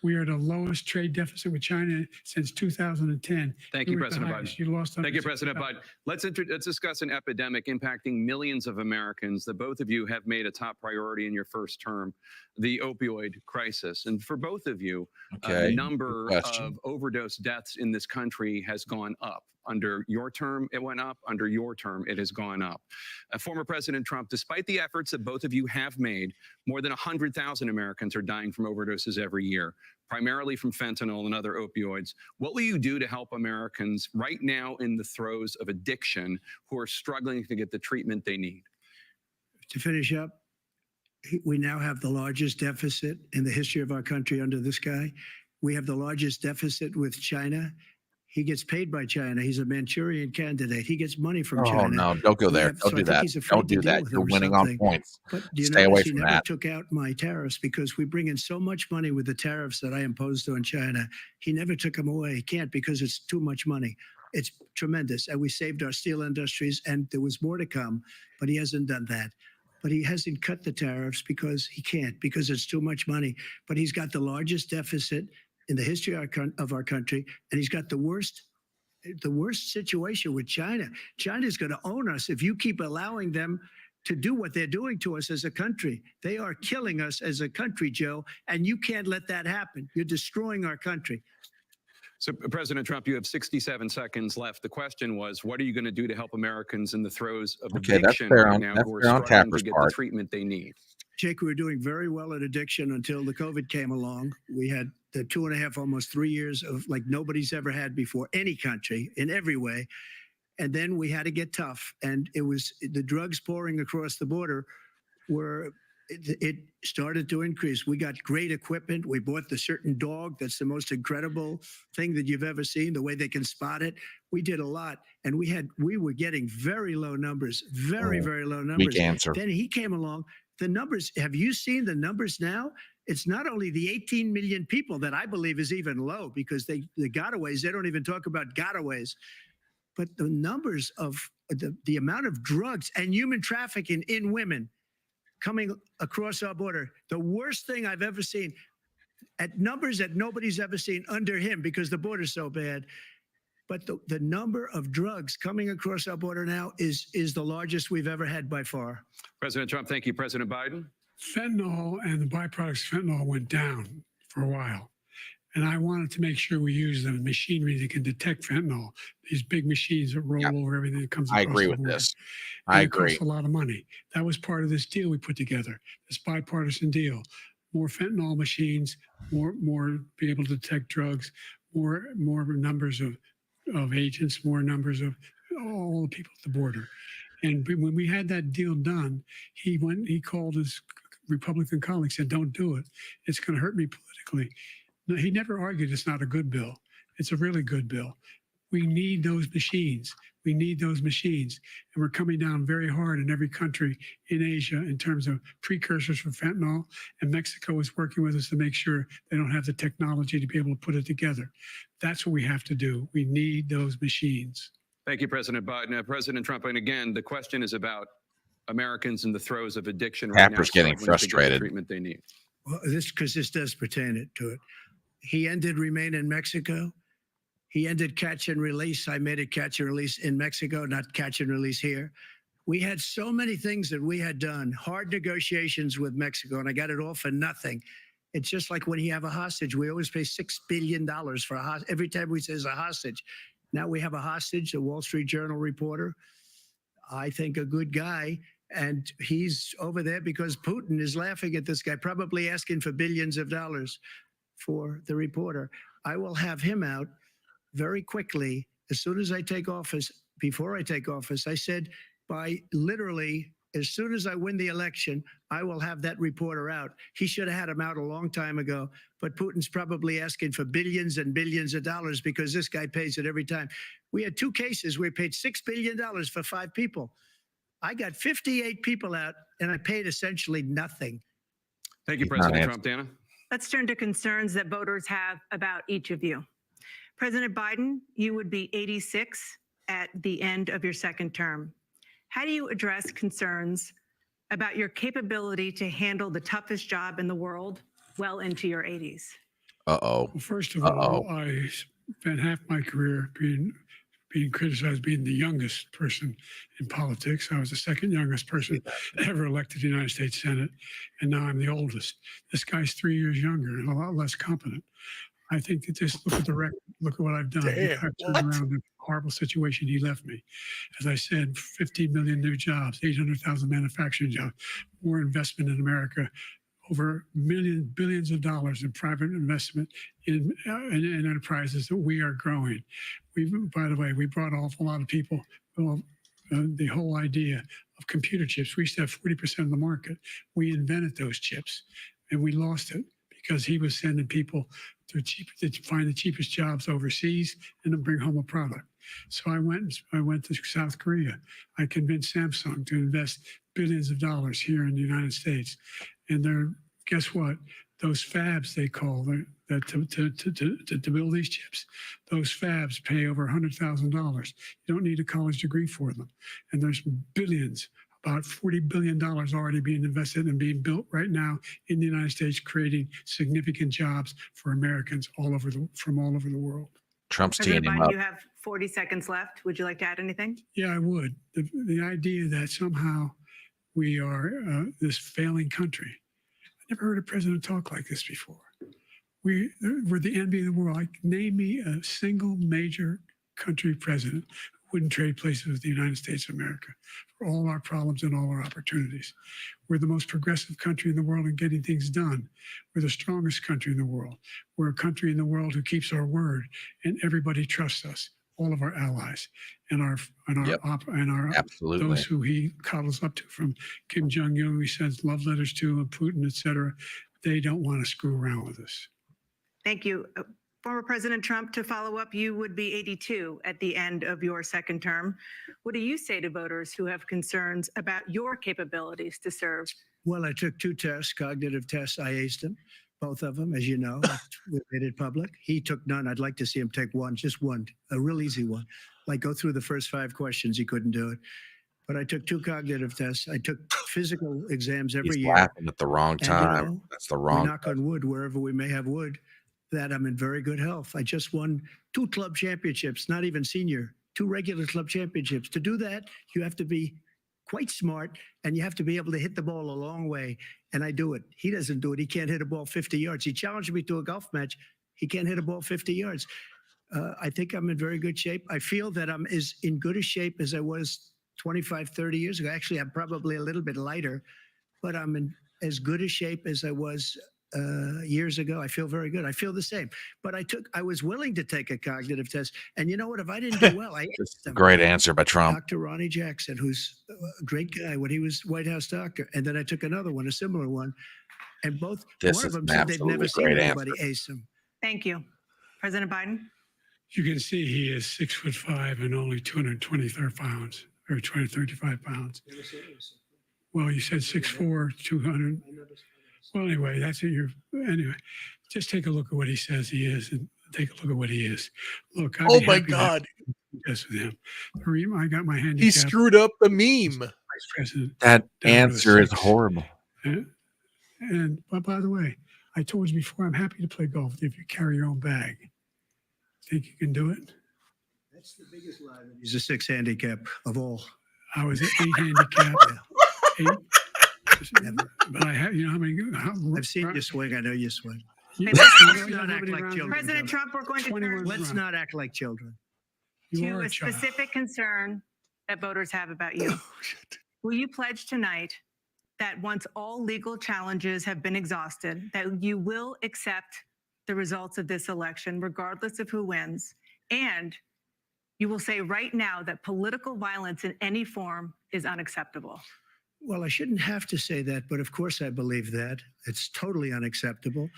We are the lowest trade deficit with China since 2010. Thank you, President Biden. You lost. Thank you, President Biden. Let's discuss an epidemic impacting millions of Americans that both of you have made a top priority in your first term, the opioid crisis. And for both of you, the number of overdose deaths in this country has gone up. Under your term, it went up. Under your term, it has gone up. Former President Trump, despite the efforts that both of you have made, more than 100,000 Americans are dying from overdoses every year, primarily from fentanyl and other opioids. What will you do to help Americans right now in the throes of addiction who are struggling to get the treatment they need? To finish up, we now have the largest deficit in the history of our country under this guy. We have the largest deficit with China. He gets paid by China. He's a Manchurian candidate. He gets money from China. Oh, no, don't go there. Don't do that. Don't do that. You're winning on points. But do you Stay away he from never that. took out my tariffs because we bring in so much money with the tariffs that I imposed on China. He never took them away. He can't because it's too much money. It's tremendous. And we saved our steel industries, and there was more to come, but he hasn't done that. But he hasn't cut the tariffs because he can't, because it's too much money. But he's got the largest deficit in the history of our country, and he's got the worst situation with China. China's going to own us if you keep allowing them to do what they're doing to us as a country. They are killing us as a country, Joe, and you can't let that happen. You're destroying our country. So, President Trump, you have 67 seconds left. The question was, what are you going to do to help Americans in the throes of addiction right now who are struggling to get the treatment they need? Jake, we were doing very well at addiction until the COVID came along. We had the 2.5, almost 3 years of like nobody's ever had before, any country, in every way. And then we had to get tough. And it was the drugs pouring across the border it started to increase. We got great equipment. We bought the certain dog. That's the most incredible thing that you've ever seen, the way they can spot it. We did a lot. And we were getting very low numbers, very low numbers. Weak answer. Then he came along. The numbers, have you seen the numbers now? It's not only the 18 million people that I believe is even low because the gotaways, they don't even talk about gotaways, but the numbers of the amount of drugs and human trafficking in women coming across our border, the worst thing I've ever seen, at numbers that nobody's ever seen under him because the border's so bad. But the number of drugs coming across our border now is the largest we've ever had by far. President Trump, thank you. President Biden? Fentanyl and the byproducts of fentanyl went down for a while. And I wanted to make sure we use the machinery that can detect fentanyl, these big machines that roll over everything that comes across I agree the with border. this. And I it agree. costs a lot of money. That was part of this deal we put together, this bipartisan deal. More fentanyl machines, more be able to detect drugs, more numbers of agents, more numbers of all the people at the border. And when we had that deal done, he called his Republican colleagues, said, "Don't do it. It's going to hurt me politically." No, he never argued it's not a good bill. It's a really good bill. We need those machines. We need those machines. And we're coming down very hard in every country in Asia in terms of precursors for fentanyl. And Mexico is working with us to make sure they don't have the technology to be able to put it together. That's what we have to do. We need those machines. Thank you, President Biden. President Trump, and again, the question is about Americans in the throes of addiction right now. Happer's getting struggling to get the frustrated. treatment they need. Well, because this does pertain to it. He ended Remain in Mexico. He ended catch and release. I made it catch and release in Mexico, not catch and release here. We had so many things that we had done, hard negotiations with Mexico, and I got it all for nothing. It's just like when you have a hostage. We always pay $6 billion for a hostage. Every time we say it's a hostage. Now we have a hostage, a Wall Street Journal reporter. I think a good guy. And he's over there because Putin is laughing at this guy, probably asking for billions of dollars for the reporter. I will have him out very quickly as soon as I take office. Before I take office, I said by literally as soon as I win the election, I will have that reporter out. He should have had him out a long time ago, but Putin's probably asking for billions and billions of dollars because this guy pays it every time. We had 2 cases where we paid $6 billion for 5 people. I got 58 people out and I paid essentially nothing. Thank you, President Trump. Dana? Let's turn to concerns that voters have about each of you. President Biden, you would be 86 at the end of your second term. How do you address concerns about your capability to handle the toughest job in the world well into your 80s? Well, first of all, I spent half my career being criticized being the youngest person in politics. I was the second youngest person ever elected to the United States Senate, and now I'm the oldest. This guy's 3 years younger and a lot less competent. I think that just look at the record, look at what I've done. I've turned around the horrible situation he left me. As I said, 15 million new jobs, 800,000 manufacturing jobs, more investment in America, over billions of dollars in private investment in enterprises that we are growing. By the way, we brought off a lot of people. The whole idea of computer chips, we used to have 40% of the market. We invented those chips, and we lost it because he was sending people to find the cheapest jobs overseas and then bring home a product. So I went to South Korea. I convinced Samsung to invest billions of dollars here in the United States. And guess what? Those fabs, they call to build these chips, those fabs pay over $100,000. You don't need a college degree for them. And there's billions, about $40 billion already being invested and being built right now in the United States, creating significant jobs for Americans from all over the world. Trump's teeing President him Biden, up. you have 40 seconds left. Would you like to add anything? Yeah, I would. The idea that somehow we are this failing country. I never heard a president talk like this before. We're the envy of the world. Name me a single major country president who wouldn't trade places with the United States of America for all our problems and all our opportunities. We're the most progressive country in the world in getting things done. We're the strongest country in the world. We're a country in the world who keeps our word, and everybody trusts us. All of our allies and Absolutely. those who he coddles up to, from Kim Jong-un, he sends love letters to, and Putin, etc. They don't want to screw around with us. Thank you. Former President Trump, to follow up, you would be 82 at the end of your second term. What do you say to voters who have concerns about your capabilities to serve? Well, I took 2 tests, cognitive tests. I aced them, both of them, as you know. We made it public. He took none. I'd like to see him take one, just one, a real easy one. Like go through the first 5 questions. He couldn't do it. But I took 2 cognitive tests. I took physical exams every He's year. laughing at the wrong And, time. That's the wrong. We knock on wood wherever we may have wood. that I'm in very good health. I just won 2 club championships, not even senior, 2 regular club championships. To do that, you have to be quite smart, and you have to be able to hit the ball a long way. And I do it. He doesn't do it. He can't hit a ball 50 yards. He challenged me to a golf match. He can't hit a ball 50 yards. I think I'm in very good shape. I feel that I'm as in good a shape as I was 25, 30 years ago. Actually, I'm probably a little bit lighter, but I'm in as good a shape as I was years ago. I feel very good. I feel the same. But I was willing to take a cognitive test. And you know what? If I didn't do well, I asked him. Great answer by Trump. Dr. Ronnie Jackson, who's a great guy when he was White House doctor. And then I took another one, a similar one. And both, This one of is them an said they've never absolutely seen great anybody answer. ace him. Thank you. President Biden? You can see he is 6'5" and only 223 pounds or 235 pounds. Well, you said 6'4", 200. Well, anyway, that's what anyway, just take a look at what he says he is and take a look at what he is. Look, Oh my God. Yes, with him. The reason I got my handicap. He screwed up the meme. Vice President. That down to a answer is 6. horrible. But by the way, I told you before, I'm happy to play golf if you carry your own bag. Think you can do it? That's the biggest lie. He's a 6 handicap of all. I was at 8 handicap. 8. But I have, you know how many? I've seen you swing. I know you swing. Let's not act like children. President Trump, we're going to turn Let's not act like children. to a specific concern that voters have about you. Will you pledge tonight that once all legal challenges have been exhausted, that you will accept the results of this election, regardless of who wins, and you will say right now that political violence in any form is unacceptable? Well, I shouldn't have to say that, but of course I believe that. It's totally unacceptable.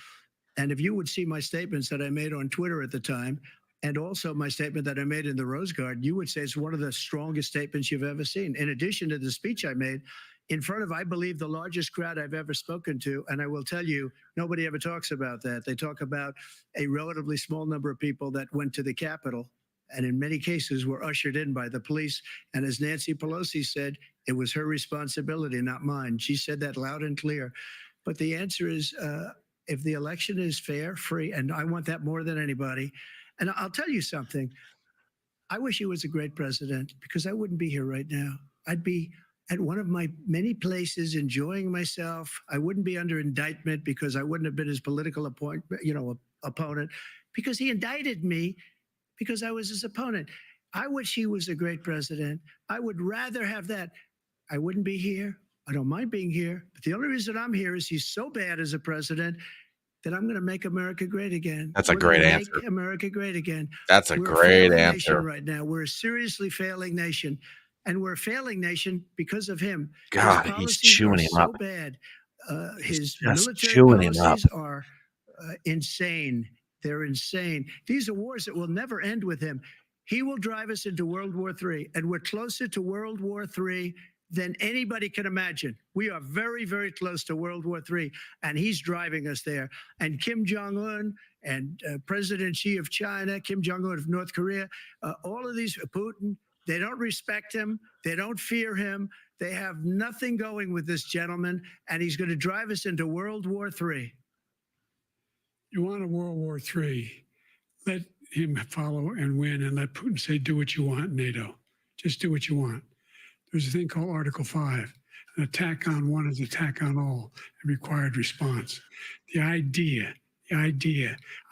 And if you would see my statements that I made on Twitter at the time, and also my statement that I made in the Rose Garden, you would say it's one of the strongest statements you've ever seen. In addition to the speech I made in front of, I believe, the largest crowd I've ever spoken to. And I will tell you, nobody ever talks about that. They talk about a relatively small number of people that went to the Capitol, and in many cases were ushered in by the police. And as Nancy Pelosi said, it was her responsibility, not mine. She said that loud and clear. But the answer is, if the election is fair, free, and I want that more than anybody. And I'll tell you something. I wish he was a great president, because I wouldn't be here right now. I'd be at one of my many places enjoying myself. I wouldn't be under indictment because I wouldn't have been his political opponent, because he indicted me because I was his opponent. I wish he was a great president. I would rather have that. I wouldn't be here. I don't mind being here. But the only reason I'm here is he's so bad as a president that I'm going to make America great again. That's a great answer. Make America great again. That's a We're great failing answer. nation right now. We're a seriously failing nation. And we're a failing nation because of him. God, His he's policies chewing are him so up. bad. He's His just military chewing him up. policies are insane. They're insane. These are wars that will never end with him. He will drive us into World War III, and we're closer to World War III than anybody can imagine. We are very, very close to World War III, and he's driving us there. And Kim Jong-un and President Xi of China, Kim Jong-un of North Korea, all of these, Putin, they don't respect him. They don't fear him. They have nothing going with this gentleman, and he's going to drive us into World War III. You want a World War III, let him follow and win, and let Putin say, do what you want, NATO. Just do what you want. There's a thing called Article 5. An attack on one is attack on all, and required response. The idea,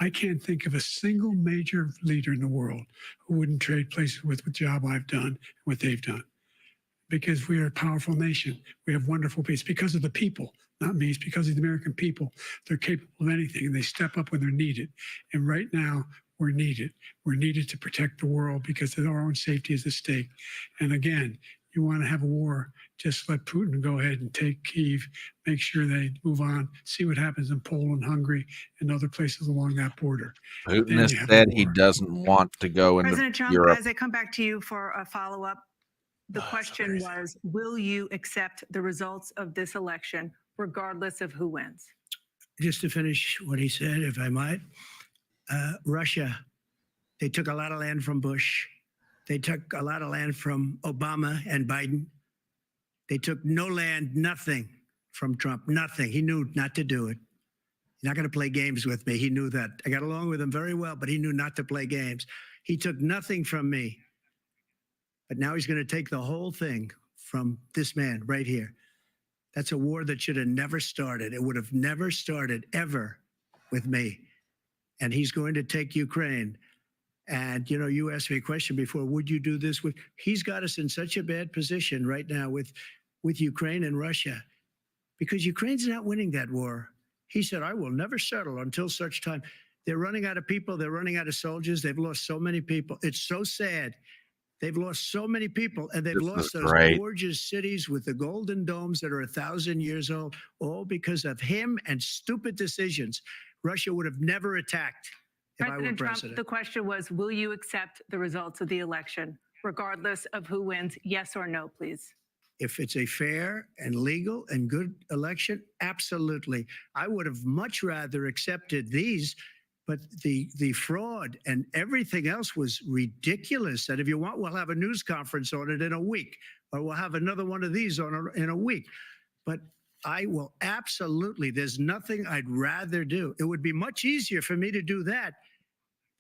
I can't think of a single major leader in the world who wouldn't trade places with the job I've done and what they've done. Because we are a powerful nation. We have wonderful peace. Because of the people, not me. It's because of the American people. They're capable of anything, and they step up when they're needed. And right now, we're needed. We're needed to protect the world because of our own safety is at stake. And again, you want to have a war, just let Putin go ahead and take Kyiv, make sure they move on, see what happens in Poland, Hungary, and other places along that border. Putin has said he doesn't want to go into President Trump, Europe. as I come back to you for a follow-up, the question was, will you accept the results of this election, regardless of who wins? Just to finish what he said, if I might, Russia, they took a lot of land from Bush. They took a lot of land from Obama and Biden. They took no land, nothing from Trump, nothing. He knew not to do it. You're not going to play games with me. He knew that. I got along with him very well, but he knew not to play games. He took nothing from me. But now he's going to take the whole thing from this man right here. That's a war that should have never started. It would have never started ever with me. And he's going to take Ukraine. And, you know, you asked me a question before, would you do this? He's got us in such a bad position right now with Ukraine and Russia, because Ukraine's not winning that war. He said, I will never settle until such time. They're running out of people. They're running out of soldiers. They've lost so many people. It's so sad. They've lost so many people, and they've lost those gorgeous cities with the golden domes that are 1,000 years old, all because of him and stupid decisions. Russia would have never attacked if I were president. Trump, the question was, will you accept the results of the election, regardless of who wins? Yes or no, please. If it's a fair and legal and good election, absolutely. I would have much rather accepted these, but the fraud and everything else was ridiculous. And if you want, we'll have a news conference on it in a week, or we'll have another one of these in a week. But I will absolutely, there's nothing I'd rather do. It would be much easier for me to do that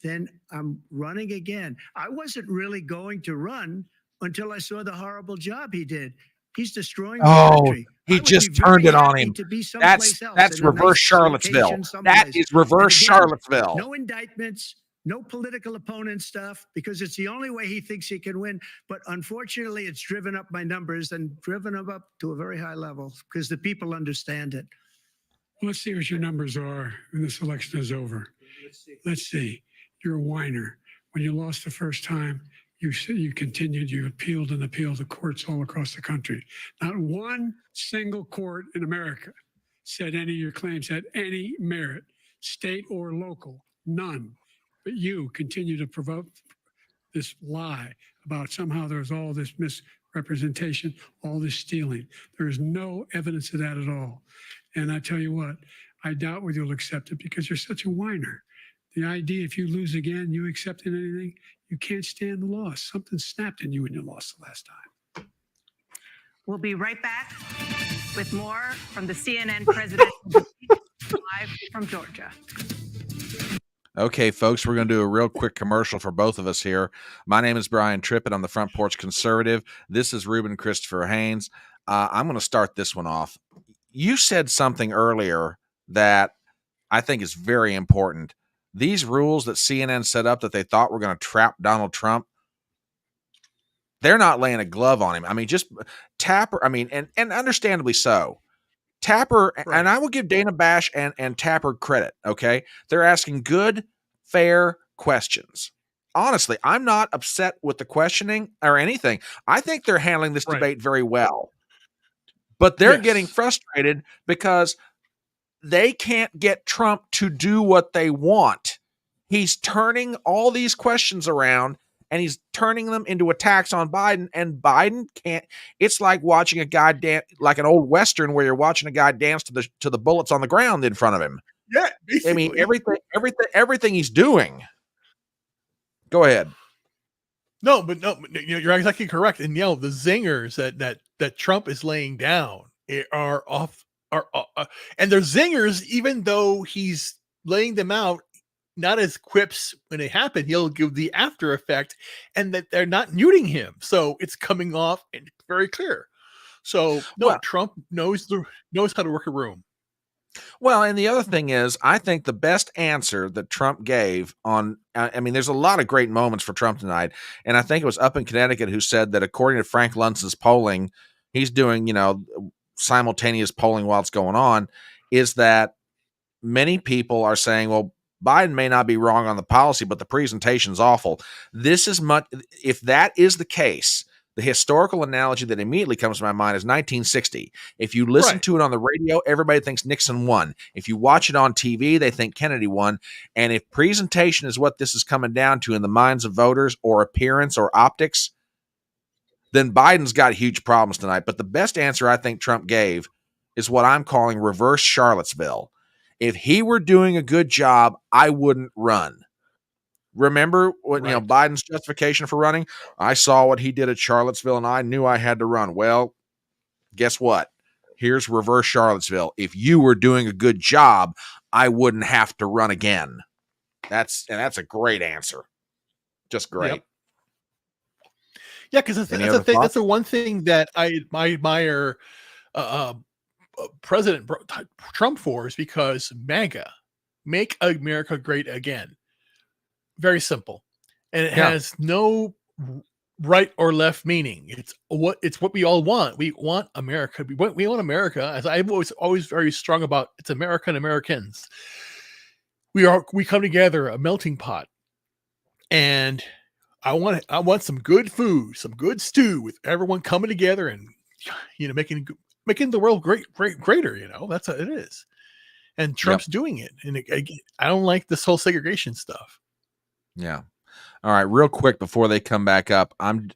than I'm running again. I wasn't really going to run until I saw the horrible job he did. He's destroying the country. He just turned it on him. That's reverse Charlottesville. That is reverse Charlottesville. No indictments, no political opponent stuff, because it's the only way he thinks he can win. But unfortunately, it's driven up my numbers and driven them up to a very high level because the people understand it. Let's see what your numbers are when this election is over. Let's see. You're a whiner. When you lost the first time, you continued, you appealed and appealed to courts all across the country. Not one single court in America said any of your claims had any merit, state or local, none. But you continue to provoke this lie about somehow there's all this misrepresentation, all this stealing. There is no evidence of that at all. And I tell you what, I doubt whether you'll accept it because you're such a whiner. The idea, if you lose again, you accepting anything, you can't stand the loss. Something snapped in you when you lost the last time. We'll be right back with more from the CNN president live from Georgia. Okay, folks, we're going to do a real quick commercial for both of us here. My name is Brian Trippett. I'm the Front Porch Conservative. This is Ruben Christopher Haynes. I'm going to start this one off. You said something earlier that I think is very important. These rules that CNN set up that they thought were going to trap Donald Trump, they're not laying a glove on him. I mean, just Tapper, I mean, and understandably so. Tapper, right. And I will give Dana Bash and Tapper credit, okay? They're asking good, fair questions. Honestly, I'm not upset with the questioning or anything. I think they're handling this debate very well. But they're getting frustrated because they can't get Trump to do what they want. He's turning all these questions around and he's turning them into attacks on Biden, and Biden can't. It's like watching a guy dance, like an old Western where you're watching a guy dance to the bullets on the ground in front of him. Yeah, basically. I mean, everything he's doing. Go ahead. No, you're exactly correct. And the zingers that Trump is laying down are off. And they're zingers, even though he's laying them out not as quips when it happened. He'll give the after effect, and that they're not muting him, so it's coming off and very clear. So Trump knows how to work a room. Well, and the other thing is, I think the best answer that Trump gave on, I mean, there's a lot of great moments for Trump tonight, and I think it was up in Connecticut who said that according to Frank Luntz's polling, he's doing simultaneous polling while it's going on, is that many people are saying, well, Biden may not be wrong on the policy, but the presentation's awful. This is much, if that is the case, the historical analogy that immediately comes to my mind is 1960. If you listen to it on the radio, everybody thinks Nixon won. If you watch it on TV, they think Kennedy won. And if presentation is what this is coming down to in the minds of voters, or appearance or optics, then Biden's got huge problems tonight. But the best answer I think Trump gave is what I'm calling reverse Charlottesville. If he were doing a good job, I wouldn't run. Remember what Biden's justification for running? I saw what he did at Charlottesville and I knew I had to run. Well, guess what? Here's reverse Charlottesville. If you were doing a good job, I wouldn't have to run again. That's a great answer. Just great. Yep. Yeah, because that's the one thing that I admire President Trump for, is because MAGA, make America great again. Very simple, and it has no right or left meaning. It's what we all want. We want America. We want America. As I'm always very strong about, it's America and Americans. We come together, a melting pot, and I want some good food, some good stew, with everyone coming together and making the world greater. That's what it is, and Trump's doing it. And I don't like this whole segregation stuff. Yeah. All right, real quick before they come back up, I'm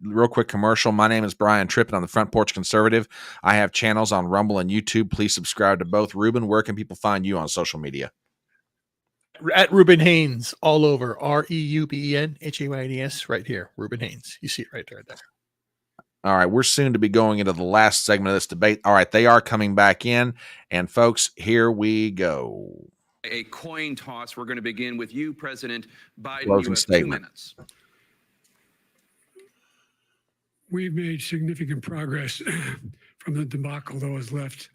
real quick commercial. My name is Brian Trippett on the Front Porch Conservative. I have channels on Rumble and YouTube. Please subscribe to both. Ruben, where can people find you on social media? At Ruben Haynes all over. REUBENHAYNES right here. Ruben Haynes. You see it right there. All right, we're soon to be going into the last segment of this debate. All right, they are coming back in. And folks, here we go. A coin toss. We're going to begin with you, President Biden. Closing you have statement. 2 minutes. We've made significant progress from the debacle that was left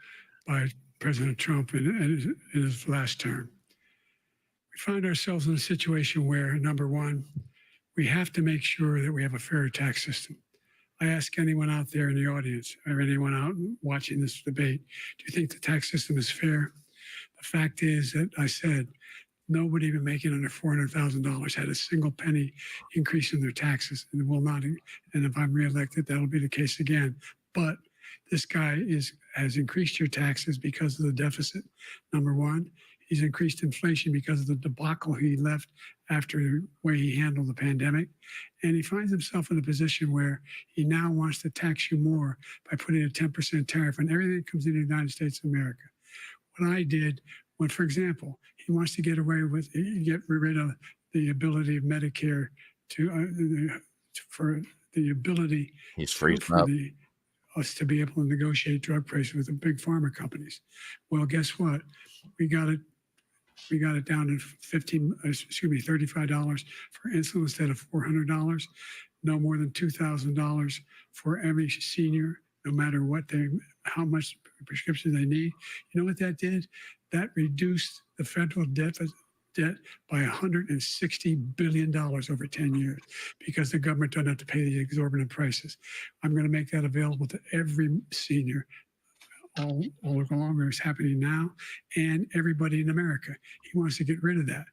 by President Trump in his last term. We find ourselves in a situation where, number one, we have to make sure that we have a fair tax system. I ask anyone out there in the audience, or anyone out watching this debate, do you think the tax system is fair? The fact is that I said nobody even making under $400,000 had a single penny increase in their taxes, and will not. And if I'm reelected, that'll be the case again. But this guy has increased your taxes because of the deficit. Number one, he's increased inflation because of the debacle he left after the way he handled the pandemic. And he finds himself in a position where he now wants to tax you more by putting a 10% tariff on everything that comes into the United States of America. What I did, for example, he wants to get rid of the ability of Medicare for the ability us to be able to negotiate drug prices with the big pharma companies. Well, guess what? We got it down to $35 for insulin instead of $400. No more than $2,000 for every senior, no matter how much prescription they need. You know what that did? That reduced the federal debt by $160 billion over 10 years, because the government doesn't have to pay the exorbitant prices. I'm going to make that available to every senior all along. It's happening now, and everybody in America. He wants to get rid of that.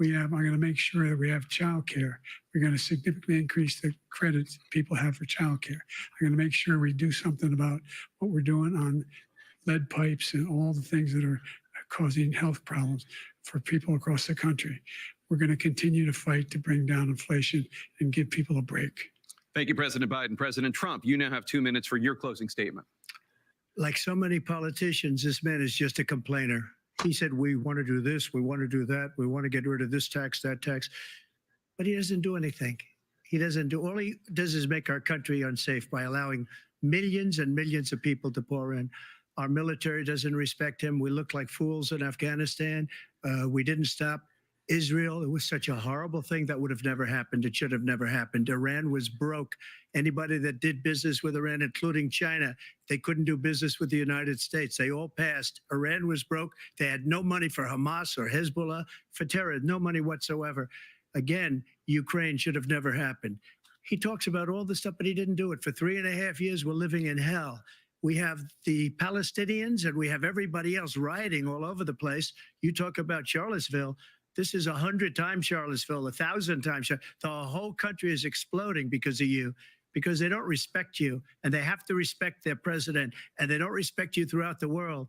I'm going to make sure that we have child care. We're going to significantly increase the credits people have for child care. I'm going to make sure we do something about what we're doing on lead pipes and all the things that are causing health problems for people across the country. We're going to continue to fight to bring down inflation and give people a break. Thank you, President Biden. President Trump, you now have 2 minutes for your closing statement. Like so many politicians, this man is just a complainer. He said, we want to do this, we want to do that, we want to get rid of this tax, that tax. But he doesn't do anything. All he does is make our country unsafe by allowing millions and millions of people to pour in. Our military doesn't respect him. We look like fools in Afghanistan. We didn't stop Israel. It was such a horrible thing that would have never happened. It should have never happened. Iran was broke. Anybody that did business with Iran, including China, they couldn't do business with the United States. They all passed. Iran was broke. They had no money for Hamas or Hezbollah, for terror, no money whatsoever. Again, Ukraine should have never happened. He talks about all this stuff, but he didn't do it. For 3.5 years, we're living in hell. We have the Palestinians and we have everybody else rioting all over the place. You talk about Charlottesville. This is 100 times Charlottesville, 1,000 times. The whole country is exploding because of you, because they don't respect you, and they have to respect their president, and they don't respect you throughout the world.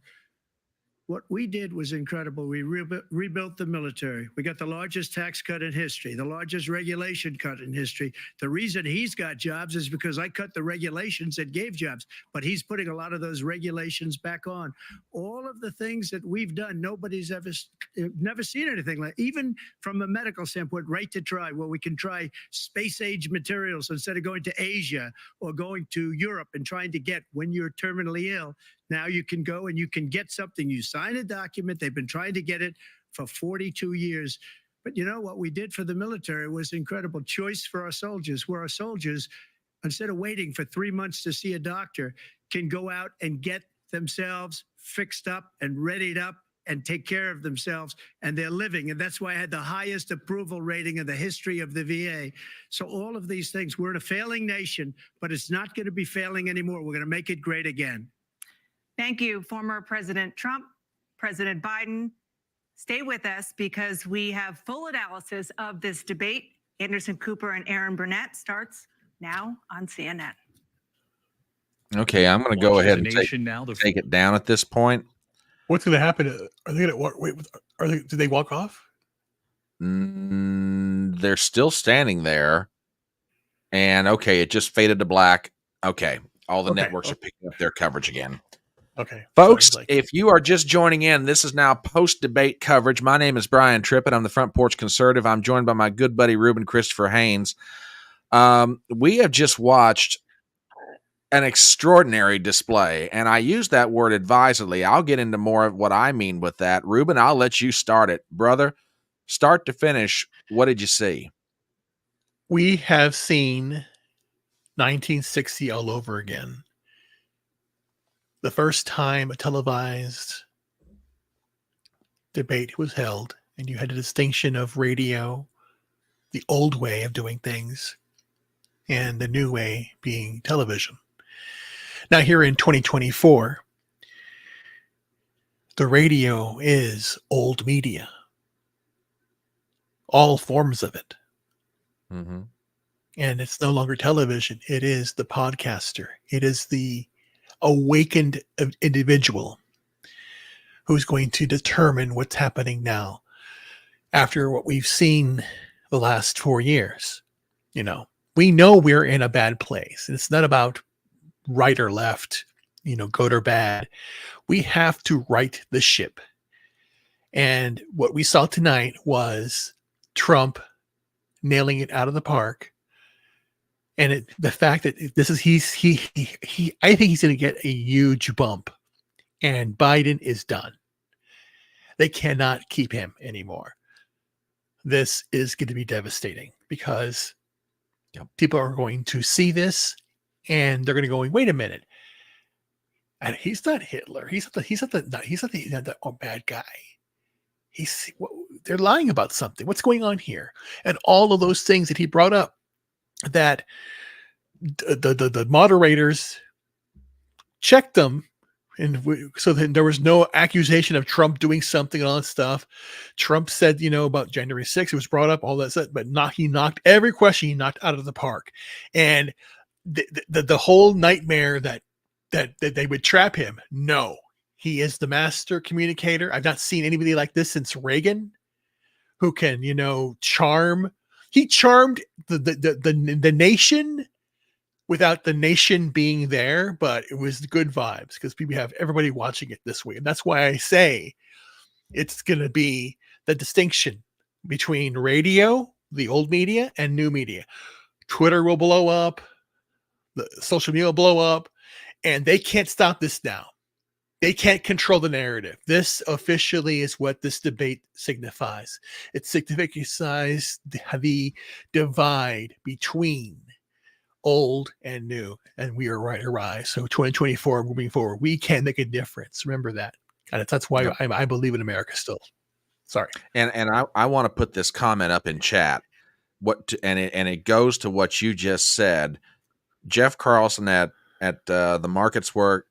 What we did was incredible. We rebuilt the military. We got the largest tax cut in history, the largest regulation cut in history. The reason he's got jobs is because I cut the regulations that gave jobs, but he's putting a lot of those regulations back on. All of the things that we've done, nobody's never seen anything like, even from a medical standpoint, right to try, where we can try space-age materials instead of going to Asia or going to Europe and trying to get, when you're terminally ill, Now you can go and you can get something. You sign a document. They've been trying to get it for 42 years. But you know what we did for the military was incredible. Choice for our soldiers, where our soldiers, instead of waiting for 3 months to see a doctor, can go out and get themselves fixed up and readied up and take care of themselves, and they're living. And that's why I had the highest approval rating in the history of the VA. So all of these things, we're in a failing nation, but it's not going to be failing anymore. We're going to make it great again. Thank you, former President Trump, President Biden. Stay with us because we have full analysis of this debate. Anderson Cooper and Aaron Burnett starts now on CNN. Okay, I'm going to go Watch as ahead a and nation now, the take it down at this point. What's going to happen? Are they going to walk? Wait, did they walk off? They're still standing there. And okay, it just faded to black. Okay, all the networks are picking up their coverage again. Okay. Folks, if you are just joining in, this is now post-debate coverage. My name is Brian Trippett. I'm the Front Porch Conservative. I'm joined by my good buddy, Ruben Christopher Haynes. We have just watched an extraordinary display, and I use that word advisedly. I'll get into more of what I mean with that. Ruben, I'll let you start it. Brother, start to finish, what did you see? We have seen 1960 all over again. The first time a televised debate was held, and you had a distinction of radio, the old way of doing things, and the new way being television. Now, here in 2024, the radio is old media, all forms of it. Mm-hmm. And it's no longer television. It is the podcaster. It is the awakened individual who's going to determine what's happening now after what we've seen the last 4 years. You know, we know we're in a bad place. It's not about right or left, you know, good or bad. We have to right the ship. And what we saw tonight was Trump nailing it out of the park. And the fact that this is he I think he's going to get a huge bump, and Biden is done. They cannot keep him anymore. This is going to be devastating because people are going to see this and they're going to go, wait a minute. And he's not Hitler. He's not the bad guy. They're lying about something. What's going on here? And all of those things that he brought up, that the moderators checked them, and so then there was no accusation of Trump doing something and all that stuff. Trump said, you know, about January 6th, it was brought up, all that stuff, but he knocked every question he knocked out of the park. And the whole nightmare that they would trap him. No, he is the master communicator. I've not seen anybody like this since Reagan, who can, you know, charm. He charmed the nation without the nation being there, but it was good vibes because people have everybody watching it this way. And that's why I say it's going to be the distinction between radio, the old media, and new media. Twitter will blow up. The social media will blow up, and they can't stop this now. They can't control the narrative. This officially is what this debate signifies. It signifies the divide between old and new, and we are right to rise. So 2024, moving forward, we can make a difference. Remember that. And that's why I believe in America still. Sorry. And I want to put this comment up in chat. It goes to what you just said. Jeff Carlson at the Markets Work,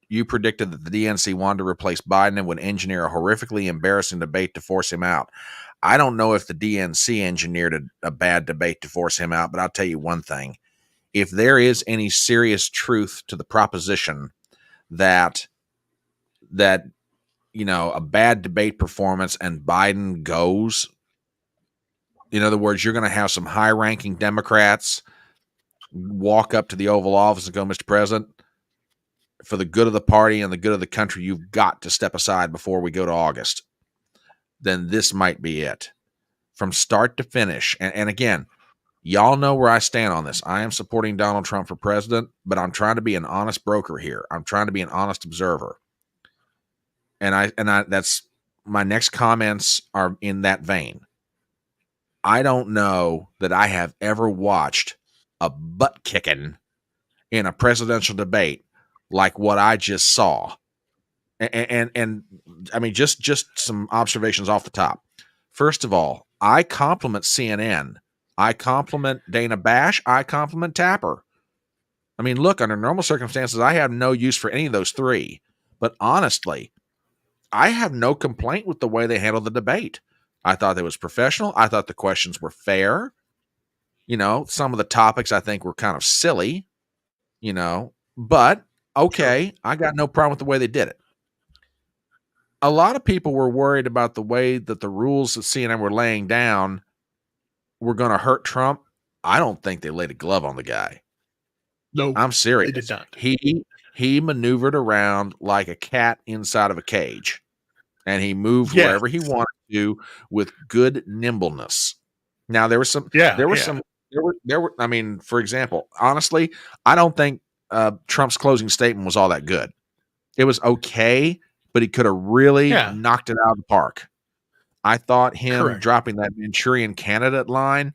you predicted that the DNC wanted to replace Biden and would engineer a horrifically embarrassing debate to force him out. I don't know if the DNC engineered a bad debate to force him out, but I'll tell you one thing. If there is any serious truth to the proposition that you know, a bad debate performance and Biden goes, in other words, you're going to have some high-ranking Democrats walk up to the Oval Office and go, Mr. President, for the good of the party and the good of the country, you've got to step aside before we go to August. Then this might be it. From start to finish. And again, Y'all know where I stand on this. I am supporting Donald Trump for president, but I'm trying to be an honest broker here. I'm trying to be an honest observer. And I that's my next comments are in that vein. I don't know that I have ever watched a butt kicking in a presidential debate like what I just saw. And I mean, just some observations off the top. First of all, I compliment CNN. I compliment Dana Bash. I compliment Tapper. I mean, look, under normal circumstances, I have no use for any of those three. But honestly, I have no complaint with the way they handled the debate. I thought it was professional. I thought the questions were fair. You know, some of the topics I think were kind of silly, you know, but okay, I got no problem with the way they did it. A lot of people were worried about the way that the rules that CNN were laying down were going to hurt Trump. I don't think they laid a glove on the guy. No, I'm serious. they did not. He maneuvered around like a cat inside of a cage, and he moved wherever he wanted to with good nimbleness. Now there was I mean, for example, honestly, I don't think Trump's closing statement was all that good. It was okay, but he could have really knocked it out of the park. I thought him dropping that Manchurian candidate line,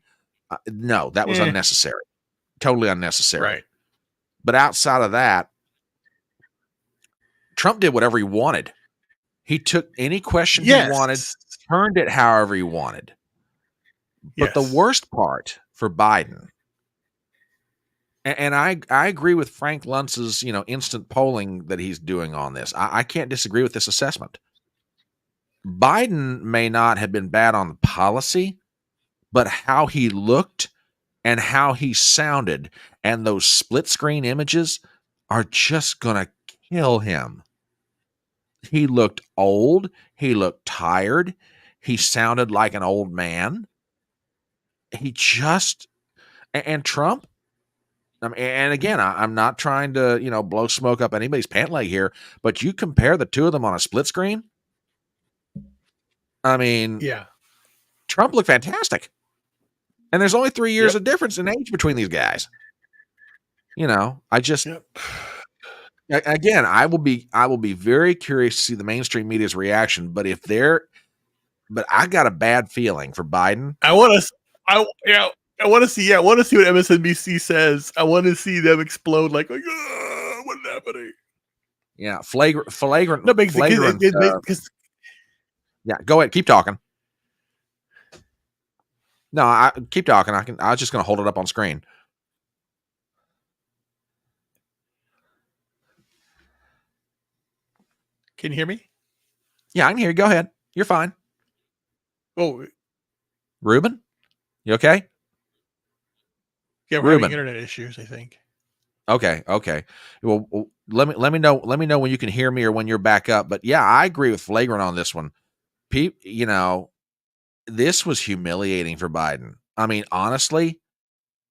no, that was unnecessary. Totally unnecessary. Right. But outside of that, Trump did whatever he wanted. He took any question he wanted, turned it however he wanted. But the worst part for Biden, and I agree with Frank Luntz's, you know, instant polling that he's doing on this. I can't disagree with this assessment. Biden may not have been bad on the policy, but how he looked and how he sounded and those split screen images are just going to kill him. He looked old. He looked tired. He sounded like an old man. He just, and Trump, I mean, and again, I'm not trying to, you know, blow smoke up anybody's pant leg here, but you compare the two of them on a split screen. I mean, Trump looked fantastic. And there's only 3 years of difference in age between these guys. You know, I just, again, I will be very curious to see the mainstream media's reaction. But but I got a bad feeling for Biden. I want to see what MSNBC says. I want to see them explode like what's happening? Yeah, flagrant. No, because yeah, go ahead, keep talking. No, I keep talking. I was just going to hold it up on screen. Can you hear me? Yeah, I can hear you. Go ahead. You're fine. Oh, Ruben, you okay? Yeah, we're having internet issues, I think. Okay. Well, let me know when you can hear me or when you're back up. But yeah, I agree with Flagrant on this one. You know, this was humiliating for Biden. I mean, honestly,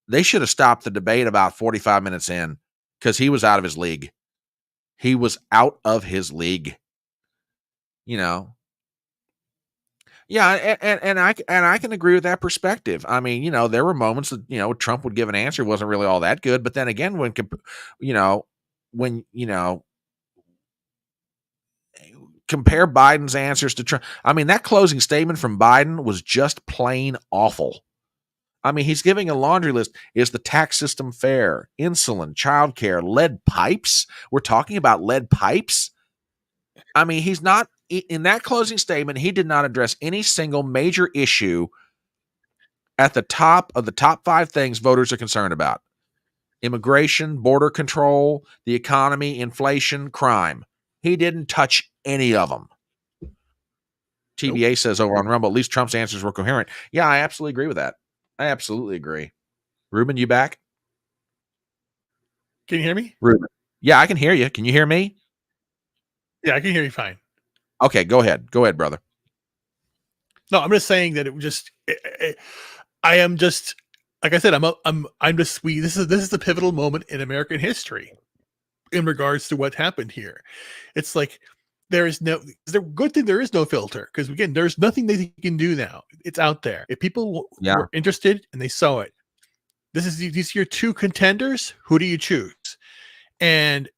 they should have stopped the debate about 45 minutes in because he was out of his league. He was out of his league. You know. Yeah, and I can agree with that perspective. I mean, you know, there were moments that, you know, Trump would give an answer wasn't really all that good, but then again, when compare Biden's answers to Trump, I mean, that closing statement from Biden was just plain awful. I mean, he's giving a laundry list. Is the tax system fair? Insulin, childcare, lead pipes? We're talking about lead pipes? I mean, he's not, in that closing statement, he did not address any single major issue at the top of the top 5 things voters are concerned about. Immigration, border control, the economy, inflation, crime. He didn't touch any of them. TBA says over on Rumble, at least Trump's answers were coherent. Yeah, I absolutely agree with that. I absolutely agree. Ruben, you back? Can you hear me? Ruben. Yeah, I can hear you. Can you hear me? Yeah, I can hear you fine. Okay, go ahead. Go ahead, brother. No, I'm just saying that it just, I am just, like I said, I'm just sweet. This is the pivotal moment in American history in regards to what happened here. It's like, the good thing there is no filter, because again, there's nothing they can do now. It's out there. If people were interested and they saw it, these are your two contenders. Who do you choose? And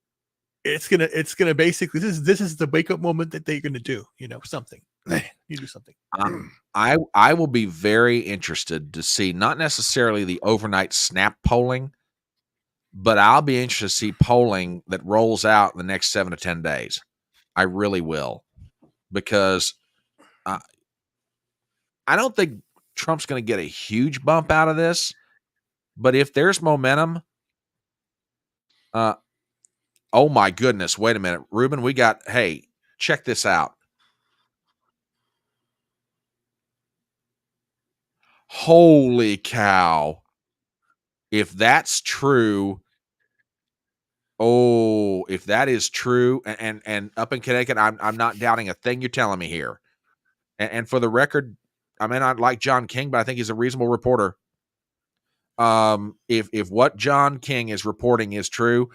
it's gonna basically this is the wake up moment that they're gonna do. Something. You do something. I will be very interested to see not necessarily the overnight snap polling, but I'll be interested to see polling that rolls out in the next 7 to 10 days. I really will, because I don't think Trump's going to get a huge bump out of this, but if there's momentum, oh my goodness, wait a minute, Ruben, hey, check this out. Holy cow. If that's true, if that is true, and up in Connecticut, I'm not doubting a thing you're telling me here. And for the record, I may not like John King, but I think he's a reasonable reporter. If what John King is reporting is true,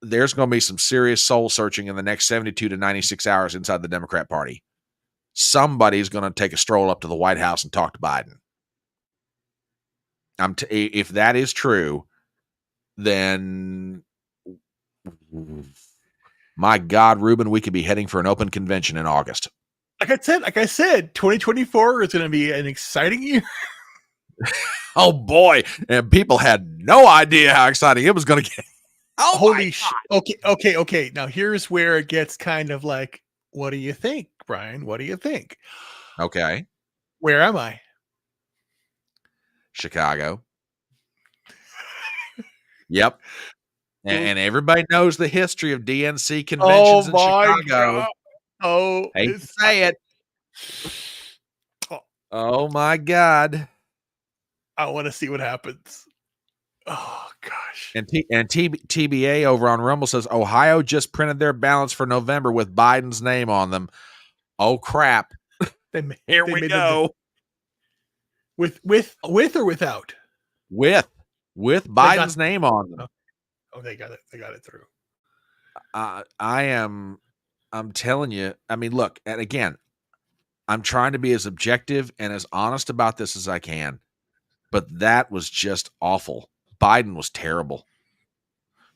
there's going to be some serious soul searching in the next 72 to 96 hours inside the Democrat Party. Somebody's going to take a stroll up to the White House and talk to Biden. If that is true, then my God, Ruben, we could be heading for an open convention in August. Like I said, 2024 is going to be an exciting year. Oh boy, and people had no idea how exciting it was going to get. Oh, holy shit! Okay. Now here's where it gets kind of like, what do you think, Brian? What do you think? Okay, where am I? Chicago. Yep. And everybody knows the history of DNC conventions in Chicago. God. Oh, hate to say it. Oh my God. I want to see what happens. Oh gosh. And TBA over on Rumble says Ohio just printed their ballots for November with Biden's name on them. Oh crap. Here we go. With or without? With Biden's name on them. Oh, they got it through. I'm telling you, I mean, look, and again, I'm trying to be as objective and as honest about this as I can, but that was just awful. Biden was terrible.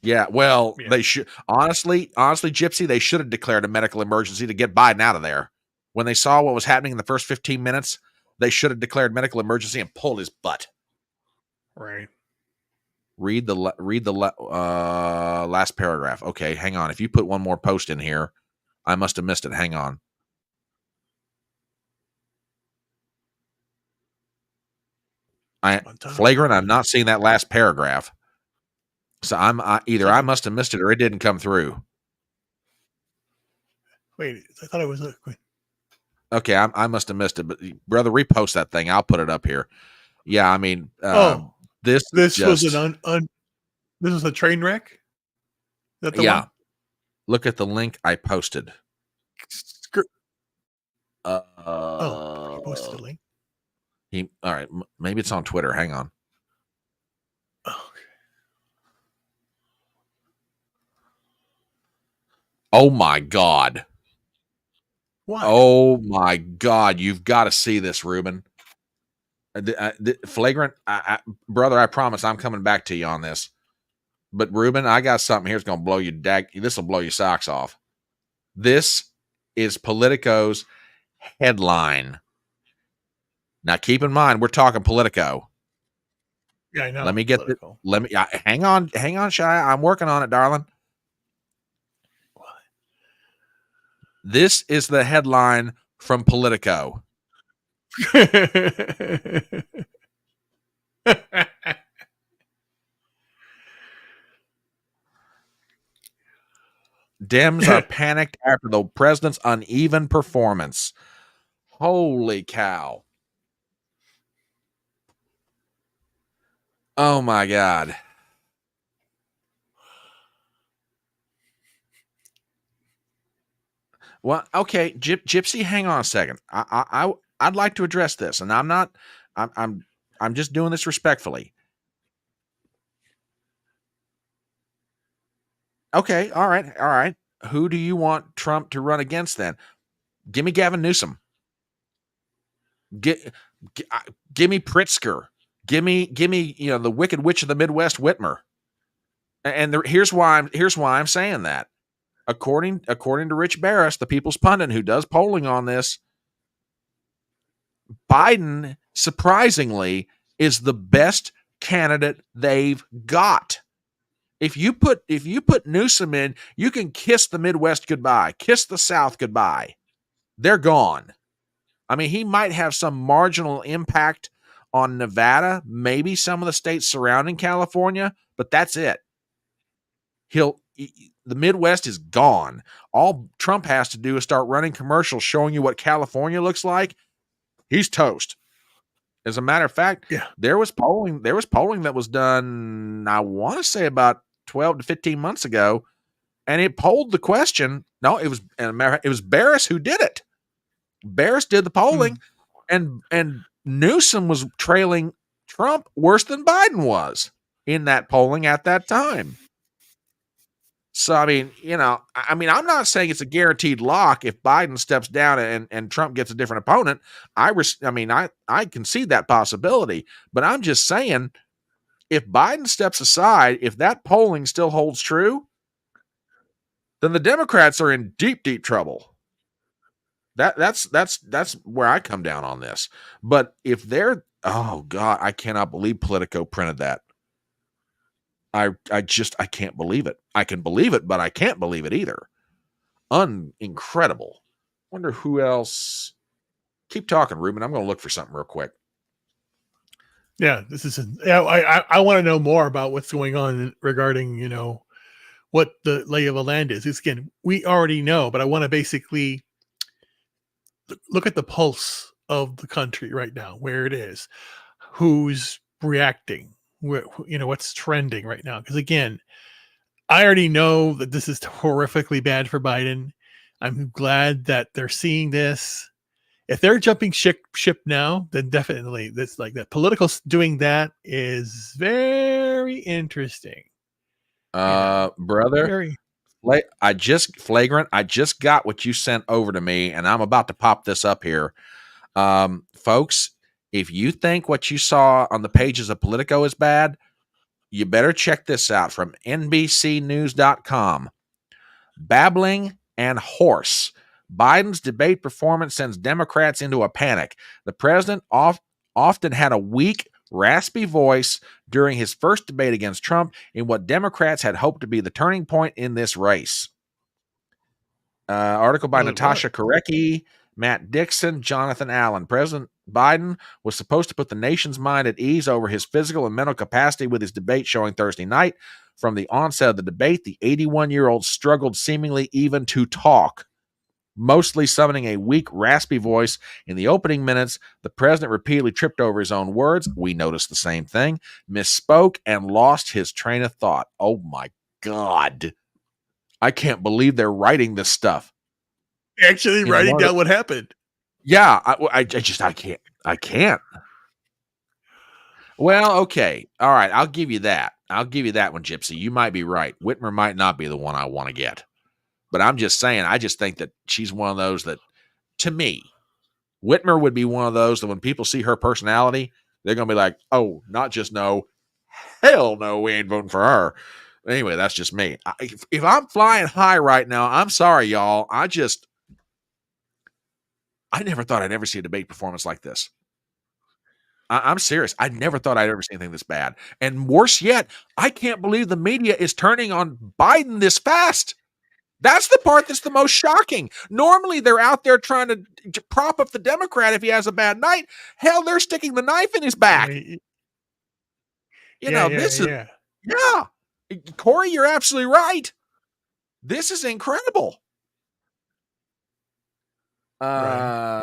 Yeah, well, they should honestly, Gypsy, they should have declared a medical emergency to get Biden out of there. When they saw what was happening in the first 15 minutes, they should have declared medical emergency and pulled his butt. Right. Read the last paragraph. Okay, hang on. If you put one more post in here, I must have missed it. Hang on. Flagrant. I'm not seeing that last paragraph. So either I must have missed it or it didn't come through. Wait, I thought it was. Okay, I must have missed it. But brother, repost that thing. I'll put it up here. Yeah, I mean, this was this was a train wreck. Is that the one? Look at the link I posted. He posted the link. All right, maybe it's on Twitter. Hang on. Oh my God. What? Oh my God. You've got to see this, Ruben. Flagrant, brother, I promise I'm coming back to you on this. But Ruben, I got something here that's going to blow you. This will blow your socks off. This is Politico's headline. Now, keep in mind, we're talking Politico. Yeah, I know. Let me get hang on, Shy. I'm working on it, darling. What? This is the headline from Politico. Dems are panicked after the president's uneven performance. Holy cow. Oh my God. Well, okay, Gypsy, hang on a second. I'd like to address this, and I'm just doing this respectfully. Okay, all right. Who do you want Trump to run against then? Give me Gavin Newsom. Give me Pritzker. Give me, the Wicked Witch of the Midwest, Whitmer. And here's why I'm saying that. According to Rich Barris, the People's Pundit, who does polling on this, Biden, surprisingly, is the best candidate they've got. If you put Newsom in, you can kiss the Midwest goodbye, kiss the South goodbye. They're gone. I mean, he might have some marginal impact on Nevada, maybe some of the states surrounding California, but that's it. The Midwest is gone. All Trump has to do is start running commercials showing you what California looks like. He's toast. As a matter of fact, there was polling that was done, I want to say about 12 to 15 months ago, and it polled the question. No, it was Barris who did it. Barris did the polling, and Newsom was trailing Trump worse than Biden was in that polling at that time. So, I mean, I'm not saying it's a guaranteed lock if Biden steps down and Trump gets a different opponent. I concede that possibility, but I'm just saying if Biden steps aside, if that polling still holds true, then the Democrats are in deep, deep trouble. That's where I come down on this. But if they're, oh God, I cannot believe Politico printed that. I can't believe it. I can believe it, but I can't believe it either. Incredible. Wonder who else. Keep talking, Ruben. I'm going to look for something real quick. Yeah, I want to know more about what's going on regarding, what the lay of the land is. Again, we already know, but I want to basically look at the pulse of the country right now, where it is, who's reacting, what's trending right now. Because again, I already know that this is horrifically bad for Biden. I'm glad that they're seeing this. If they're jumping ship now, then definitely that's like that. Political doing that is very interesting. Brother, I just got what you sent over to me, and I'm about to pop this up here. Folks, if you think what you saw on the pages of Politico is bad, you better check this out from NBCnews.com. Babbling and hoarse. Biden's debate performance sends Democrats into a panic. The president often had a weak, raspy voice during his first debate against Trump in what Democrats had hoped to be the turning point in this race. Article by Natasha Korecki, Matt Dixon, Jonathan Allen. President Biden was supposed to put the nation's mind at ease over his physical and mental capacity with his debate showing Thursday night. From the onset of the debate, the 81-year-old struggled seemingly even to talk, mostly summoning a weak, raspy voice. In the opening minutes, the president repeatedly tripped over his own words. We noticed the same thing, misspoke, and lost his train of thought. Oh my God. I can't believe they're writing this stuff. Actually writing down what happened. Yeah, I can't. Well, okay. All right, I'll give you that. I'll give you that one, Gypsy. You might be right. Whitmer might not be the one I want to get. But I'm just saying, I just think that she's one of those that, to me, Whitmer would be one of those that when people see her personality, they're going to be like, oh, not just no, hell no, we ain't voting for her. Anyway, that's just me. If I'm flying high right now, I'm sorry, y'all. I never thought I'd ever see a debate performance like this. I'm serious. I never thought I'd ever see anything this bad. And worse yet, I can't believe the media is turning on Biden this fast. That's the part that's the most shocking. Normally, they're out there trying to prop up the Democrat if he has a bad night. Hell, they're sticking the knife in his back. Corey, you're absolutely right. This is incredible. Okay,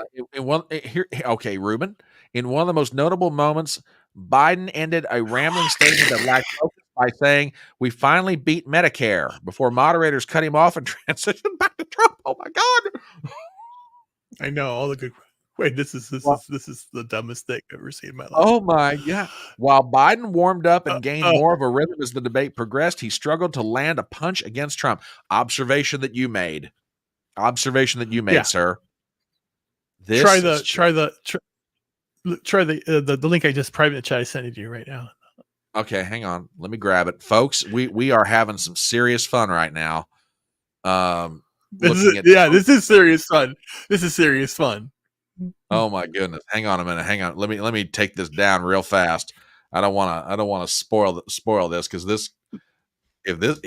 Ruben. In one of the most notable moments, Biden ended a rambling statement that lacked focus by saying, "We finally beat Medicare," before moderators cut him off and transitioned back to Trump. Oh my God! I know all the good. Wait, this is the dumbest thing I've ever seen in my life. Oh my God! While Biden warmed up and gained more of a rhythm as the debate progressed, he struggled to land a punch against Trump. Observation that you made, sir. Try the Try the link I just private chat. I sent it to you right now. Okay, hang on. Let me grab it, folks. We are having some serious fun right now. This is serious fun. This is serious fun. Oh my goodness! Hang on a minute. Hang on. Let me take this down real fast. I don't want to spoil this because if this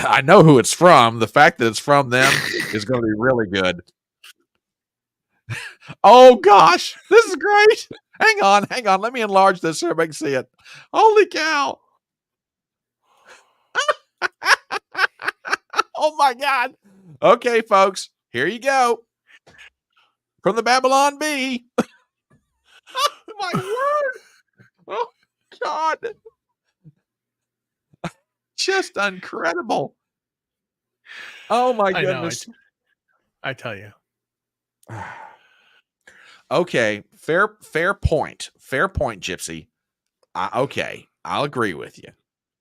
I know who it's from. The fact that it's from them is going to be really good. Oh gosh, this is great. Hang on. Let me enlarge this so everybody can see it. Holy cow! Oh my God. Okay, folks, here you go. From the Babylon Bee. My word. Oh God. Just incredible. Oh my goodness. I tell you. Okay, fair point. Fair point, Gypsy. Okay, I'll agree with you.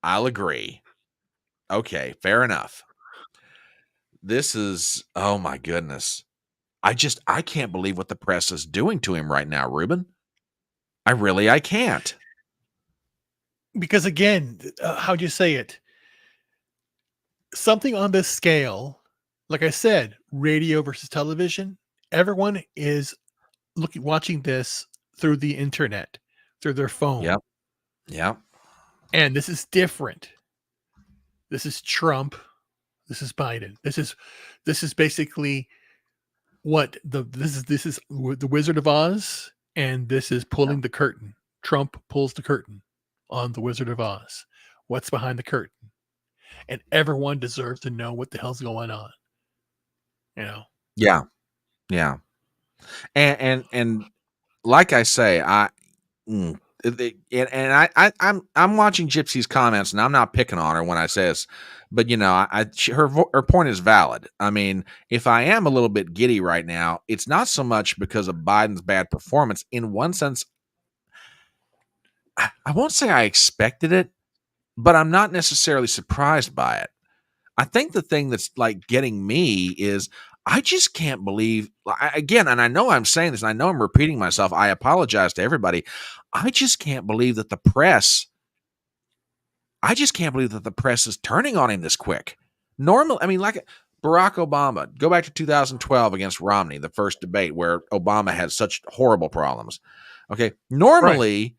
I'll agree. Okay, fair enough. This is, oh my goodness. I can't believe what the press is doing to him right now, Ruben. I can't. Because again, how'd you say it? Something on this scale, like I said, radio versus television, everyone is watching this through the internet, through their phone. Yep. And this is different. This is Trump. This is Biden. This is basically what this is the Wizard of Oz, and this is pulling the curtain. Trump pulls the curtain on the Wizard of Oz. What's behind the curtain? And everyone deserves to know what the hell's going on. You know? Yeah. And like I say, I'm watching Gypsy's comments, and I'm not picking on her when I say this, but her point is valid. I mean, if I am a little bit giddy right now, it's not so much because of Biden's bad performance. In one sense, I won't say I expected it, but I'm not necessarily surprised by it. I think the thing that's like getting me is I just can't believe, again, and I know I'm saying this, and I know I'm repeating myself. I apologize to everybody. I just can't believe that the press is turning on him this quick. Normally, I mean, like Barack Obama, go back to 2012 against Romney, the first debate where Obama had such horrible problems. Okay. Normally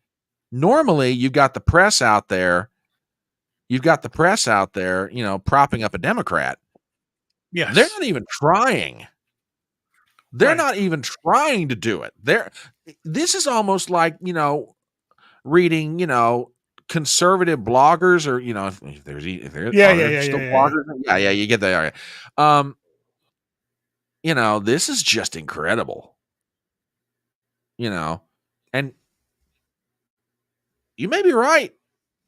you've got the press out there. Propping up a Democrat. Yes. They're not even trying. They're not even trying to do it. This is almost like, reading, conservative bloggers, or, if there's still bloggers. Yeah, you get that. This is just incredible. And you may be right.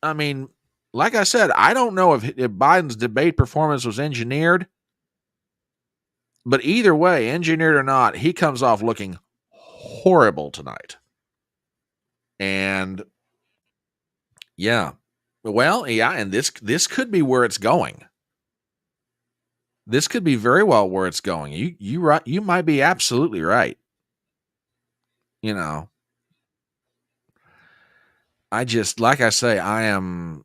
I mean, like I said, I don't know if Biden's debate performance was engineered. But either way, engineered or not, he comes off looking horrible tonight. And and this could be where it's going. This could be very well where it's going. You might be absolutely right. I just, like I say, I'm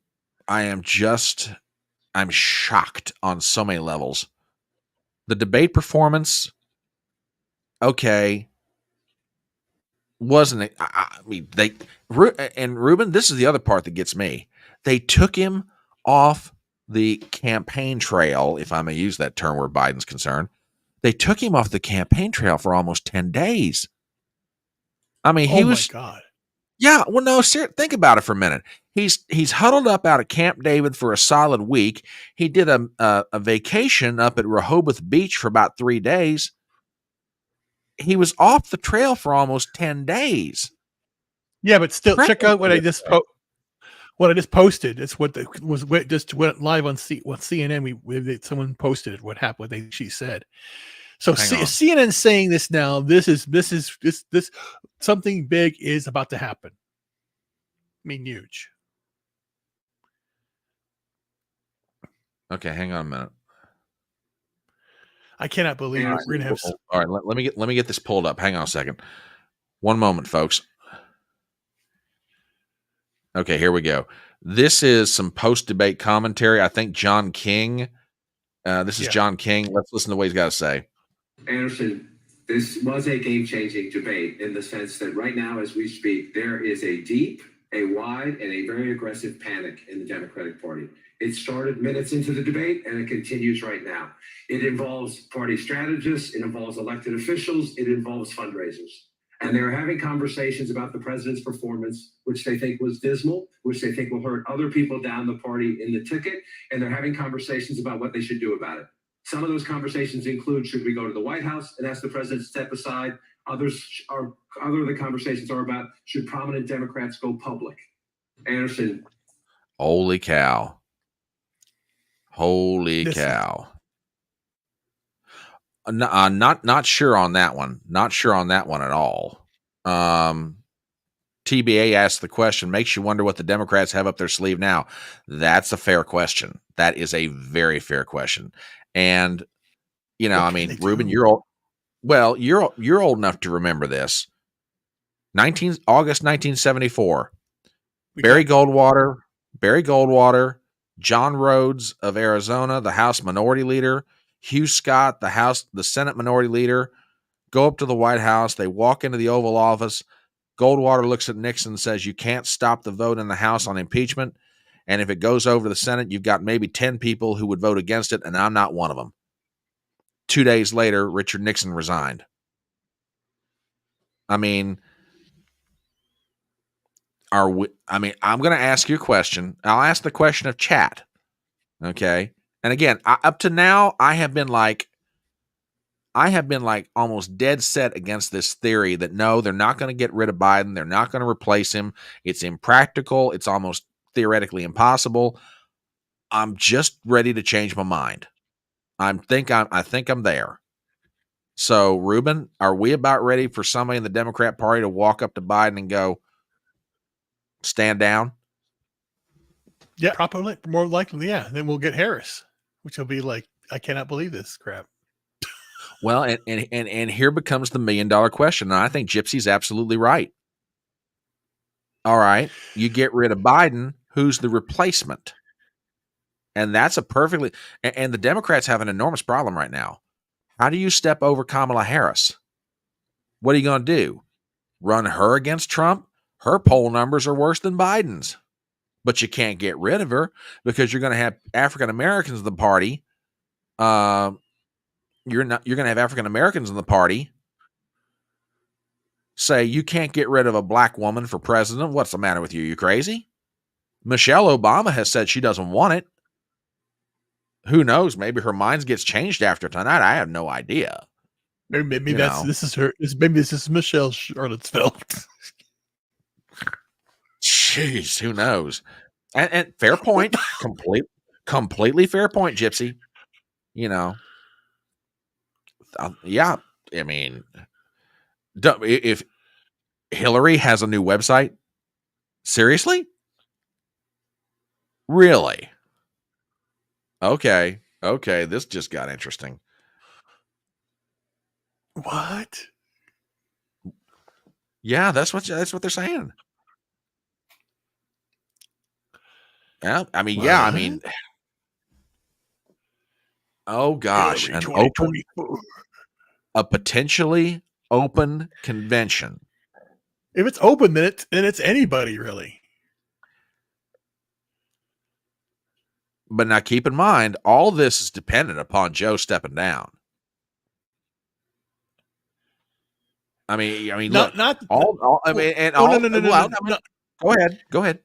shocked on so many levels. The debate performance, okay, wasn't it? I mean, Ruben, this is the other part that gets me. They took him off the campaign trail, if I may use that term where Biden's concerned. They took him off the campaign trail for almost 10 days. I mean, he was. My God. Yeah, well, no, think about it for a minute. He's huddled up out at Camp David for a solid week. He did a vacation up at Rehoboth Beach for about 3 days. He was off the trail for almost 10 days. Yeah, but still, check out what I just posted. It's what just went live on CNN. Someone posted it. What happened? She said. So CNN saying this now. This something big is about to happen. I mean, huge. Okay, hang on a minute. I cannot believe we're gonna have. All right, let me get this pulled up. Hang on a second. One moment, folks. Okay, here we go. This is some post-debate commentary. I think John King. This is John King. Let's listen to what he's got to say. Anderson, this was a game-changing debate in the sense that right now, as we speak, there is a deep, a wide, and a very aggressive panic in the Democratic Party. It started minutes into the debate, and it continues right now. It involves party strategists, it involves elected officials, it involves fundraisers. And they're having conversations about the president's performance, which they think was dismal, which they think will hurt other people down the party in the ticket. And they're having conversations about what they should do about it. Some of those conversations include, should we go to the White House and ask the president to step aside? Other of the conversations are about, should prominent Democrats go public? Anderson. Holy cow. Holy cow. Not sure on that one. Not sure on that one at all. TBA asked the question, makes you wonder what the Democrats have up their sleeve now. That's a fair question. That is a very fair question. And, you know, I mean, Ruben, you're old. Well, you're old enough to remember this. August 1974. Barry Goldwater, John Rhodes of Arizona, the House Minority Leader, Hugh Scott, the Senate Minority Leader, go up to the White House. They walk into the Oval Office. Goldwater looks at Nixon and says, you can't stop the vote in the House on impeachment. And if it goes over to the Senate, you've got maybe 10 people who would vote against it, and I'm not one of them. 2 days later, Richard Nixon resigned. I mean, I'm going to ask you a question. I'll ask the question of chat. Okay. And again, up to now, I have been like almost dead set against this theory that no, they're not going to get rid of Biden. They're not going to replace him. It's impractical. It's almost theoretically impossible. I'm just ready to change my mind. I think I'm there. So, Ruben, are we about ready for somebody in the Democrat Party to walk up to Biden and go, stand down? Yeah, probably more likely. Yeah. Then we'll get Harris, which will be like, I cannot believe this crap. Well, and here becomes the $1 million question. And I think Gypsy's absolutely right. All right. You get rid of Biden. Who's the replacement? And that's and the Democrats have an enormous problem right now. How do you step over Kamala Harris? What are you going to do? Run her against Trump? Her poll numbers are worse than Biden's. But you can't get rid of her because you're going to have African Americans in the party. You're going to have African Americans in the party say you can't get rid of a black woman for president. What's the matter with you? You crazy? Michelle Obama has said she doesn't want it. Who knows? Maybe her mind gets changed after tonight. I have no idea. Maybe this is Michelle Charlottesville. Jeez, who knows? And fair point. Completely fair point, Gypsy. You know. Yeah, I mean, if Hillary has a new website, seriously? Really? Okay, this just got interesting. What? Yeah, that's what they're saying. Yeah, I mean, oh gosh, a potentially open convention. If it's open, then it's anybody really. But now keep in mind, all this is dependent upon Joe stepping down. I mean, no. Go ahead.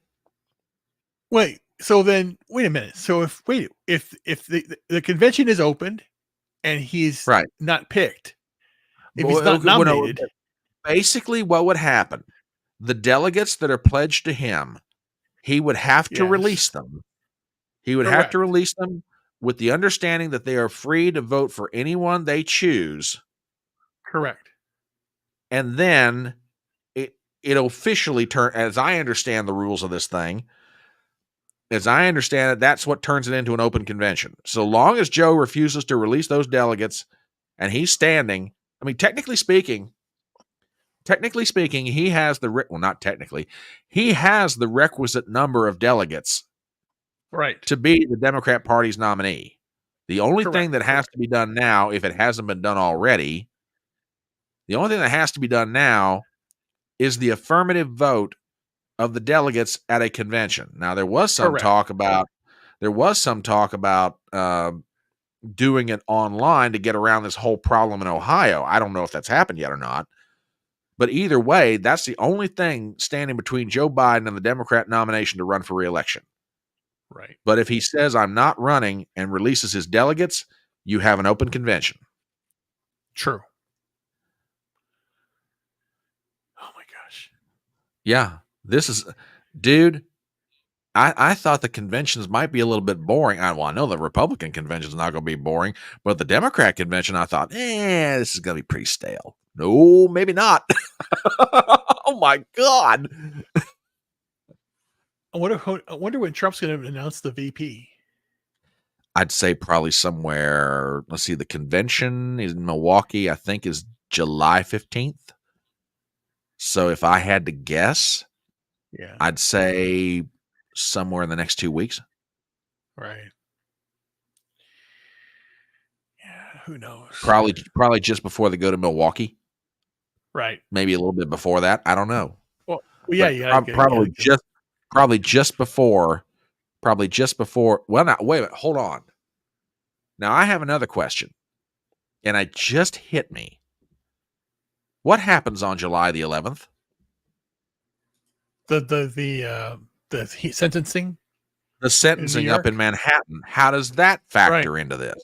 Wait. So then, wait a minute. So if the convention is opened and he's not picked, if he's not nominated, basically what would happen? The delegates that are pledged to him, he would have to release them. He would have to release them with the understanding that they are free to vote for anyone they choose. Correct. And then it officially as I understand the rules of this thing, as I understand it, that's what turns it into an open convention. So long as Joe refuses to release those delegates and he's standing, I mean, technically speaking, technically speaking, he has not technically, he has the requisite number of delegates right to be the Democrat Party's nominee. The only thing that has to be done now, if it hasn't been done already, the only thing that has to be done now is the affirmative vote of the delegates at a convention. Now, there was some talk about doing it online to get around this whole problem in Ohio. I don't know if that's happened yet or not. But either way, that's the only thing standing between Joe Biden and the Democrat nomination to run for re-election. Right. But if he says, I'm not running, and releases his delegates, you have an open convention. True. Oh my gosh. Yeah. This is, dude, I thought the conventions might be a little bit boring. I know the Republican convention is not going to be boring, but the Democrat convention, I thought, this is going to be pretty stale. No, maybe not. Oh my God. I wonder when Trump's going to announce the VP. I'd say probably somewhere, let's see, the convention is in Milwaukee, I think is July 15th. So if I had to guess, I'd say somewhere in the next 2 weeks. Right. Yeah, who knows? Probably just before they go to Milwaukee. Right. Maybe a little bit before that. I don't know. Well yeah. Probably just before. Well, now wait a minute. Hold on. Now I have another question, and it just hit me. What happens on July the 11th? The sentencing. The sentencing up in Manhattan. How does that factor into this?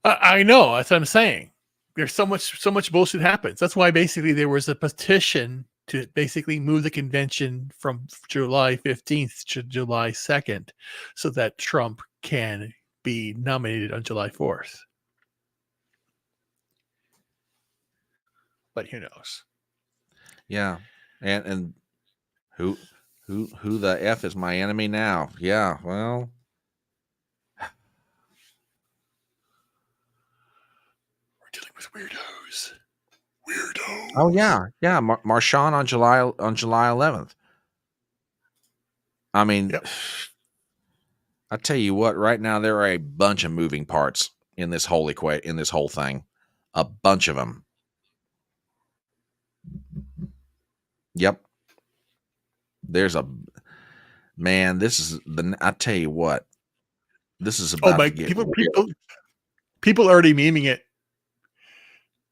I know. That's what I'm saying. There's so much bullshit happens. That's why basically there was a petition to basically move the convention from July 15th to July 2nd so that Trump can be nominated on July 4th. But who knows? Yeah. And who the F is my enemy now? Yeah, well. We're dealing with weirdos. Oh yeah. Yeah. Marshawn on July 11th. I mean, I tell you what, right now there are a bunch of moving parts in this whole thing. A bunch of them. Yep. There's a man. I tell you what, this is about to get people already memeing it.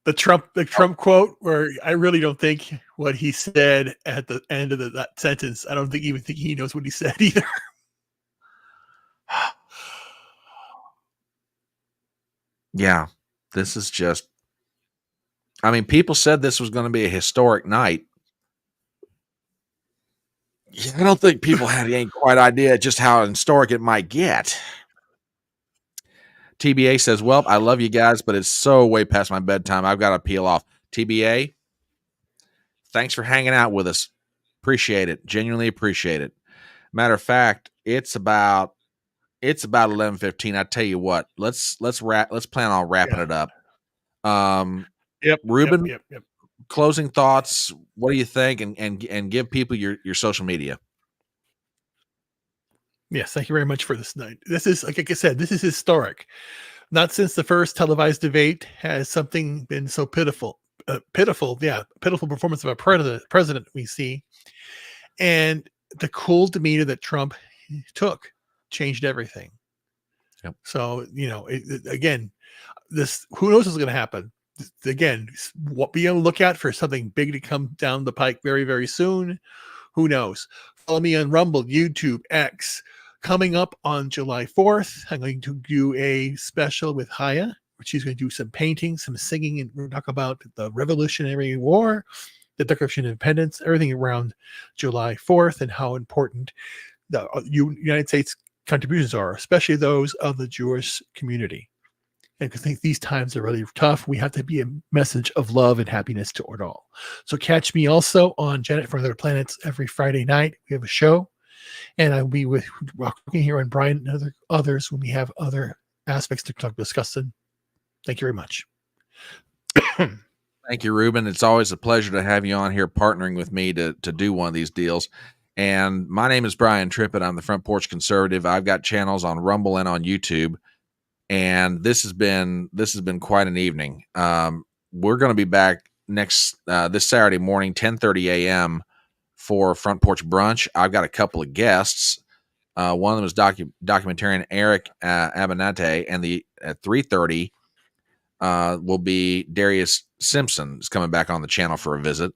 The Trump quote, where I really don't think what he said at the end of that sentence. I don't even think he knows what he said either. Yeah, this is just. I mean, people said this was going to be a historic night. Yeah, I don't think people had any quite idea just how historic it might get. TBA says, well, I love you guys, but it's so way past my bedtime. I've got to peel off. TBA, thanks for hanging out with us. Appreciate it. Genuinely appreciate it. Matter of fact, it's about 11:15. I tell you what, let's plan on wrapping it up. Ruben, Yep. Closing thoughts. What do you think? And give people your social media. Yes, thank you very much for this night. This is, like I said, this is historic. Not since the first televised debate has something been so pitiful. Pitiful performance of a president we see. And the cool demeanor that Trump took changed everything. Yep. So, again, who knows what's going to happen? Again, be on the lookout for something big to come down the pike very, very soon. Who knows? Follow me on Rumble, YouTube, X. Coming up on July 4th, I'm going to do a special with Haya, where she's going to do some painting, some singing, and we'll talk about the Revolutionary War, the Declaration of Independence, everything around July 4th and how important the United States contributions are, especially those of the Jewish community. And I think these times are really tough. We have to be a message of love and happiness to it all. So catch me also on Janet from Other Planets every Friday night. We have a show. And I'll be working here on Brian and others when we have other aspects to discuss. Thank you very much. Thank you, Ruben. It's always a pleasure to have you on here partnering with me to do one of these deals. And my name is Brian Trippett. I'm the Front Porch Conservative. I've got channels on Rumble and on YouTube. And this has been quite an evening. We're going to be back this Saturday morning, 10:30 a.m. for Front Porch Brunch. I've got a couple of guests. One of them is documentarian Eric Abinante, and at 3:30 will be Darius Simpson is coming back on the channel for a visit,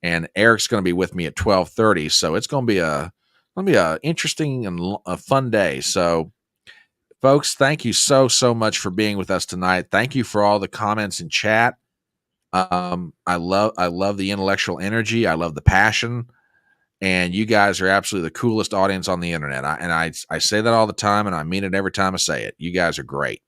and Eric's going to be with me at 12:30. So it's going to be a interesting and a fun day. So, folks, thank you so much for being with us tonight. Thank you for all the comments in chat. I love the intellectual energy. I love the passion. And you guys are absolutely the coolest audience on the internet. I say that all the time, and I mean it every time I say it. You guys are great.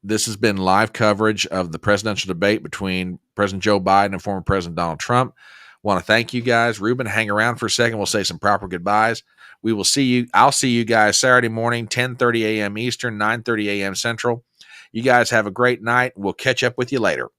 This has been live coverage of the presidential debate between President Joe Biden and former President Donald Trump. Want to thank you guys. Ruben, hang around for a second. We'll say some proper goodbyes. We will see you. I'll see you guys Saturday morning, 10:30 a.m. Eastern, 9:30 a.m. Central. You guys have a great night. We'll catch up with you later.